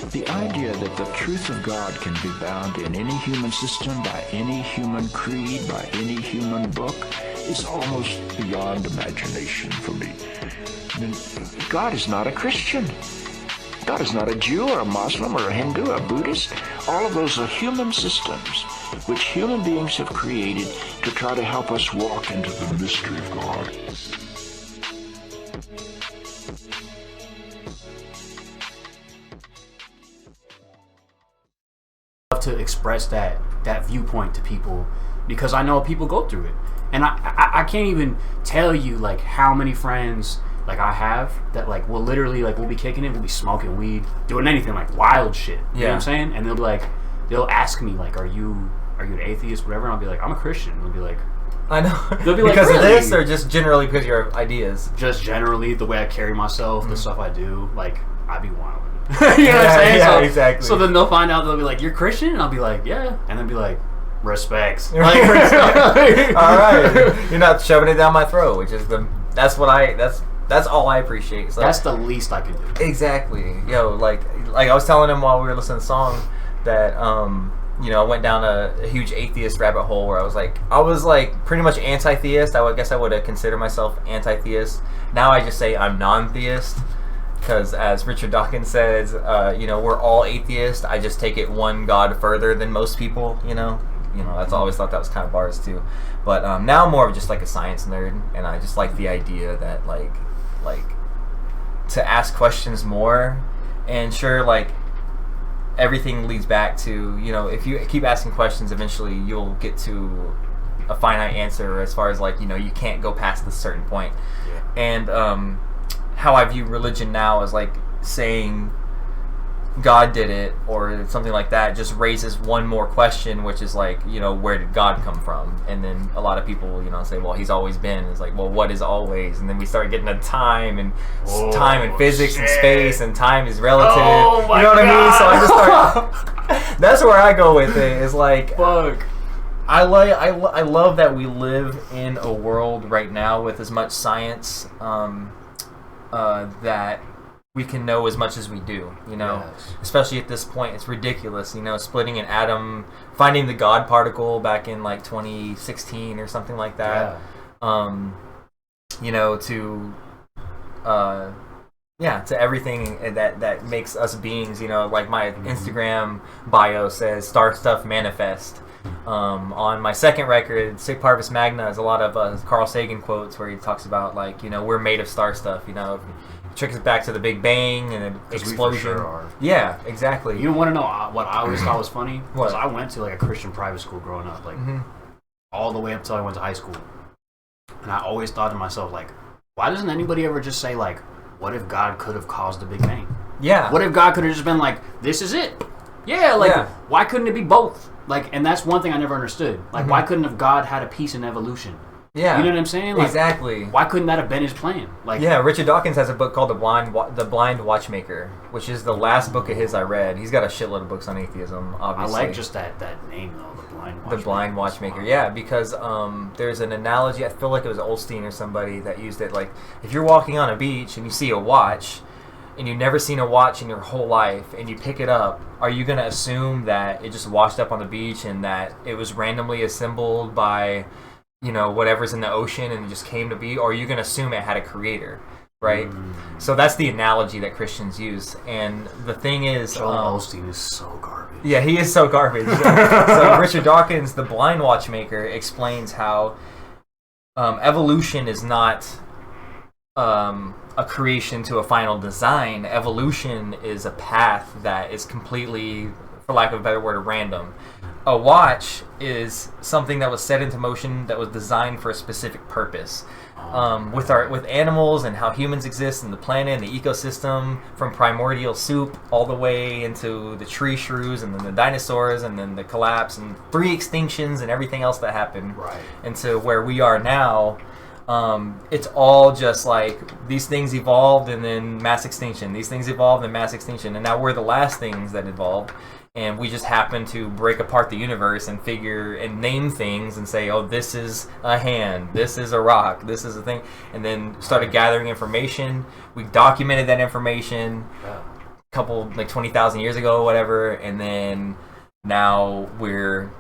The idea that the truth of God can be bound in any human system, by any human creed, by any human book, is almost beyond imagination for me. I mean, God is not a Christian. God is not a Jew or a Muslim or a Hindu or a Buddhist. All of those are human systems which human beings have created to try to help us walk into the mystery of God. To express that viewpoint to people, because I know people go through it, and I can't even tell you like how many friends like I have that like will literally like we'll be kicking it, we'll be smoking weed, doing anything like wild shit. You know what I'm saying? And they'll be like, they'll ask me like, are you an atheist, whatever? And I'll be like, I'm a Christian. And they'll be like, I know. They'll be because like, of really? this, or just generally because of your ideas? Just generally the way I carry myself, the stuff I do, like I be wild. You know what I'm saying? Yeah, so, exactly. So then they'll find out, they'll be like, you're Christian? And I'll be like, yeah. And they'll be like, respects. Like, all right. You're not shoving it down my throat, which is that's all I appreciate. So, that's the least I can do. Exactly. Yo, like I was telling him while we were listening to the song that I went down a huge atheist rabbit hole where I was like pretty much anti-theist. I guess I would have considered myself anti-theist. Now I just say I'm non-theist. Because as Richard Dawkins says, we're all atheists. I just take it one God further than most people. That's always thought that was kind of bars too. But now I'm more of just like a science nerd, and I just like the idea that like to ask questions more, and sure, like everything leads back to if you keep asking questions, eventually you'll get to a finite answer as far as like you can't go past this certain point. Yeah. And how I view religion now is like saying God did it or something like that just raises one more question, which is like, where did God come from? And then a lot of people, say, well, he's always been. It's like, well, what is always? And then we start getting to time and physics and space, and time is relative. Oh my you know what God. I mean? So I just start. That's where I go with it. Is like, fuck. I love that we live in a world right now with as much science. That we can know as much as we do, Yes. Especially at this point, it's ridiculous, splitting an atom, finding the God particle back in like 2016 or something like that. Yeah. To everything that makes us beings, like my Instagram bio says, Star Stuff Manifest. On my second record, Sick Parvis Magna, is a lot of Carl Sagan quotes where he talks about like we're made of star stuff. Tricks us back to the Big Bang and an explosion. We for sure are. Yeah, exactly. You want to know what I always thought was funny? What? Because I went to like a Christian private school growing up, like all the way up until I went to high school, and I always thought to myself like, why doesn't anybody ever just say like, what if God could have caused the Big Bang? Yeah. What if God could have just been like, this is it? Yeah, like why couldn't it be both? Like, and that's one thing I never understood. Like, why couldn't have God had a piece in evolution? Yeah, you know what I'm saying? Like, exactly. Why couldn't that have been his plan? Like, yeah, Richard Dawkins has a book called The Blind Watchmaker, which is the last book of his I read. He's got a shitload of books on atheism. Obviously, I like just that name though, The Blind Watchmaker. Yeah, because there's an analogy. I feel like it was Olstein or somebody that used it. Like, if you're walking on a beach and you see a watch, and you've never seen a watch in your whole life, and you pick it up, are you going to assume that it just washed up on the beach and that it was randomly assembled by, whatever's in the ocean and it just came to be? Or are you going to assume it had a creator, right? So that's the analogy that Christians use. And the thing is... Joel Osteen is so garbage. Yeah, he is so garbage. So Richard Dawkins, The Blind Watchmaker, explains how evolution is not... a creation to a final design. Evolution is a path that is completely for lack of a better word, random. A watch is something that was set into motion that was designed for a specific purpose. With animals and how humans exist and the planet and the ecosystem, from primordial soup all the way into the tree shrews and then the dinosaurs and then the collapse and 3 extinctions and everything else that happened, right, into where we are now. It's all just like these things evolved and then mass extinction. These things evolved and mass extinction, and now we're the last things that evolved. And we just happen to break apart the universe and figure and name things and say, oh, this is a hand, this is a rock, this is a thing. And then started gathering information. We documented that information a couple, like 20,000 years ago or whatever. And then now we're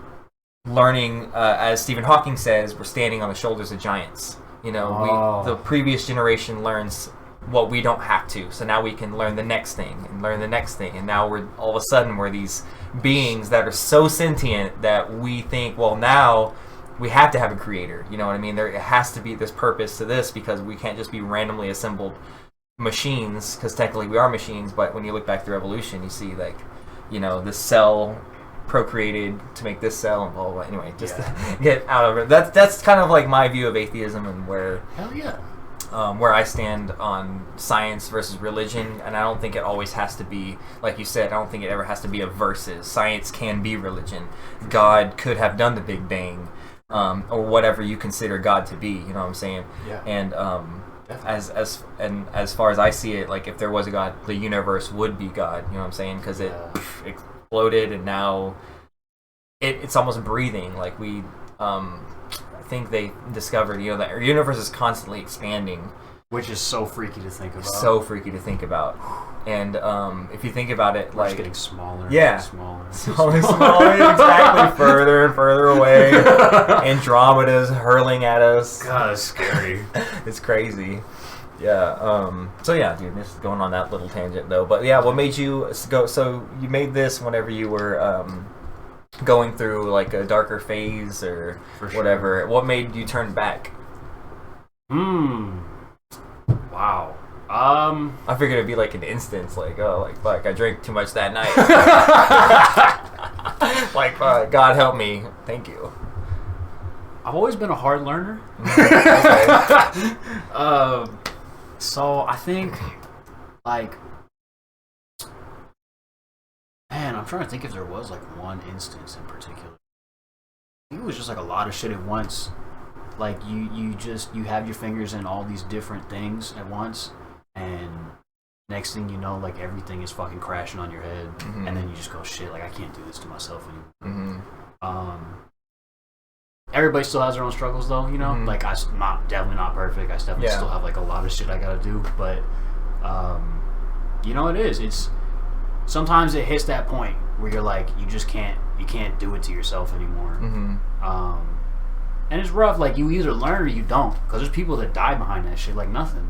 learning, as Stephen Hawking says, we're standing on the shoulders of giants. You know, the previous generation learns what we don't have to, so now we can learn the next thing and learn the next thing, and now we're all of a sudden we're these beings that are so sentient that we think, well, now we have to have a creator. You know what I mean? There has to be this purpose to this, because we can't just be randomly assembled machines, because technically we are machines. But when you look back through evolution, you see, like, you know, the cell procreated to make this cell and blah blah blah. Anyway, just to get out of it. That's kind of like my view of atheism and where where I stand on science versus religion. And I don't think it always has to be, like you said, I don't think it ever has to be a versus. Science can be religion. God could have done the Big Bang, or whatever you consider God to be. You know what I'm saying? Yeah. And as far as I see it, like, if there was a God, the universe would be God. You know what I'm saying? Because it exploded, and now it's almost breathing. Like, we I think they discovered, you know, that our universe is constantly expanding, which is so freaky to think about. So freaky to think about. And if you think about it, like, it's getting smaller, smaller, exactly, further and further away. Andromeda's hurling at us. God, it's scary. It's crazy. Yeah. So yeah, dude, just going on that little tangent though. But yeah, what made you go? So you made this whenever you were going through like a darker phase or whatever. What made you turn back? Wow. I figured it'd be like an instance, like, oh, like, fuck, I drank too much that night. Like, God help me. Thank you. I've always been a hard learner. So I think, like, man, I'm trying to think if there was like one instance in particular. I think it was just like a lot of shit at once. Like, you have your fingers in all these different things at once, and next thing you know, like, everything is fucking crashing on your head, and then you just go, shit, like, I can't do this to myself anymore. Everybody still has their own struggles, though, you know? Like, definitely not perfect. I definitely still have, like, a lot of shit I gotta do, but, you know, it's sometimes it hits that point where you're like, you can't do it to yourself anymore. And it's rough. Like, you either learn or you don't, because there's people that die behind that shit like nothing.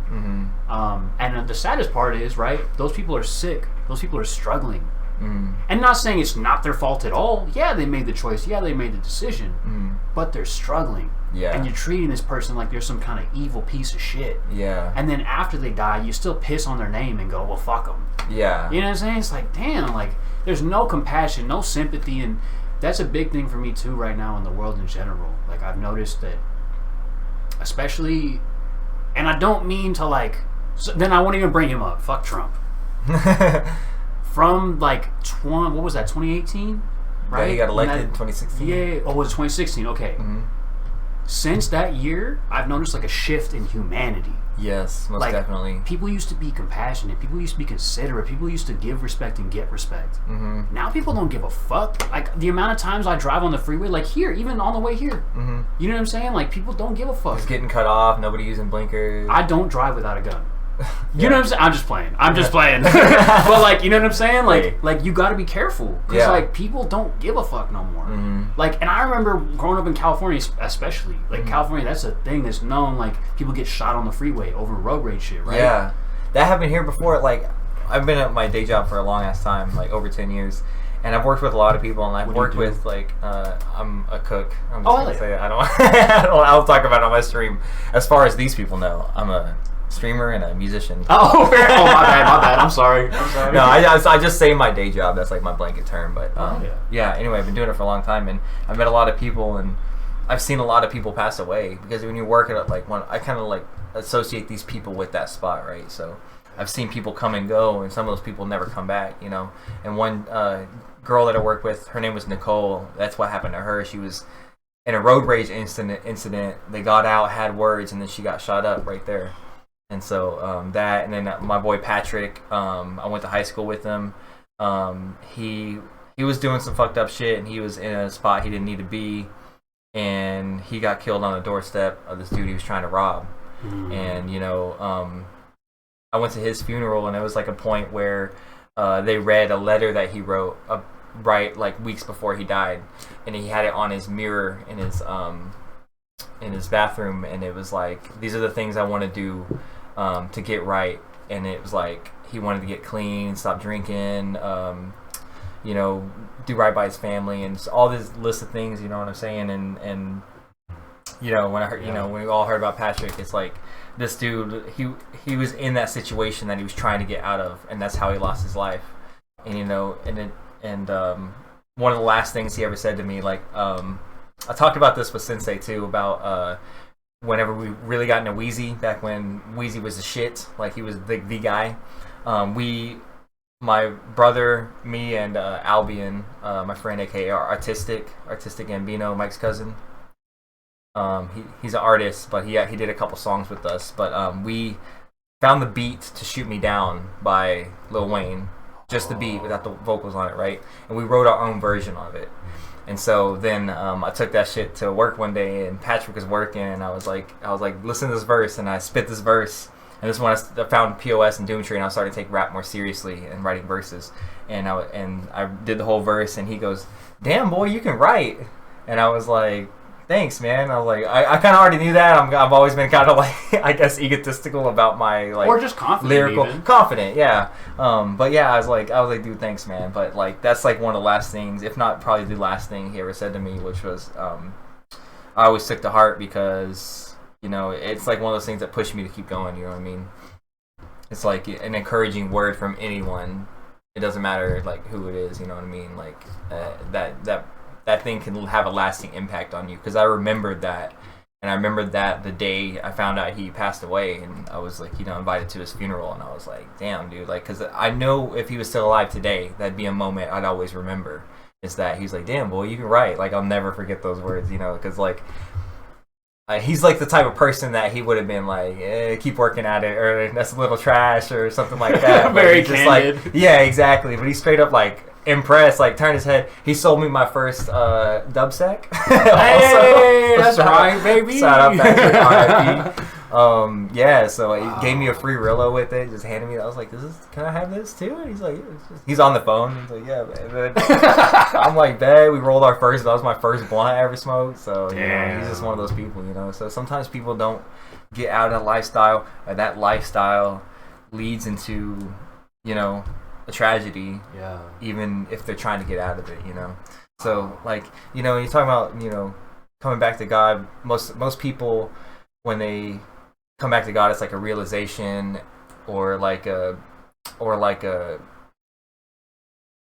And the saddest part is, right, those people are sick. Those people are struggling. And not saying it's not their fault at all. Yeah, they made the choice. Yeah, they made the decision. But they're struggling. Yeah. And you're treating this person like they're some kind of evil piece of shit. Yeah. And then after they die, you still piss on their name and go, well, fuck them. Yeah. You know what I'm saying? It's like, damn, like, there's no compassion, no sympathy, and that's a big thing for me too right now in the world in general. Like, I've noticed that, especially, and I don't mean to, like, then I won't even bring him up. Fuck Trump. From like what was that, 2018? Right? Yeah, he got elected in 2016. Yeah. Oh, was it 2016? Okay. Since that year, I've noticed like a shift in humanity. Yes, most definitely. People used to be compassionate. People used to be considerate. People used to give respect and get respect. Now people don't give a fuck. Like, the amount of times I drive on the freeway, like here, even on the way here. You know what I'm saying? Like, people don't give a fuck. It's getting cut off. Nobody using blinkers. I don't drive without a gun. You know what I'm saying? I'm just playing. But, like, you know what I'm saying? Like you got to be careful, because like, people don't give a fuck no more. Like, and I remember growing up in California, especially, like, California, that's a thing that's known. Like, people get shot on the freeway over road rage shit, right? Yeah, that happened here before. Like, I've been at my day job for a long ass time, like over 10 years. And I've worked with a lot of people, and I've worked with, like, I'm a cook. I'm just gonna say it. I'll talk about it on my stream. As far as these people know, I'm a streamer and a musician. My bad. I'm sorry. No, I just say my day job. That's like my blanket term. But yeah. Anyway, I've been doing it for a long time, and I've met a lot of people, and I've seen a lot of people pass away because when you work at like one, I kind of like associate these people with that spot, right? So I've seen people come and go, and some of those people never come back, you know. And one girl that I worked with, her name was Nicole. That's what happened to her. She was in a road rage incident. They got out, had words, and then she got shot up right there. And so that, and then my boy Patrick, I went to high school with him. He was doing some fucked up shit, and he was in a spot he didn't need to be, and he got killed on the doorstep of this dude he was trying to rob. And you know, I went to his funeral, and it was like a point where they read a letter that he wrote right like weeks before he died, and he had it on his mirror in his bathroom, and it was like, these are the things I want to do to get right. And it was like he wanted to get clean, stop drinking, you know, do right by his family, and all this list of things, you know what I'm saying? And you know, when I heard, you know, when we all heard about Patrick, it's like this dude, he was in that situation that he was trying to get out of, and that's how he lost his life. And you know, and one of the last things he ever said to me, like, I talked about this with Sensei too, about whenever we really got into Wheezy, back when Wheezy was the shit, like he was the guy. My brother, me, and Albion, my friend, aka Artistic Gambino, Mike's cousin. He's an artist, but he did a couple songs with us. But we found the beat to "Shoot Me Down" by Lil Wayne, just the beat without the vocals on it, right? And we wrote our own version of it. And so then I took that shit to work one day, and Patrick was working, and I was like, listen to this verse, and I spit this verse. And this is when I found POS and Doomtree, and I started to take rap more seriously and writing verses. And I did the whole verse, and he goes, "Damn, boy, you can write." And I was like, "Thanks, man." I was like, I kind of already knew that. I've always been kind of like, I guess, egotistical about my like, or just confident, lyrical, even. confident, yeah. But yeah, I was like, dude, thanks, man. But like, that's like one of the last things, if not probably the last thing he ever said to me, which was, I always took to heart because, you know, it's like one of those things that push me to keep going. You know what I mean? It's like an encouraging word from anyone. It doesn't matter like who it is. You know what I mean? Like that thing can have a lasting impact on you. Because I remembered that, and I remembered that the day I found out he passed away, and I was like, you know, invited to his funeral, and I was like, damn, dude, like, because I know if he was still alive today, that'd be a moment I'd always remember. Is that he's like, damn, boy, you can write. Like, I'll never forget those words, you know, because like. He's like the type of person that he would have been like, keep working at it, or that's a little trash, or something like that. Very just candid. Like, yeah, exactly. But he's straight up like impressed, like turned his head. He sold me my first dub sack. Hey, that's right, baby. Shout out Patrick, RIP. Yeah, so he gave me a free Rillo with it, just handed me. I was like, can I have this too? And he's like, yeah, he's on the phone. He's like, yeah, man. I'm like, bet. We rolled our first. That was my first blunt I ever smoked. So you know, he's just one of those people, you know. So sometimes people don't get out of a lifestyle, or that lifestyle leads into, you know, a tragedy. Yeah. Even if they're trying to get out of it, you know. So like, you know, you're talking about, you know, coming back to God. Most people, when they come back to God, it's like a realization, or like a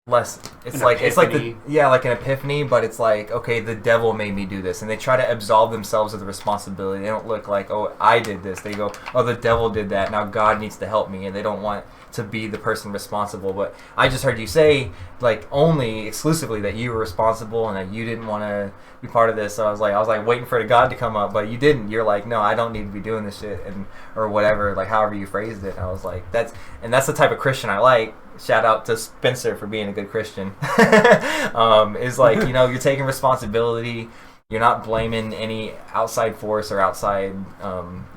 less. It's like like an epiphany, but it's like, okay, the devil made me do this, and they try to absolve themselves of the responsibility. They don't look like, oh, I did this. They go, oh, the devil did that. Now God needs to help me, and they don't want to be the person responsible. But I just heard you say, like, only exclusively that you were responsible and that you didn't want to be part of this. So I was like waiting for the God to come up, but you didn't. You're like, no, I don't need to be doing this shit, and or whatever, like however you phrased it. And I was like, that's the type of Christian I like. Shout out to Spencer for being a good Christian. Is like, you know, you're taking responsibility. You're not blaming any outside force or outside,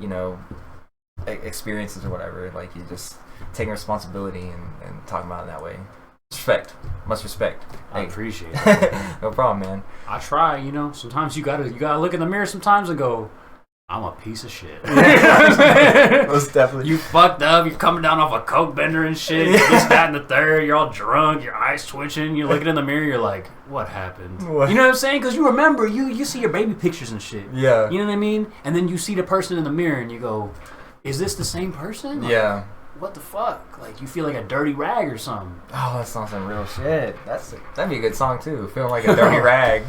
you know, experiences or whatever. Like, you just taking responsibility and talking about it that way. Respect. Much respect. I appreciate it. No problem, man. I try, you know. Sometimes you gotta look in the mirror sometimes and go, I'm a piece of shit. Most definitely. You fucked up. You're coming down off a coke bender and shit. This, that, and the third. You're all drunk. Your eyes twitching. You're looking in the mirror. You're like, what happened? What? You know what I'm saying? Because you remember, you see your baby pictures and shit. Yeah. You know what I mean? And then you see the person in the mirror and you go, is this the same person? Like, yeah. what the fuck? Like, you feel like a dirty rag or something. Oh, that sounds some real shit. That'd be a good song too. Feeling like a dirty rag.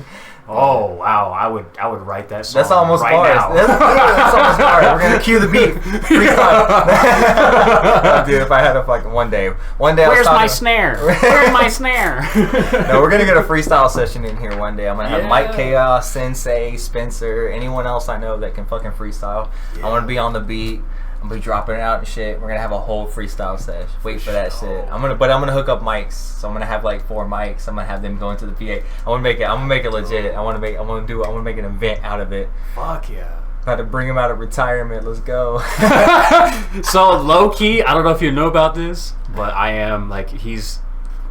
Oh wow, I would write that song. That's almost right bars. now. That's almost bars. We're gonna cue the beat. Freestyle. Dude, if I had a fucking one day. Where's my snare? Where's my snare? No, we're gonna get a freestyle session in here one day. I'm gonna have Mike Chaos, Sensei, Spencer, anyone else I know that can fucking freestyle. I want to be on the beat. I'm gonna be dropping it out and shit. We're gonna have a whole freestyle sesh. Wait for that shit. I'm gonna hook up mics. So I'm gonna have like 4 mics. I'm gonna have them going to the PA. I'm gonna make it legit. I wanna make an event out of it. Fuck yeah. About to bring him out of retirement. Let's go. So low key, I don't know if you know about this, but I am like, he's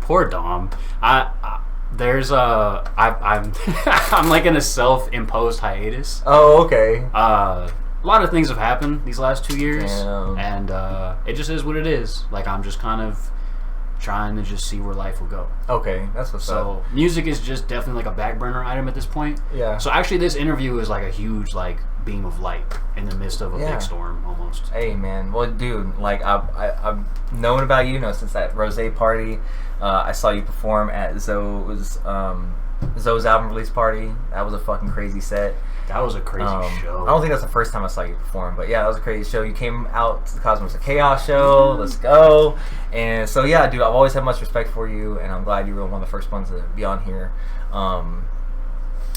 poor Dom. There's I'm I'm like in a self-imposed hiatus. Oh, okay. A lot of things have happened these last 2 years. Damn. And it just is what it is. Like, I'm just kind of trying to just see where life will go. Okay, that's what's up. So music is just definitely like a back burner item at this point. Yeah. So actually, this interview is like a huge like beam of light in the midst of a big storm, almost. Hey man, well dude, like I've known about you, since that Rose party. I saw you perform at Zoe's album release party. That was a fucking crazy set. That was a crazy show. I don't think that's the first time I saw you perform, but yeah, that was a crazy show. You came out to the Cosmos of Chaos show. Let's go. And so yeah, dude, I've always had much respect for you, and I'm glad you were one of the first ones to be on here.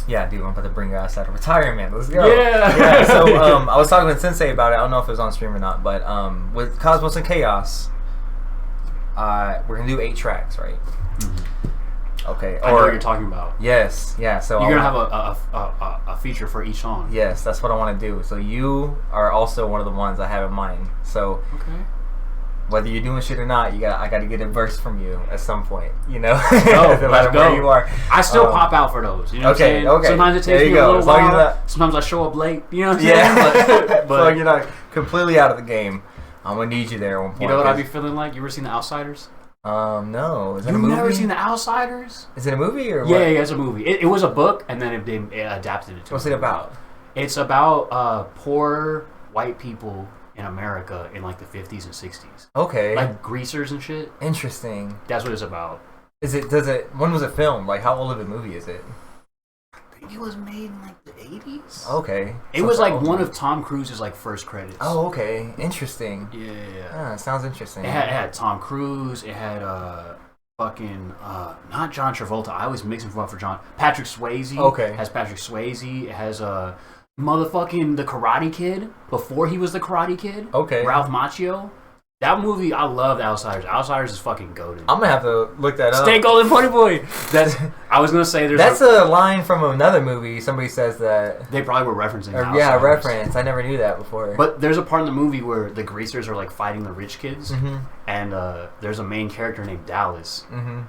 Yeah, dude, I'm about to bring your ass out of retirement. Let's go. Yeah. So I was talking with Sensei about it. I don't know if it was on stream or not, but with Cosmos and Chaos, we're gonna do 8 tracks, right? Mm-hmm. Okay. I know what you're talking about. Yes. Yeah. So you're gonna have a feature for each song. Yes, that's what I want to do. So you are also one of the ones I have in mind. So whether you're doing shit or not, I got to get a verse from you at some point. You know, no matter where you are. I still pop out for those. You know what I'm saying? Okay. Sometimes it takes me a little while. Sometimes I show up late. You know what I'm saying? But so you're not completely out of the game. I'm gonna need you there at one point. You know what I'd be feeling like? You ever seen The Outsiders? No. Is that a You've movie? never seen The Outsiders? Is it a movie or what? Yeah, it's a movie. It was a book, and then they adapted it to What's it about? It's about poor white people in America in like the 50s and 60s. Okay. Like greasers and shit. Interesting. That's what it's about. When was it filmed? Like, how old of a movie is it? I think it was made in like the 80s. Okay. It was like one of Tom Cruise's like first credits. Oh, okay. Interesting. Yeah. Sounds interesting. It had Tom Cruise. It had fucking not John Travolta. I always mix him up for John. Patrick Swayze. Okay. Has Patrick Swayze. It has motherfucking the Karate Kid before he was the Karate Kid. Okay. Ralph Macchio. That movie, I love Outsiders. Outsiders is fucking goated. I'm gonna have to look that up. Stay golden, funny boy. I was gonna say that's a line from another movie. Somebody says that they probably were referencing. Yeah, reference. I never knew that before. But there's a part in the movie where the greasers are like fighting the rich kids, and there's a main character named Dallas,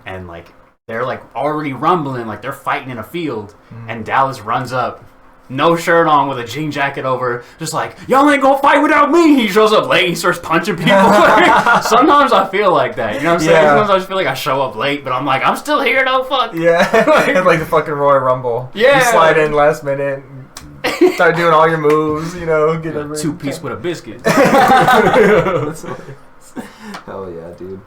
and like they're like already rumbling, like they're fighting in a field, and Dallas runs up. No shirt on with a jean jacket over, just like, y'all ain't gonna fight without me. He shows up late, he starts punching people. Sometimes I feel like that, you know what I'm saying? Sometimes I just feel like I show up late, but I'm like, I'm still here though, fuck. Yeah, it's like the fucking Royal Rumble. Yeah. You slide in last minute, start doing all your moves, you know, get a 2-piece with a biscuit. Hell yeah, dude.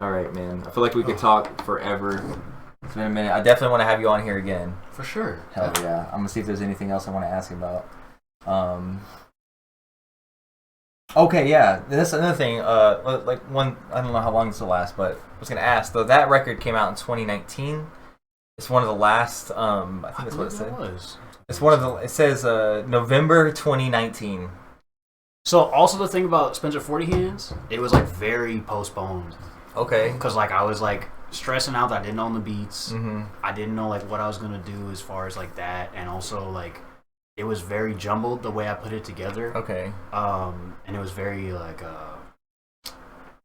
Alright, man. I feel like we could talk forever. It's been a minute. I definitely want to have you on here again. For sure. Hell yeah. I'm going to see if there's anything else I want to ask you about. Okay, yeah. That's another thing. Like one, I don't know how long this will last, but I was going to ask, though, that record came out in 2019. It's one of the last, I think that's what it said. It's one of the, it says November 2019. So also the thing about Spencer 40 Hands, it was like very postponed. Okay. Because like I was like stressing out that I didn't own the beats. Mm-hmm. I didn't know like what I was gonna do as far as like that, and also like it was very jumbled the way I put it together. Okay. And it was very like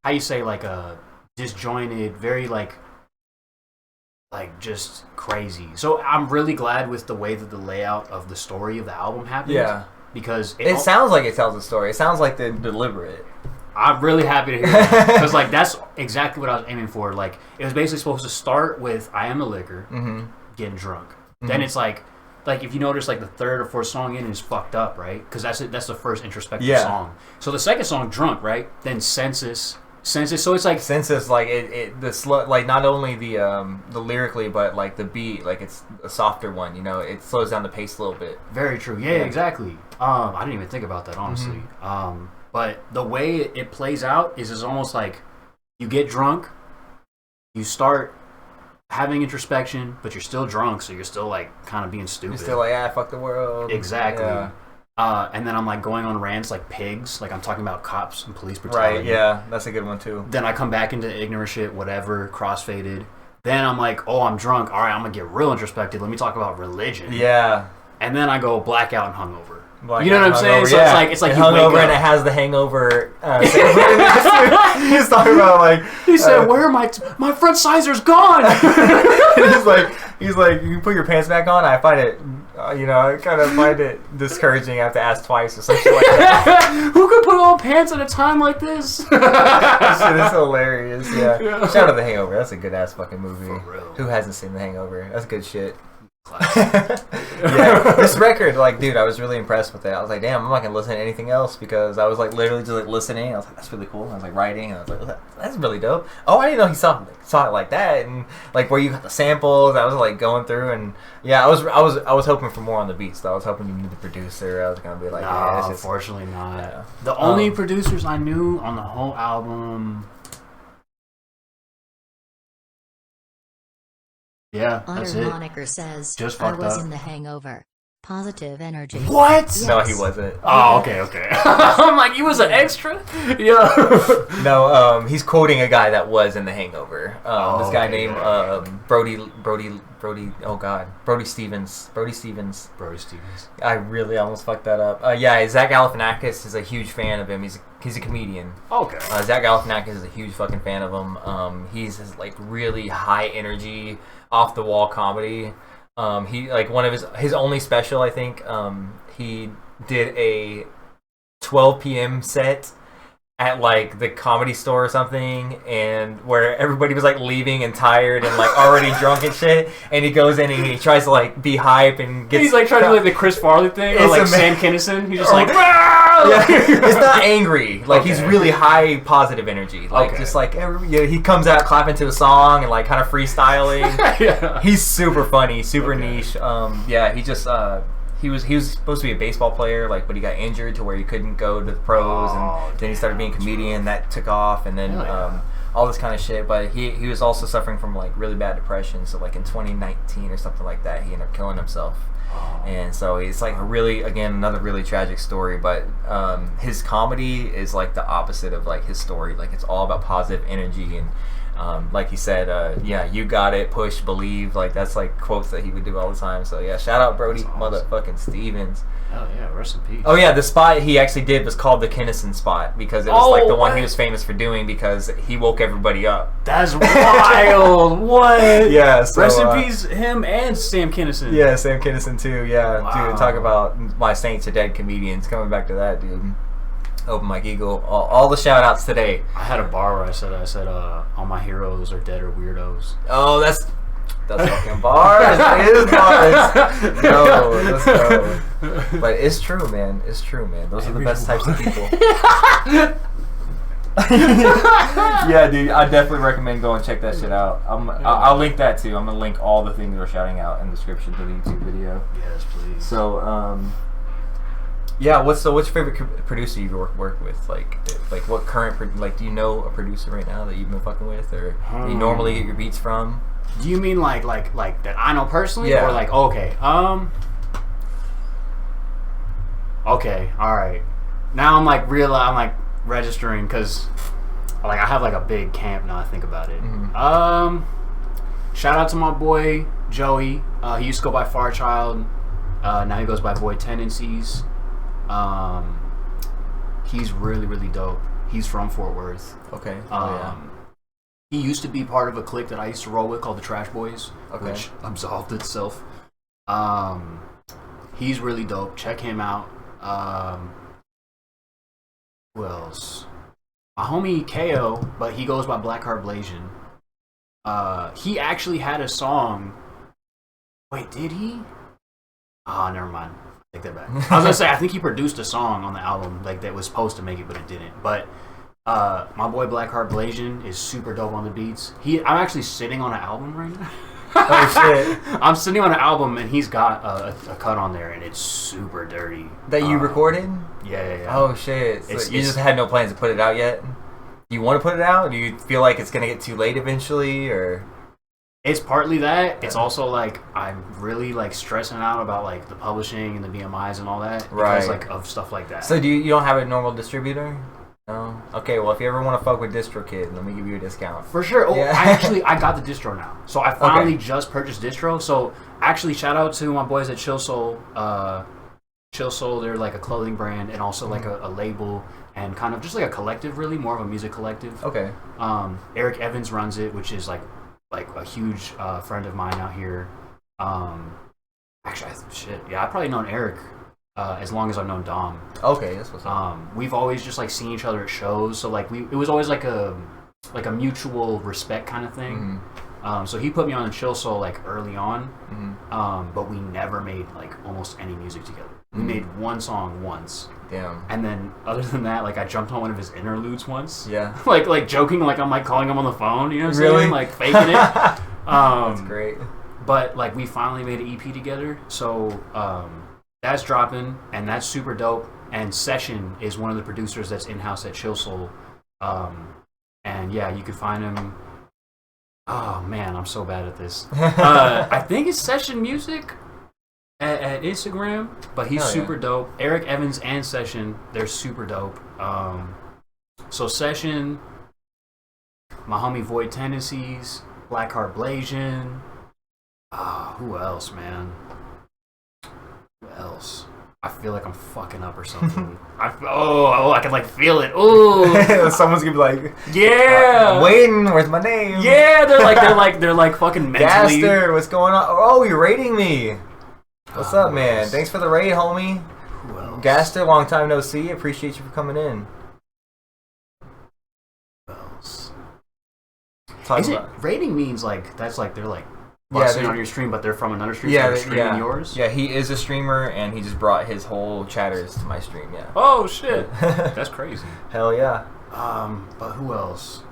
how you say like disjointed, very like just crazy. So I'm really glad with the way that the layout of the story of the album happened. Yeah. Because it sounds like it tells a story. It sounds like they're deliberate. I'm really happy to hear that. Because, like, that's exactly what I was aiming for. Like, it was basically supposed to start with I Am the Liquor, getting drunk. Then it's like, like if you notice, like the third or fourth song in is Fucked Up, right? Because that's the first introspective Yeah. song. So the second song, Drunk, right? Then Census. So it's like Census, like the slow, like not only the lyrically, but like the beat, like it's a softer one. You know, it slows down the pace a little bit. very true. Yeah, exactly. I didn't even think about that, honestly. But the way it plays out is it's almost like you get drunk, you start having introspection, but you're still drunk, so you're still like kind of being stupid. You're still like, fuck the world. Exactly. Yeah. And then I'm like going on rants like pigs, like I'm talking about cops and police brutality. Right, yeah, that's a good one too. Then I come back into ignorant shit, whatever, crossfaded. Then I'm like, oh, I'm drunk. All right, I'm gonna get real introspective. Let me talk about religion. Yeah. And then I go blackout and hungover. Like, you know what I'm saying? So it's like you hungover, wake up. and it has the hangover. He's talking about like He said, "Where are my front sizer's gone?" he's like, you put your pants back on. I find it, I kind of find it discouraging. I have to ask twice or something like that. Who could put on pants at a time like this? This shit is hilarious. Yeah. Shout out to The Hangover. That's a good ass fucking movie. For real. Who hasn't seen The Hangover? That's good shit. Yeah, this record, like, dude, I was really impressed with it. I was like, damn, I'm not gonna listen to anything else because I was like literally just like listening. I was like, that's really cool. I was like writing, and I was like, that's really dope. Oh, I didn't know he saw it like that, and like where you got the samples. I was like going through, and yeah, I was hoping for more on the beats. Though. I was hoping you knew the producer. I was gonna be like, yeah, it's just, unfortunately not. Yeah. The only producers I knew on the whole album. Yeah, that's Otter it. Moniker says, Just I fucked was up. in The Hangover. Positive energy. What? Yes. No, he wasn't. Oh, okay. I'm like, he was an extra? Yeah. No, he's quoting a guy that was in The Hangover. This guy okay, named Brody. Oh God, Brody Stevens. I really almost fucked that up. Yeah, Zach Galifianakis is a huge fan of him. He's a comedian. Okay. Zach Galifianakis is a huge fucking fan of him. He's this, like really high energy, off the wall comedy. He like one of his only special, I think. He did a 12 p.m. set at like the Comedy Store or something, and where everybody was like leaving and tired and like already drunk and shit, and he goes in and he tries to like be hype and gets. He's like trying to do like the Chris Farley thing, or like Sam Kinison. He's just like, yeah, it's not angry. Like he's Okay. really high positive energy. Like just like he comes out clapping to a song and like kind of freestyling. yeah. He's super funny, super niche. Yeah, he just he was supposed to be a baseball player, like, but he got injured to where he couldn't go to the pros, and then he started being a comedian. That took off, and then all this kind of shit. But he was also suffering from like really bad depression. So like in 2019 or something like that, he ended up killing himself. And so it's like another really tragic story. But his comedy is like the opposite of like his story. Like it's all about positive energy and. Like he said, yeah, you got it, push, believe. Like that's like quotes that he would do all the time. So yeah, shout out Brody motherfucking Stevens. Oh yeah, rest in peace. Oh yeah, the spot he actually did was called the Kinnison spot because it was like the one he was famous for doing because he woke everybody up. That's wild. What? Yeah. So, rest in peace, him and Sam Kinison. Yeah, Sam Kinison too. Yeah, Wow. dude, talk about my saints are dead comedians. Coming back to that, dude. Open Mike Eagle, all the shout outs today. I had a bar where I said all my heroes are dead or weirdos. Oh, that's fucking bars. It is bars. No, let's go. But it's true, man. It's true, man. Those are the best types of people. Yeah, dude. I definitely recommend going check that shit out. I'll link that too. I'm gonna link all the things we're shouting out in the description to the YouTube video. Yes, please. So, yeah. What's your favorite producer you've worked with? Like what current do you know a producer right now that you've been fucking with, or you normally get your beats from? Do you mean like that I know personally, Yeah. or like okay, okay, all right. Now I'm like registering because like I have like a big camp now. I think about it. Mm-hmm. Shout out to my boy Joey. He used to go by Farchild. Now he goes by Boy Tendencies. He's really, really dope. He's from Fort Worth. Okay. He used to be part of a clique that I used to roll with called the Trash Boys, Okay. which absolved itself. He's really dope. Check him out. Who else? My homie KO, but he goes by Blackheart Blasian. He actually had a song. Wait, did he? Ah, never mind. Take that back. I was gonna say I think he produced a song on the album like that was supposed to make it, but it didn't. But my boy Blackheart Blasian is super dope on the beats. I'm actually sitting on an album right now. Oh shit! I'm sitting on an album and he's got a cut on there and it's super dirty. That you recorded? Yeah. Oh shit! So you just had no plans to put it out yet? Do you want to put it out? Do you feel like it's gonna get too late eventually, or? It's partly that. It's also like I'm really like stressing out about like the publishing and the BMIs and all that because like of stuff like that. So you don't have a normal distributor? No. Okay. Well, if you ever want to fuck with DistroKid, let me give you a discount. For sure. Oh, yeah. I got the distro now. So I finally just purchased distro. So actually, shout out to my boys at Chill Soul. Chill Soul, they're like a clothing brand and also like a label and kind of just like a collective, really more of a music collective. Okay. Eric Evans runs it, which is like a huge friend of mine out here. Actually, I've probably known Eric as long as I've known Dom. Okay, that's what's up. We've always just like seen each other at shows, so like it was always like a mutual respect kind of thing. Mm-hmm. So he put me on Chill Soul like early on, but we never made like almost any music together. We made one song once. Damn. And then other than that, like I jumped on one of his interludes once. Yeah. like joking, like I'm like calling him on the phone. You know what I'm really? saying? Like faking it. That's great. But like we finally made an EP together, so that's dropping, and that's super dope. And Session is one of the producers that's in-house at Chill Soul. And yeah, you can find him. Oh man, I'm so bad at this. I think it's Session Music at Instagram, but he's super dope. Eric Evans and Session, they're super dope. So Session, my homie Void Tendencies, Blackheart Blasian. Who else, man? Who else? I feel like I'm fucking up or something. I can like feel it. Oh, someone's gonna be like, yeah, I'm waiting. Where's my name? Yeah, they're like fucking mentally. Gaster, what's going on? Oh, you're raiding me. What's up, man? Thanks for the raid, homie. Who else? Gaster, long time no see. Appreciate you for coming in. Who else? Raiding means like that's like they're like busting on your stream, but they're from another stream. Yeah, so they're streaming yours. Yeah, he is a streamer, and he just brought his whole chatters to my stream. Yeah. Oh shit, that's crazy. Hell yeah. But who else?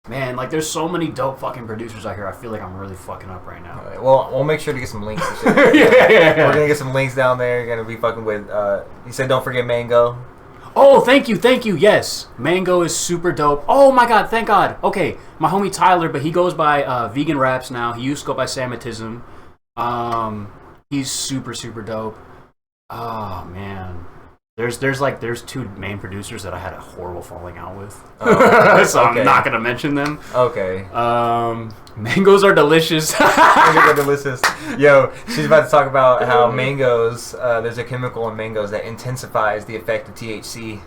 Man, like there's so many dope fucking producers out here. I feel like I'm really fucking up right now. Right, well, we'll make sure to get some links. And shit. Yeah. We're gonna get some links down there. You're gonna be fucking with. You said don't forget Mango. Oh, thank you. Yes, Mango is super dope. Oh my god, thank God. Okay, my homie Tyler, but he goes by Vegan Raps now. He used to go by Samatism. He's super dope. Oh man. There's two main producers that I had a horrible falling out with. So I'm not gonna mention them. Okay. Mangoes are delicious. Mangoes are delicious. Yo, she's about to talk about how mangoes, there's a chemical in mangoes that intensifies the effect of THC.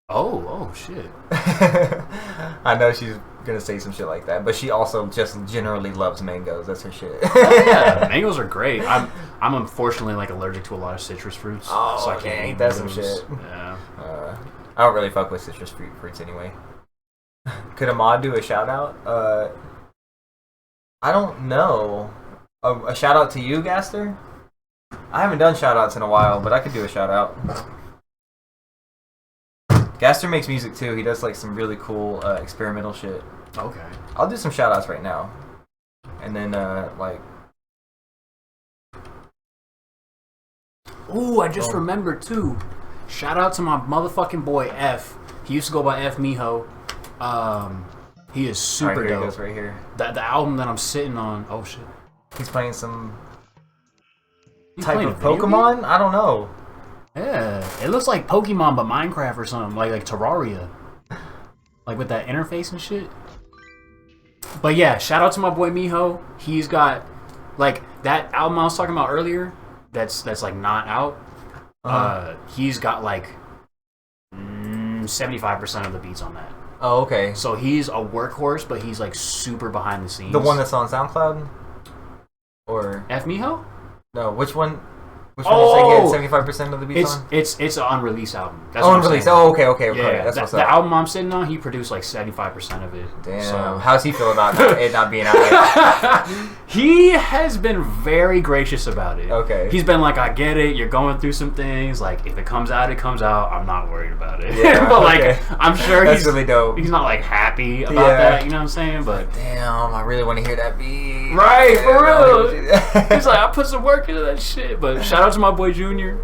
Oh shit. I know she's gonna say some shit like that, but she also just generally loves mangoes. That's her shit. Yeah, mangoes are great. I'm unfortunately like allergic to a lot of citrus fruits, so I can't eat that's those. some shit. Yeah. I don't really fuck with citrus fruits anyway. Could Ahmad do a shout out? I don't know. A shout out to you, Gaster? I haven't done shout outs in a while, but I could do a shout out. Gaster makes music too. He does like some really cool experimental shit. Okay. I'll do some shout outs right now. And then like Ooh, I just remembered too. Shout out to my motherfucking boy F. He used to go by F Miho. He is super dope. He goes right here. The album that I'm sitting on. Oh shit. He's playing some He's type playing of Pokemon? I don't know. Yeah, it looks like Pokemon but Minecraft or something, like Terraria, like with that interface and shit. But yeah, shout out to my boy Miho. He's got like that album I was talking about earlier. That's like not out. He's got like 75% of the beats on that. Oh, okay. So he's a workhorse, but he's like super behind the scenes. The one that's on SoundCloud, or F Miho? No, which one? Which one you say he had 75% of the beats on? It's an unreleased album. That's unreleased. Oh, okay. Yeah, That's what's the up. album I'm sitting on, he produced like 75% of it. Damn. So. How's he feel about it not being out yet? He has been very gracious about it. Okay. He's been like, I get it. You're going through some things. Like, if it comes out, it comes out. I'm not worried about it. Yeah, but like, okay. I'm sure That's really dope. He's not like happy about that. You know what I'm saying? But damn, I really want to hear that beat. Right, for real. He's like, I put some work into that shit. But shout out to my boy Junior.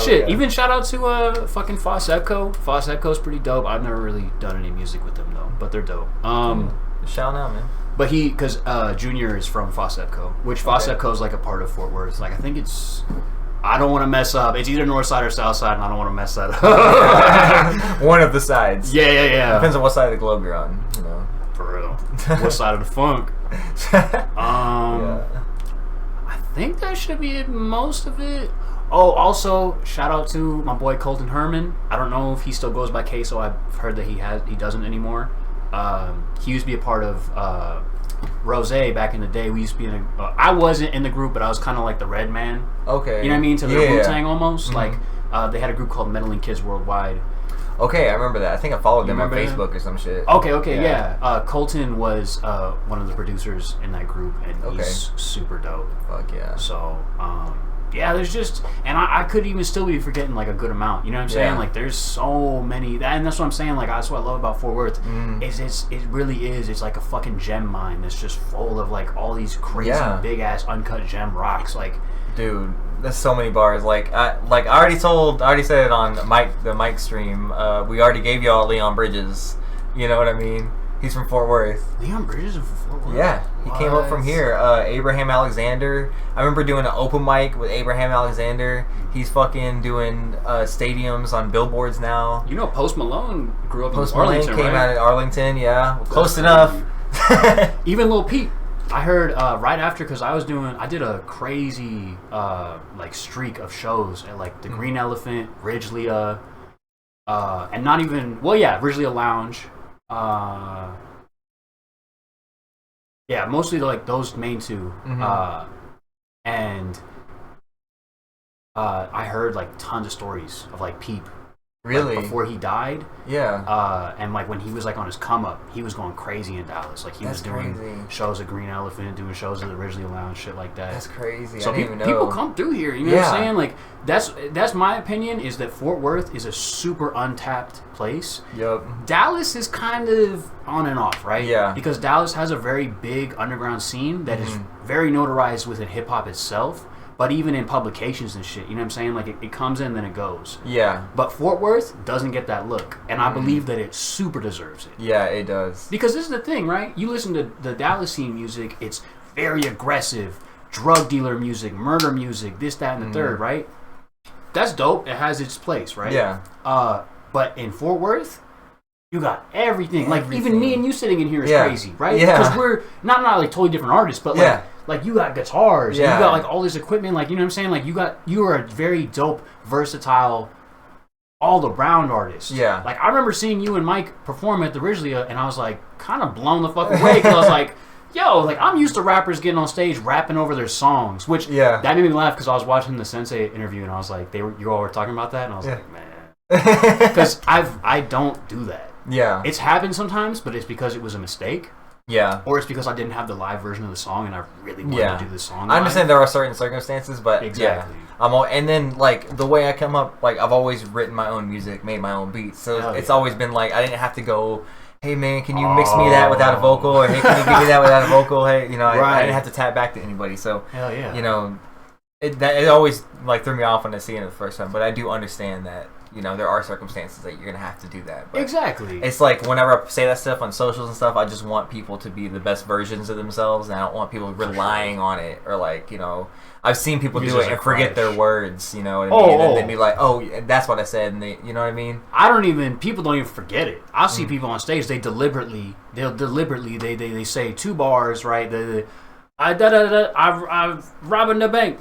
Shit, even shout out to fucking Foss Epco. Foss Epco's pretty dope. I've never really done any music with them though, but they're dope. Shout out, man. But because Junior is from Foss Epco, which Foss Epco is like a part of Fort Worth. Like I think it's, I don't want to mess up. It's either North Side or South Side, and I don't want to mess that up. One of the sides. Yeah. Depends on what side of the globe you're on, you know. For real. What side of the funk? I think that should be most of it. Oh, also shout out to my boy Colton Herman. I don't know if he still goes by Queso. I've heard that he doesn't anymore. He used to be a part of Rose back in the day. We used to be in a. I wasn't in the group, but I was kind of like the red man. Okay. You know what I mean? To the Wu-Tang almost. Like they had a group called Meddling Kids Worldwide. Okay, I remember that. I think I followed them on Facebook or some shit. Okay, yeah. Colton was one of the producers in that group, and he's super dope. Fuck yeah. So, yeah, there's just, and I could even still be forgetting like a good amount. You know what I'm saying? Like, there's so many, and that's what I'm saying. Like, that's what I love about Fort Worth. It really is. It's like a fucking gem mine that's just full of like all these crazy big ass uncut gem rocks. Like, dude, there's so many bars. Like I already said it on the Mike stream. We already gave y'all Leon Bridges. You know what I mean? He's from Fort Worth. Leon Bridges is from Fort Worth? Yeah, he came up from here. Abraham Alexander. I remember doing an open mic with Abraham Alexander. He's fucking doing stadiums on billboards now. You know, Post Malone grew up in Arlington, Post Malone came out in Arlington, yeah. Close enough. Even Lil Peep. I heard right after, because I did a crazy like streak of shows at like the Green Elephant, Ridgely, and not even, Ridgely Lounge. Yeah, mostly like those main two. And I heard like tons of stories of like Peep. Really? Like, before he died. Yeah. And like when he was like on his come up, he was going crazy in Dallas. Like he was doing shows at Green Elephant, doing shows at the Ridgely Lounge, shit like that. That's crazy. So I didn't even know. People come through here. You know what I'm saying? Like that's my opinion, is that Fort Worth is a super untapped place. Yep. Dallas is kind of on and off, right? Yeah. Because Dallas has a very big underground scene that is very notarized within hip hop itself. But even in publications and shit, you know what I'm saying? Like, it comes in, then it goes. Yeah. But Fort Worth doesn't get that look. And I believe that it super deserves it. Yeah, it does. Because this is the thing, right? You listen to the Dallas scene music, it's very aggressive. Drug dealer music, murder music, this, that, and the third, right? That's dope. It has its place, right? Yeah. But in Fort Worth, you got everything. Like, even me and you sitting in here is crazy, right? Yeah. Because we're not like totally different artists, but like you got guitars, and you got like all this equipment, like, you know what I'm saying? Like you are a very dope, versatile, all around artist. Yeah. Like I remember seeing you and Mike perform at the Ridgely, and I was like kind of blown the fuck away, because I was like, yo, like I'm used to rappers getting on stage rapping over their songs, which that made me laugh, because I was watching the Sensei interview and I was like, you all were talking about that, and I was like, man, because I don't do that. Yeah. It's happened sometimes, but it's because it was a mistake. Yeah. Or it's because I didn't have the live version of the song and I really wanted to do the song live. I understand there are certain circumstances, but exactly. And then like the way I come up, like I've always written my own music, made my own beats. So it's always been like I didn't have to go, hey man, can you mix me that without a vocal? Or hey, can you give me that without a vocal? Hey, you know, I didn't have to tap back to anybody. So you know, it always like threw me off when I see it the first time. But I do understand that, you know, there are circumstances that you're going to have to do that. But exactly. It's like whenever I say that stuff on socials and stuff, I just want people to be the best versions of themselves, and I don't want people relying on it, or like, you know, I've seen people do it and forget their words, you know what I mean? And they'd be like, oh, that's what I said, and they, you know what I mean? People don't even forget it. I'll see people on stage, they'll deliberately say 2 bars, right? I'm robbing the bank.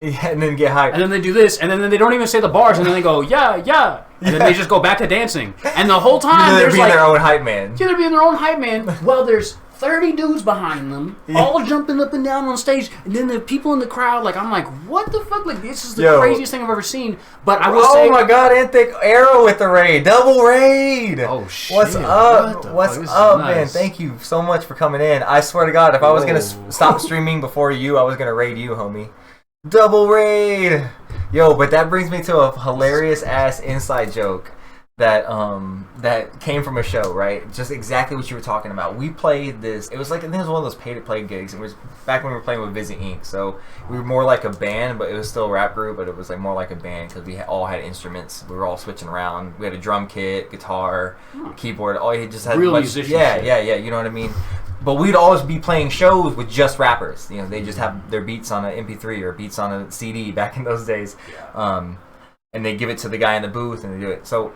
Yeah, and then get hyped. And then they do this, and then they don't even say the bars, and then they go, yeah. And then they just go back to dancing. And the whole time, they're being their own hype man. Yeah, they're being their own hype man. Well, there's 30 dudes behind them, all jumping up and down on stage, and then the people in the crowd, like, I'm like, what the fuck? Like, this is the craziest thing I've ever seen. But I will say, oh my god, Antic Arrow with the raid, double raid. Oh shit, what's up? What's up, man? Thank you so much for coming in. I swear to God, if I was gonna stop streaming before you, I was gonna raid you, homie. Double raid, yo! But that brings me to a hilarious ass inside joke that came from a show, right? Just exactly what you were talking about. We played this. It was like, I think it was one of those pay-to-play gigs. It was back when we were playing with Visit Inc. So we were more like a band, but it was still a rap group. But it was like more like a band because we all had instruments. We were all switching around. We had a drum kit, guitar, keyboard. All you just had real musicianship. Yeah. You know what I mean? But we'd always be playing shows with just rappers. You know, they just have their beats on an MP3 or beats on a CD back in those days. And they give it to the guy in the booth and they do it. So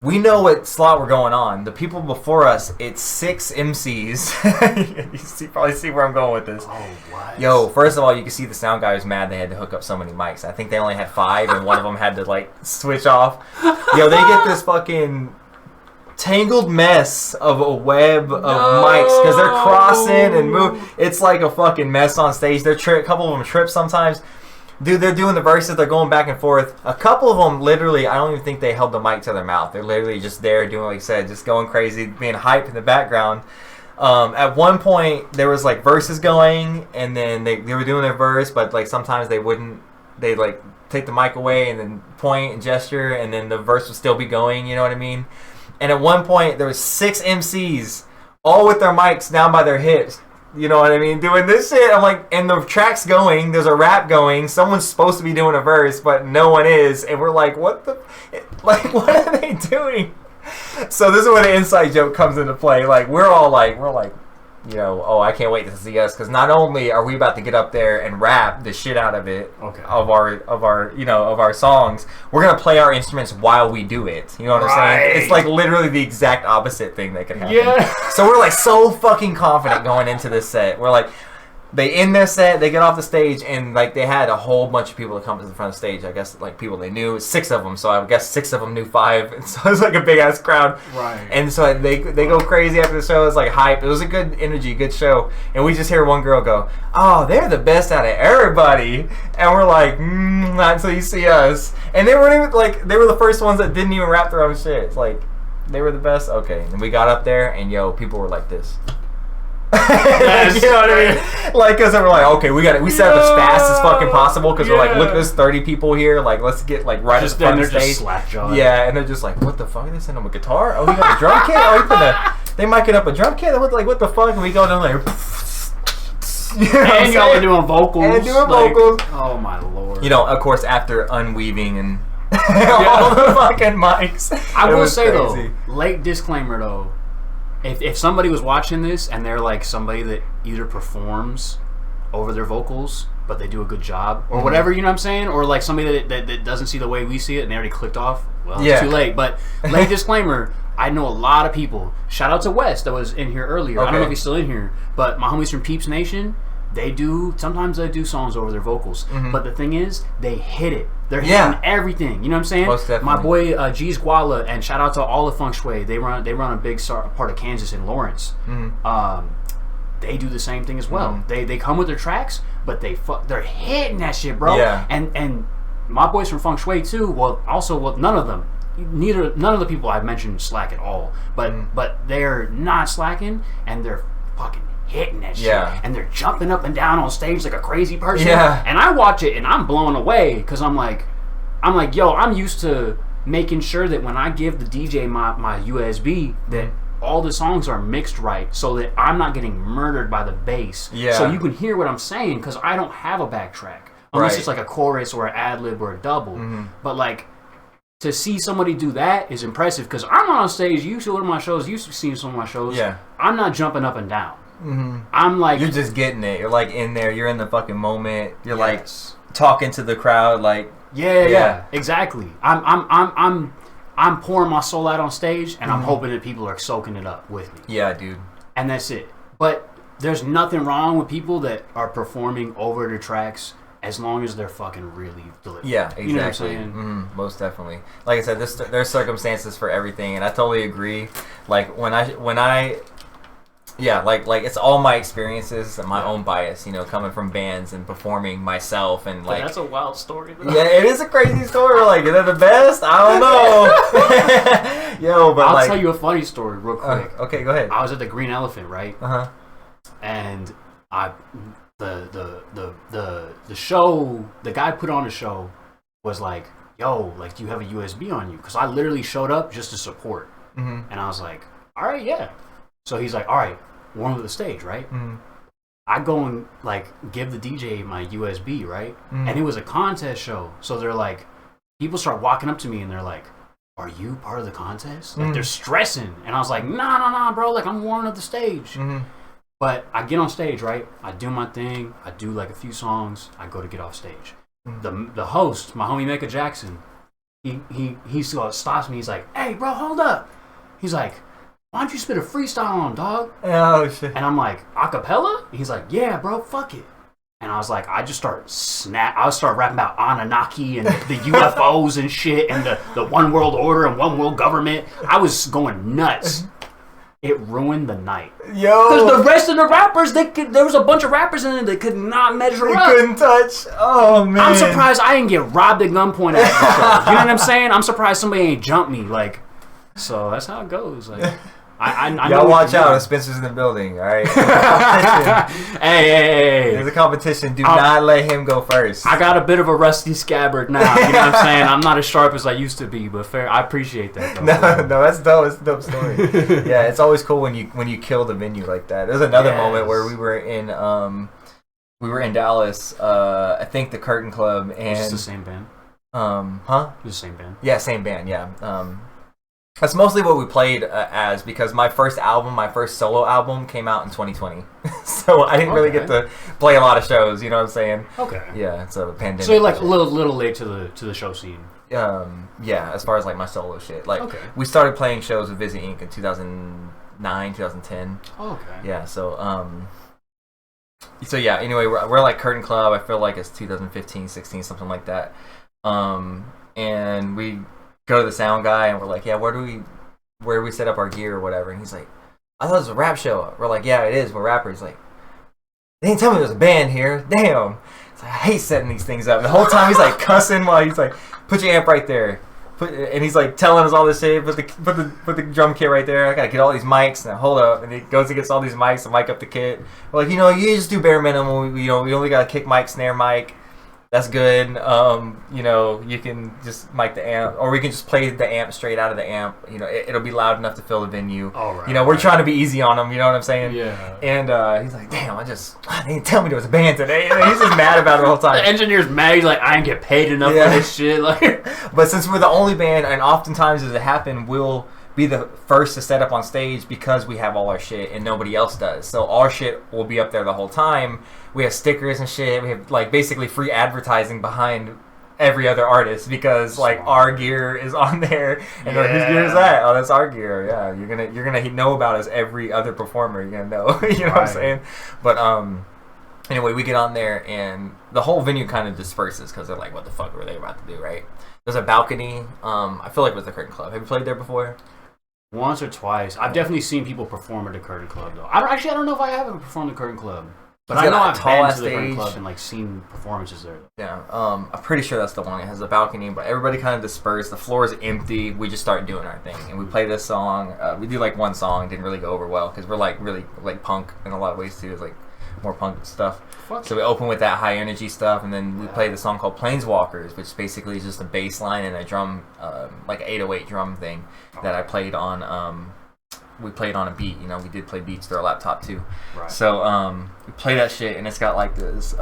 we know what slot we're going on. The people before us, it's 6 MCs. You probably see where I'm going with this. Oh, what? Yo, first of all, you can see the sound guy was mad they had to hook up so many mics. I think they only had 5 and one of them had to, like, switch off. Yo, they get this fucking tangled mess of a web of mics because they're crossing and move. It's like a fucking mess on stage. A couple of them trip sometimes. Dude, they're doing the verses. They're going back and forth. A couple of them, literally, I don't even think they held the mic to their mouth. They're literally just there doing, like I said, just going crazy, being hype in the background. At one point, there was, like, verses going, and then they were doing their verse, but, like, sometimes they wouldn't. They'd, like, take the mic away and then point and gesture, and then the verse would still be going, you know what I mean? And at one point, there was 6 MCs, all with their mics down by their hips. You know what I mean? Doing this shit. I'm like, and the track's going. There's a rap going. Someone's supposed to be doing a verse, but no one is. And we're like, what the? Like, what are they doing? So this is where the inside joke comes into play. Like, we're like, you know, oh, I can't wait to see us because not only are we about to get up there and rap the shit out of it, of our songs, we're gonna play our instruments while we do it. You know what I'm saying? It's like literally the exact opposite thing that could happen. Yeah. So we're like so fucking confident going into this set. We're like, they end their set, they get off the stage, and like they had a whole bunch of people that come to the front of the stage. I guess like people they knew, 6 of them. So I guess 6 of them knew 5, and so it was like a big ass crowd. Right. And so they go crazy after the show. It's like hype. It was a good energy, good show. And we just hear one girl go, "Oh, they're the best out of everybody," and we're like, not until you see us. And they weren't even like they were the first ones that didn't even rap their own shit. It's like they were the best. Okay, and we got up there, and people were like this. Like, you know what I mean? Like, because we're like, okay, we set up as fast as fucking possible because we're like, look, there's 30 people here. Like, let's get like right at the front of the stage. Yeah, and they're just like, what the fuck? They sent them a guitar? Oh, we got a drum kit? Oh, they micing up a drum kit? What the fuck? And we go down there. You know and y'all are doing vocals. And doing vocals. Oh my lord. You know, of course, after unweaving and all the fucking mics. I will say though, late disclaimer though. If somebody was watching this and they're like somebody that either performs over their vocals but they do a good job or whatever, you know what I'm saying, or like somebody that doesn't see the way we see it and they already clicked off, well, it's too late. But late disclaimer, I know a lot of people. Shout out to Wes that was in here earlier. I don't know if he's still in here, but my homies from Peeps Nation, sometimes they do songs over their vocals, but the thing is, they hit it. They're hitting everything. You know what I'm saying? Most definitely. My boy G's Guala, and shout out to all the Feng Shui. They run a big part of Kansas in Lawrence. They do the same thing as well. They come with their tracks, but they're hitting that shit, bro. Yeah. And my boys from Feng Shui too. Well, none of them. None of the people I've mentioned slack at all. But they're not slacking, and they're fucking hitting that shit, and they're jumping up and down on stage like a crazy person. And I watch it and I'm blown away because I'm like, yo, I'm used to making sure that when I give the DJ my USB that all the songs are mixed right so that I'm not getting murdered by the bass. So you can hear what I'm saying because I don't have a backtrack unless it's like a chorus or an ad lib or a double. But like, to see somebody do that is impressive because I'm on stage. You used to go to my shows. You used to see some of my shows. I'm not jumping up and down. I'm like, you're just getting it. You're like in there. You're in the fucking moment. You're like talking to the crowd. Like exactly. I'm pouring my soul out on stage, and I'm hoping that people are soaking it up with me. Yeah, dude. And that's it. But there's nothing wrong with people that are performing over their tracks as long as they're fucking really delivering. Yeah, exactly. You know what I'm saying? Most definitely. Like I said, there's circumstances for everything, and I totally agree. Like when I Yeah, like it's all my experiences and my own bias, coming from bands and performing myself and like. That's a wild story. Though. Yeah, it is a crazy story. Like, are they the best? I don't know. But I'll tell you a funny story real quick. Okay, go ahead. I was at the Green Elephant, right? And the show, the guy put on the show was like, yo, like, do you have a USB on you? Because I literally showed up just to support. And I was like, all right, yeah. So he's like, all right, warm up the stage, right? I go and like give the DJ my USB, right? And it was a contest show. So they're like, people start walking up to me and they're like, are you part of the contest? Like they're stressing. And I was like, nah, bro. Like I'm warming up the stage. But I get on stage, right? I do my thing. I do like a few songs. I go to get off stage. The host, my homie Mecca Jackson, he stops me. He's like, hey, bro, hold up. He's like, why don't you spit a freestyle on him, dog? Oh, shit. And I'm like, acapella? He's like, yeah, bro, fuck it. And I was like, I start rapping about Anunnaki and the UFOs and shit and the one world order and one world government. I was going nuts. It ruined the night. Yo. Because the rest of the rappers, there was a bunch of rappers in it that could not measure up. Couldn't touch. Oh, man. I'm surprised I didn't get robbed at gunpoint at the show. You know what I'm saying? I'm surprised somebody ain't jumped me. Like, so that's how it goes. Like, I y'all watch out if Spencer's in the building, all right? Hey. There's a competition. Do not let him go first. I got a bit of a rusty scabbard now. You know what I'm saying? I'm not as sharp as I used to be, but fair. I apprecit that. Though. No, that's dope. It's a dope story. Yeah, it's always cool when you kill the venue like that. There's another moment where we were in Dallas. I think the Curtain Club and it's the same band. It's the same band. Yeah, same band. Yeah. That's mostly what we played as because my first solo album came out in 2020. So I didn't really get to play a lot of shows, you know what I'm saying? Okay. Yeah, so the pandemic. So you're like a little late to the show scene. Yeah, as far as like my solo shit. Like we started playing shows with Visit Inc. in 2009, 2010. Okay. Yeah, so yeah, anyway, we're like Curtain Club. I feel like it's 2015, 16, something like that. And we go to the sound guy and we're like, yeah, where do we set up our gear or whatever? And he's like, I thought it was a rap show. We're like, yeah, it is. We're rappers. He's like, they didn't tell me there was a band here. Damn. It's like, I hate setting these things up. And the whole time he's like cussing while he's like, put your amp right there. And he's like telling us all this shit. Put the drum kit right there. I gotta get all these mics. Now hold up. And he goes and gets all these mics and mic up the kit. We're like, you just do bare minimum. We only gotta kick mic, snare mic. That's good. You can just mic the amp, or we can just play the amp straight out of the amp. It'll be loud enough to fill the venue. All right, we're trying to be easy on him. You know what I'm saying? Yeah. And he's like, damn, they didn't tell me there was a band today. And he's just mad about it the whole time. The engineer's mad. He's like, I didn't get paid enough for this shit. Like, but since we're the only band, and oftentimes as it happens, we'll be the first to set up on stage because we have all our shit and nobody else does. So our shit will be up there the whole time. We have stickers and shit. We have like basically free advertising behind every other artist because like our gear is on there and like, whose gear is that? Oh, that's our gear. Yeah, you're gonna know about us. Every other performer you're gonna know. You know what I'm saying? But anyway, we get on there and the whole venue kind of disperses because they're like, what the fuck were they about to do? Right? There's a balcony. I feel like it was the Curtain Club. Have you played there before? Once or twice. I've definitely seen people perform at the Curtain Club though. I don't know if I haven't performed at the Curtain Club. But I know I've been to the Curtain Club and like seen performances there. Yeah, I'm pretty sure that's the one. It has a balcony, but everybody kind of dispersed. The floor is empty. We just start doing our thing, and we play this song. We do like one song, didn't really go over well because we're like really like punk in a lot of ways too. It's like more punk stuff. So we open with that high energy stuff, and then we play the song called Planeswalkers, which basically is just a bass line and a drum, like an 808 drum thing that I played on. We played on a beat, we did play beats through our laptop too. Right. So we play that shit and it's got like this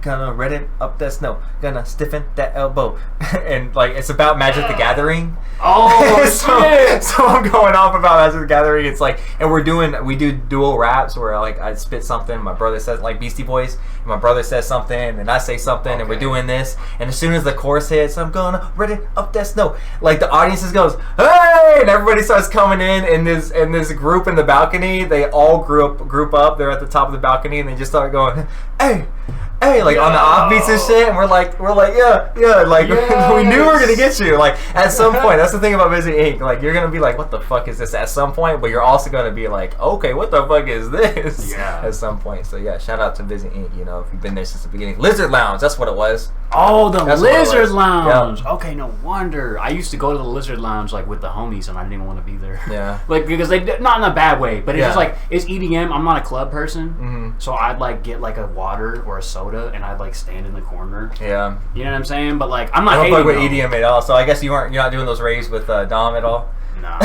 gonna redden up that snow, gonna stiffen that elbow. And like it's about Magic the Gathering. Oh shit. So I'm going off about Magic the Gathering. It's like, and we do dual raps where like I spit something, my brother says like Beastie Boys, and my brother says something and I say something, and we're doing this, and as soon as the chorus hits, I'm gonna redden up that snow, like the audience just goes, hey, and everybody starts coming in this group in the balcony. They all group up. They're at the top of the balcony and they just start going, hey, hey, like on the offbeats and shit, and we're like, yeah, like we knew we were gonna get you. Like at some point, that's the thing about Busy Inc. Like you're gonna be like, what the fuck is this? At some point, but you're also gonna be like, okay, what the fuck is this? Yeah. At some point, so yeah, shout out to Busy Inc. You know, if you've been there since the beginning. Lizard Lounge, that's what it was. Oh, the That's what it Lizard was. Lounge. Yep. Okay, no wonder. I used to go to the Lizard Lounge like with the homies, and I didn't even want to be there. Yeah. Like because they not in a bad way, but it's Yeah. just like it's EDM. I'm not a club person, Mm-hmm. so I'd like get like a water or a soda, and I'd like stand in the corner. Yeah. You know what I'm saying? But like I'm not I don't hating fuck with though. EDM at all, so I guess you're not doing those raves with Dom at all. Nah.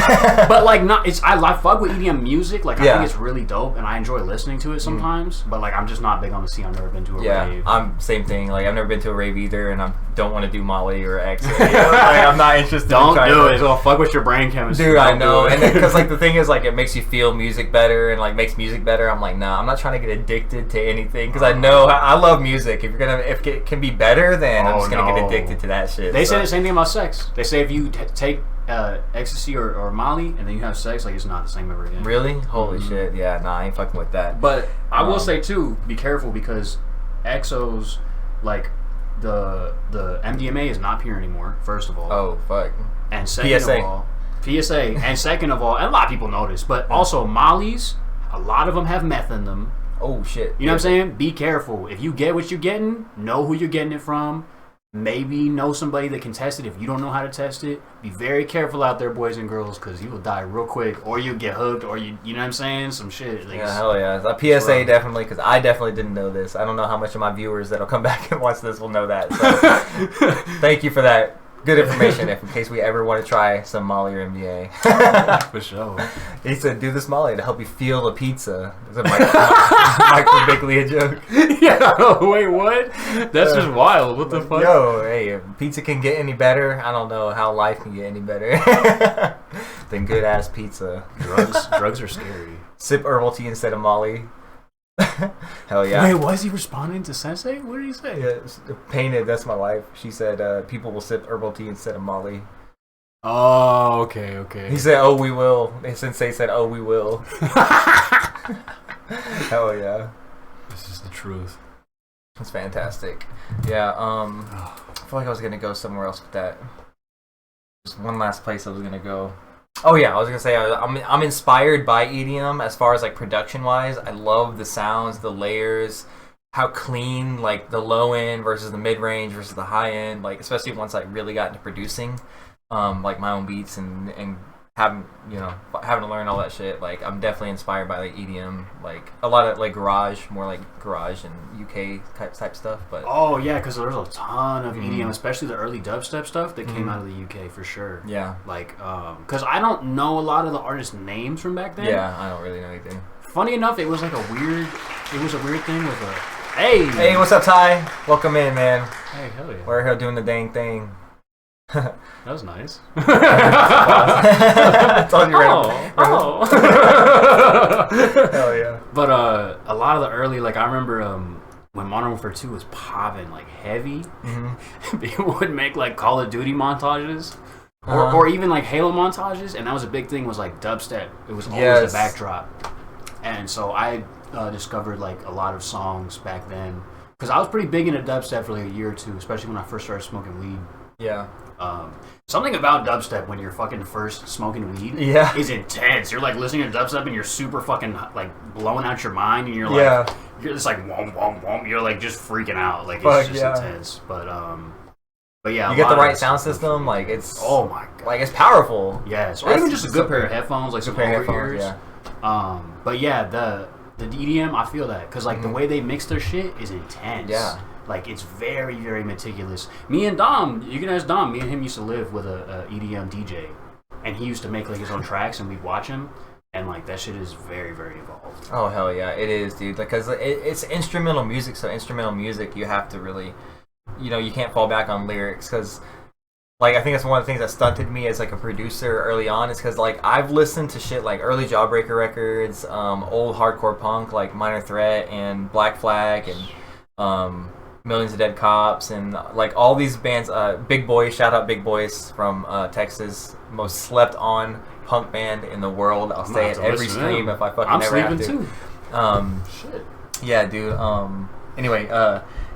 But like not it's I fuck with EDM music. Like I Yeah. think it's really dope, and I enjoy listening to it sometimes. But like I'm just not big on the scene. I've never been to a Yeah, rave. I'm same thing. Like I've never been to a rave either, and I don't want to do Molly or X. You know? Like, I'm not interested. in Don't trying do to- it. Well, fuck with your brain chemistry. Dude, I Don't know, do it. and because like the thing is, like it makes you feel music better, and like makes music better. I'm like, nah, I'm not trying to get addicted to anything because I know I love music. If it can be better, then I'm Oh, just gonna get no. addicted to that shit. They so. say the same thing about sex. They say if you take ecstasy or Molly and then you have sex, like it's not the same ever again. Really? Holy shit! Yeah, nah, I ain't fucking with that. But I will say too, be careful because exos, like the MDMA is not pure anymore. First of all, Oh fuck. and second PSA. of all, PSA, and second of all, and a lot of people know this, but also Molly's, a lot of them have meth in them. Oh shit. You know what I'm saying? Be careful. If you get what you're getting, know who you're getting it from. Maybe know somebody that can test it if you don't know how to test it. Be very careful out there, boys and girls, because you will die real quick, or you'll get hooked, or you know what I'm saying? Some shit. Like, Yeah, hell yeah. A PSA definitely, because I definitely didn't know this. I don't know how much of my viewers that'll come back and watch this will know that. So thank you for that good information in case we ever want to try some Molly or MDA. For sure. He said, do this Molly to help you feel the pizza. It's a Mike Birbiglia joke. Yeah, wait, what? That's just wild. What the fuck? Yo, hey, if pizza can get any better, I don't know how life can get any better than good ass pizza. Drugs are scary. Sip herbal tea instead of Molly. Hell yeah. Wait, was he responding to Sensei? What did he say? Yeah, Painted, that's my wife. She said people will sip herbal tea instead of Molly. Oh, okay. He said, oh, we will. And Sensei said, oh, we will. Hell yeah. This is the truth. That's fantastic. Yeah, I feel like I was going to go somewhere else with that. Just one last place I was going to go. Oh yeah, I was gonna say I'm inspired by EDM as far as like production wise. I love the sounds, the layers, how clean like the low end versus the mid range versus the high end. Like especially once I really got into producing, like my own beats and having to learn all that shit. Like I'm definitely inspired by like EDM, like a lot of like garage, more like garage and UK type stuff. But Oh yeah, because there's a ton of EDM, especially the early dubstep stuff that came out of the UK for sure. yeah, Like, because I don't know a lot of the artists' names from back then. yeah, I don't really know anything. Funny enough, it was a weird thing with a hey. Hey, what's up, Ty? Welcome in, man. Hey, hell yeah. We're here doing the dang thing. That was nice. That's all you read. Oh. Hell yeah. But a lot of the early, like I remember when Modern Warfare 2 was popping like heavy, people would make like Call of Duty montages. Or even like Halo montages, and that was a big thing. Was like dubstep. It was always the backdrop, and so I discovered like a lot of songs back then because I was pretty big into dubstep for like a year or two, especially when I first started smoking weed. Yeah. Something about dubstep when you're fucking first smoking weed is intense. You're like listening to dubstep and you're super fucking like blowing out your mind, and you're like you're just like womp womp womp. You're like just freaking out. Like it's just intense. But yeah, you get the right sound system. Like it's oh my god, like it's powerful. Yes, or even just a good pair of headphones, like some over ears. Yeah. But yeah, the EDM, I feel that because like the way they mix their shit is intense. Yeah. Like it's very, very meticulous. Me and Dom, you can ask Dom. Me and him used to live with a EDM DJ, and he used to make like his own tracks, and we'd watch him, and like that shit is very, very evolved. Oh hell yeah, it is, dude. Because it's instrumental music, so instrumental music you have to really, you can't fall back on lyrics because. Like, I think that's one of the things that stunted me as, like, a producer early on is because, like, I've listened to shit like early Jawbreaker records, old hardcore punk like Minor Threat and Black Flag and Millions of Dead Cops and, like, all these bands. Big Boys, shout out Big Boys from Texas, most slept on punk band in the world. I'll say it every stream if I fucking never have to. I'm sleeping too. Shit. Yeah, dude. Anyway,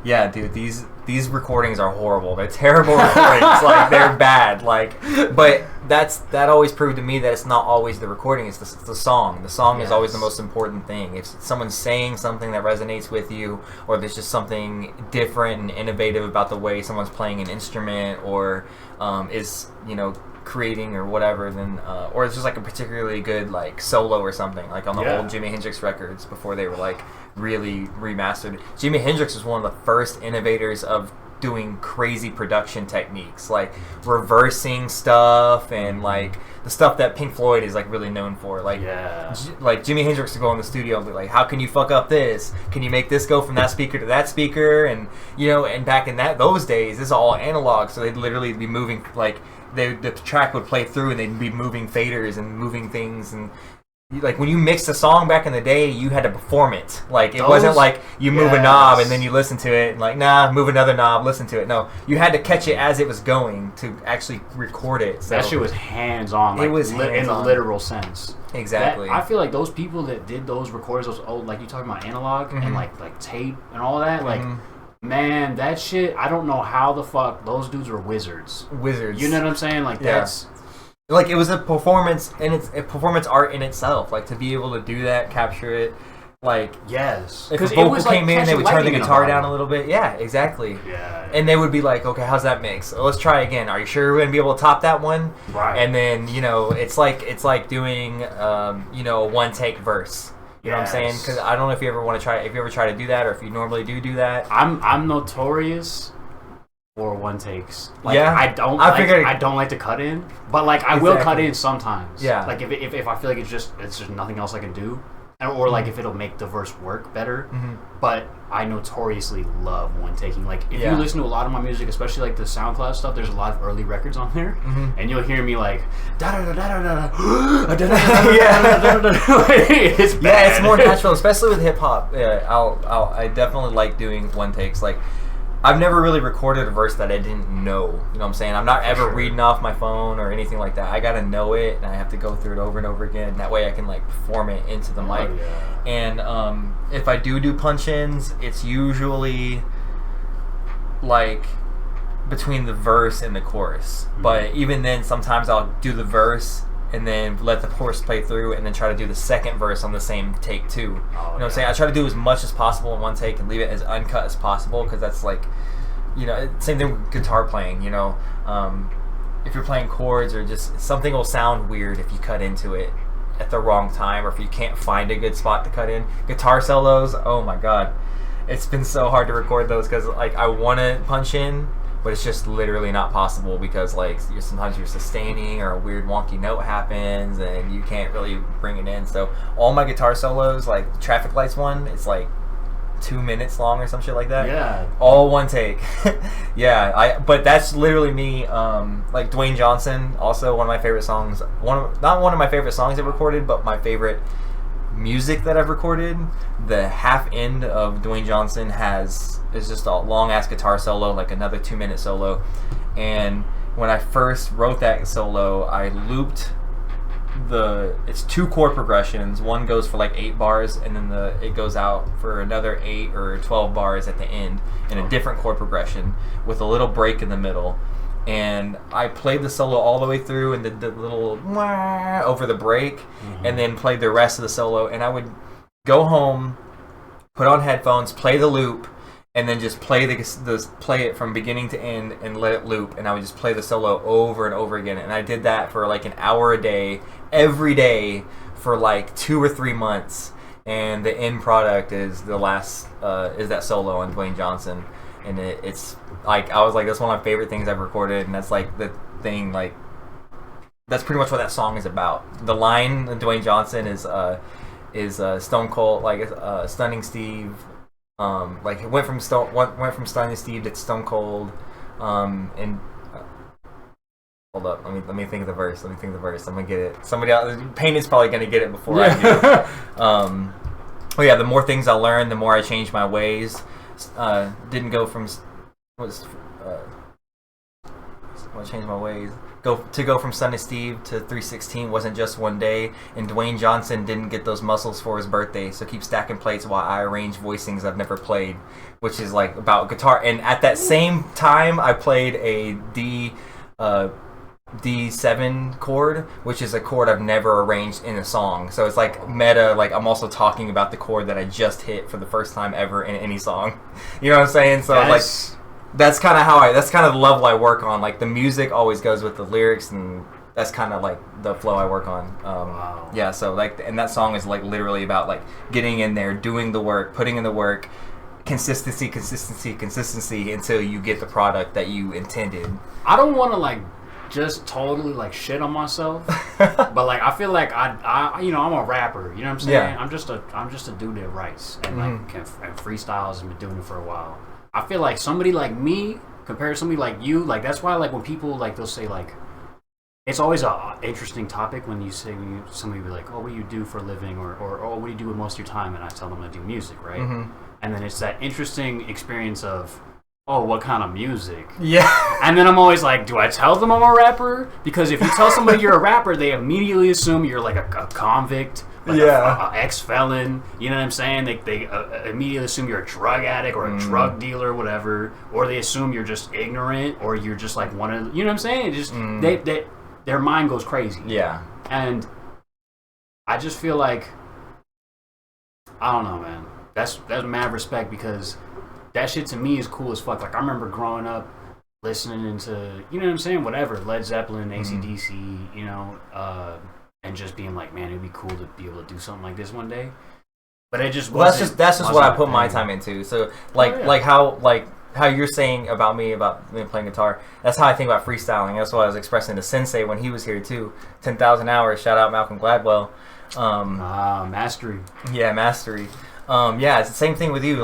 Yeah, dude, these recordings are horrible. They're terrible recordings. Like, they're bad. Like, but that always proved to me that it's not always the recording. It's the song. The song is always the most important thing. If someone's saying something that resonates with you, or there's just something different and innovative about the way someone's playing an instrument, or is creating or whatever, then or it's just like a particularly good like solo or something, like on the old Jimi Hendrix records before they were like really remastered. Jimi Hendrix was one of the first innovators of doing crazy production techniques, like reversing stuff and like the stuff that Pink Floyd is like really known for. Like, like Jimi Hendrix would go in the studio and be like, "How can you fuck up this? Can you make this go from that speaker to that speaker?" And and back in those days, this is all analog, so they'd literally be moving like. The track would play through and they'd be moving faders and moving things, and like when you mixed a song back in the day, you had to perform it. Like it wasn't like you move a knob and then you listen to it and like move another knob, listen to it. No, you had to catch it as it was going to actually record it. So that shit was hands on. Like, it was in the literal sense. Exactly. I feel like those people that did those recordings, those old, like you talking about analog and like tape and all that, like. Man, that shit, I don't know how the fuck those dudes were wizards. You know what I'm saying? Like, that's... Like, it was a performance, and it's a performance art in itself. Like, to be able to do that, capture it, like... Yes. If a vocal came in, they would turn the guitar down a little bit. Yeah, exactly. Yeah. And they would be like, okay, how's that mix? Let's try again. Are you sure we're going to be able to top that one? Right. And then, it's like doing, a one-take verse. You know what I'm saying? Because I don't know if you ever try to do that, or if you normally do that. I'm notorious for one takes. Like, yeah, I don't like to cut in, but like I will cut in sometimes. Yeah, like if I feel like it's just nothing else I can do, or like if it'll make the verse work better. But I notoriously love one taking. Like if you listen to a lot of my music, especially like the SoundCloud stuff, there's a lot of early records on there, and you'll hear me like da da da da da da da da. It's bad. Yeah, it's more natural, especially with hip hop. Yeah, I definitely like doing one takes. Like, I've never really recorded a verse that I didn't know. You know what I'm saying? I'm not ever reading off my phone or anything like that. I gotta know it, and I have to go through it over and over again. That way I can like perform it into the mic. And if I do punch-ins, it's usually like between the verse and the chorus. But even then, sometimes I'll do the verse and then let the chorus play through, and then try to do the second verse on the same take too. You know what I'm saying? I try to do as much as possible in one take and leave it as uncut as possible, because that's like, same thing with guitar playing. If you're playing chords or just something will sound weird if you cut into it at the wrong time, or if you can't find a good spot to cut in. Guitar solos, oh my god, it's been so hard to record those, because like I want to punch in, but it's just literally not possible, because like sometimes you're sustaining or a weird wonky note happens and you can't really bring it in. So all my guitar solos, like the Traffic Lights one, it's like 2 minutes long or some shit like that. Yeah. All one take. But that's literally me. Like Dwayne Johnson, also one of my favorite songs. Not one of my favorite songs I've recorded, but my favorite music that I've recorded. The half end of Dwayne Johnson is just a long ass guitar solo, like another 2 minute solo. And when I first wrote that solo, I looped it's 2 chord progressions. One goes for like 8 bars, and then it goes out for another 8 or 12 bars at the end in a different chord progression with a little break in the middle. And I played the solo all the way through and did the little wah over the break, and then played the rest of the solo. And I would go home, put on headphones, play the loop, and then just play play it from beginning to end and let it loop. And I would just play the solo over and over again. And I did that for like an hour a day, every day, for like 2 or 3 months. And the end product is is that solo on Dwayne Johnson. And it's like, I was like, that's one of my favorite things I've recorded, and that's like the thing, like, that's pretty much what that song is about. The line of Dwayne Johnson is Stone Cold, like Stunning Steve, like it went from Stunning Steve to Stone Cold, and hold up, let me think of the verse. I'm gonna get it. Somebody else, Payne is probably gonna get it before I do. Oh yeah, the more things I learn, the more I change my ways. Didn't go from change my ways. go from Sunday Steve to 316 wasn't just one day, and Dwayne Johnson didn't get those muscles for his birthday, so keep stacking plates while I arrange voicings I've never played, which is like about guitar. And at that same time, I played a D7 chord, which is a chord I've never arranged in a song. So it's like meta, like I'm also talking about the chord that I just hit for the first time ever in any song. You know what I'm saying? So like that's kind of the level I work on. Like the music always goes with the lyrics, and that's kind of like the flow I work on. Wow. Yeah, so like, and that song is like literally about like getting in there, doing the work, putting in the work, consistency until you get the product that you intended. I don't want to like just totally like shit on myself, but like I feel like I you know, I'm a rapper. You know what I'm saying? Yeah. I'm just a dude that writes and like and freestyles and been doing it for a while. I feel like somebody like me compared to somebody like you, like that's why like when people like they'll say like it's always a interesting topic when you say somebody be like, oh, what do you do for a living, or oh, what do you do with most of your time, and I tell them I do music, right? And then it's that interesting experience of, oh, what kind of music? Yeah. And then I'm always like, do I tell them I'm a rapper? Because if you tell somebody you're a rapper, they immediately assume you're like a convict, like a ex-felon. You know what I'm saying? They immediately assume you're a drug addict or a drug dealer or whatever. Or they assume you're just ignorant, or you're just like one of, you know what I'm saying? It just their mind goes crazy. Yeah. And I just feel like, I don't know, man. That's mad respect, because that shit to me is cool as fuck. Like, I remember growing up listening into, you know what I'm saying, whatever, Led Zeppelin, AC/DC, you know, and just being like, man, it'd be cool to be able to do something like this one day. But it just wasn't. That's just what I put my time into. So like how you're saying about me playing guitar. That's how I think about freestyling. That's what I was expressing to Sensei when he was here too. 10,000 hours. Shout out Malcolm Gladwell. Mastery. Yeah, mastery. Yeah, it's the same thing with you.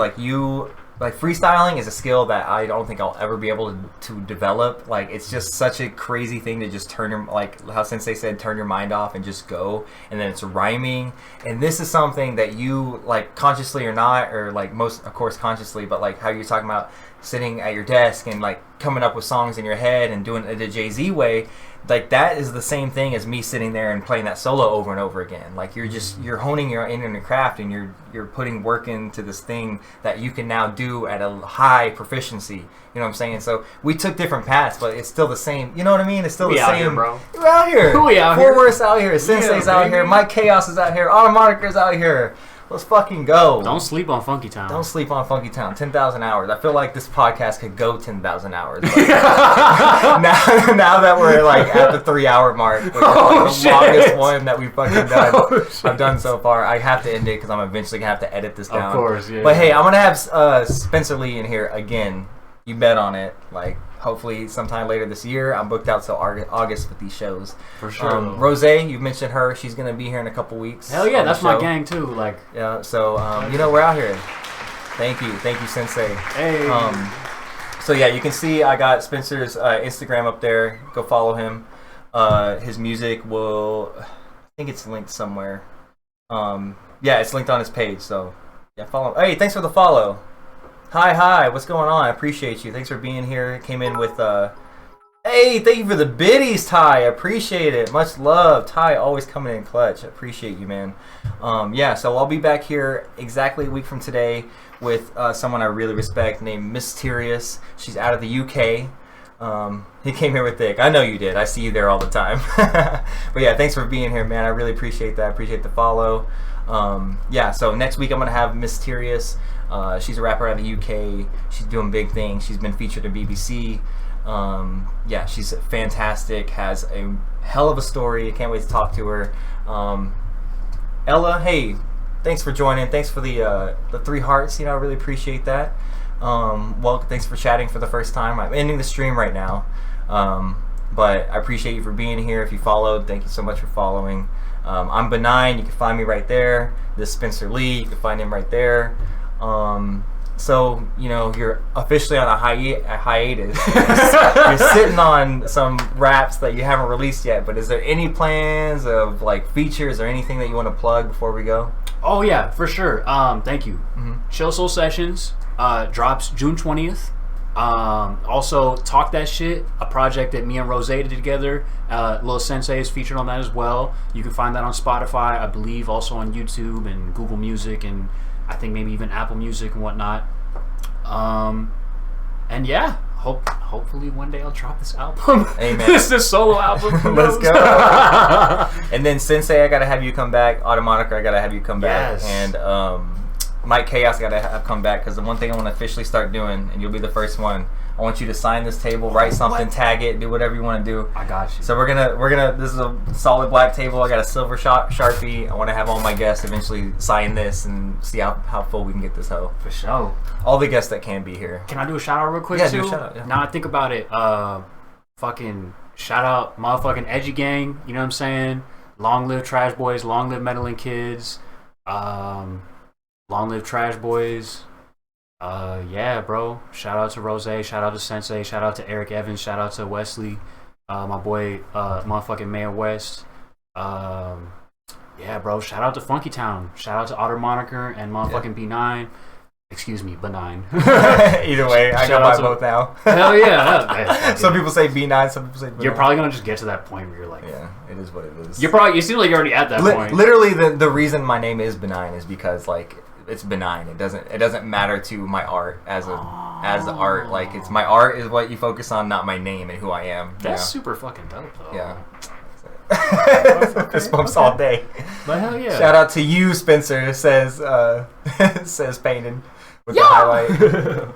Like freestyling is a skill that I don't think I'll ever be able to develop. Like, it's just such a crazy thing to just turn your, like how Sensei said, turn your mind off and just go. And then it's rhyming. And this is something that you, like, consciously or not, or like most, of course, consciously, but like how you're talking about sitting at your desk and like coming up with songs in your head and doing it the Jay-Z way. Like, that is the same thing as me sitting there and playing that solo over and over again. Like, you're honing your inner craft, and you're putting work into this thing that you can now do at a high proficiency. You know what I'm saying? So we took different paths, but it's still the same. You know what I mean? It's still the same. Out here, bro. We're out here. We out here. here. Out here. Sensei's out here. Mike Chaos is out here. Automoniker's out here. Let's fucking go. Don't sleep on Funky Town. Don't sleep on Funky Town. 10,000 hours. I feel like this podcast could go 10,000 hours. now that we're like at the 3-hour mark, which is like the longest one that we've fucking done. I've done so far. I have to end it because I'm eventually gonna have to edit this down. Of course, yeah. But hey, I'm gonna have SpencerLee in here again. You bet on it. Like, hopefully sometime later this year. I'm booked out till August with these shows. For sure. Rose, you mentioned her. She's gonna be here in a couple weeks. Hell yeah, that's my gang too. Like, yeah. So you know, we're out here. Thank you, Sensei. Hey. So yeah, you can see I got Spencer's Instagram up there. Go follow him. His music I think it's linked somewhere. Yeah, it's linked on his page. So yeah, follow him. Hey, thanks for the follow. Hi, what's going on? I appreciate you. Thanks for being here. Came in with hey, thank you for the biddies, Ty. I appreciate it. Much love. Ty always coming in clutch. I appreciate you, man. Yeah, so I'll be back here exactly a week from today with someone I really respect named Mysterious. She's out of the UK. He came here with Dick. I know you did. I see you there all the time. But yeah, thanks for being here, man. I really appreciate that. I appreciate the follow. Yeah, so next week I'm going to have Mysterious. She's a rapper out of the UK. She's doing big things. She's been featured in BBC. Yeah, she's fantastic. Has a hell of a story. I can't wait to talk to her. Ella, hey, thanks for joining. Thanks for the 3 hearts. You know, I really appreciate that. Well, thanks for chatting for the first time. I'm ending the stream right now. But I appreciate you for being here. If you followed, thank you so much for following. I'm B-nign. You can find me right there. This is SpencerLee. You can find him right there. So, you know, you're officially on a hiatus. You're sitting on some raps that you haven't released yet, but is there any plans of, like, features or anything that you want to plug before we go? Oh, yeah, for sure. Thank you. Chill Soul Sessions drops June 20th. Also, Talk That Shit, a project that me and Rose did together. Lil Sensei is featured on that as well. You can find that on Spotify, I believe, also on YouTube and Google Music, and I think maybe even Apple Music and whatnot. And yeah, hopefully one day I'll drop this album. Amen. This solo album. Let's go. And then Sensei, I gotta have you come back. Automonica, I gotta have you come back. Yes. And Mike Chaos, gotta have come back, because the one thing I want to officially start doing, and you'll be the first one, I want you to sign this table, write something, tag it, do whatever you want to do. I got you. So we're gonna. This is a solid black table. I got a silver Sharpie. I want to have all my guests eventually sign this and see how full we can get this hoe. For sure. All the guests that can be here. Can I do a shout out real quick? Yeah, too? do a shout out. Yeah. Now I think about it, fucking shout out motherfucking Edgy Gang. You know what I'm saying? Long live Trash Boys. Long live Meddling Kids. Long live Trash Boys. Yeah, bro. Shout out to Rose. Shout out to Sensei. Shout out to Eric Evans. Shout out to Wesley. My boy, motherfucking Mayor West. Yeah, bro. Shout out to Funky Town. Shout out to Otter Moniker and motherfucking B-nign. Excuse me, benign. Either way, I got my vote now. Hell yeah. Some people say B9, some people say benign. You're probably gonna just get to that point where you're like, yeah, it is what it is. You seem like you're already at that point. Literally, the reason my name is benign is because like it's benign. It doesn't matter to my art as the art. Like it's my art is what you focus on, not my name and who I am. That's super fucking dope, though. Yeah. Fist bumps all day. But hell yeah. Shout out to you, Spencer. Says Payton with the highlight.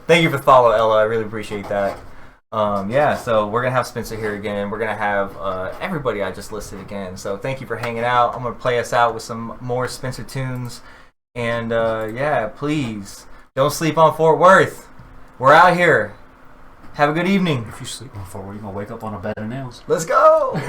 Thank you for the follow, Ella. I really appreciate that. Yeah, so we're gonna have Spencer here again. We're gonna have everybody I just listed again. So thank you for hanging out. I'm gonna play us out with some more Spencer tunes. And yeah, please don't sleep on Fort Worth. We're out here. Have a good evening. If you sleep on Fort Worth, you're gonna wake up on a bed of nails. Let's go.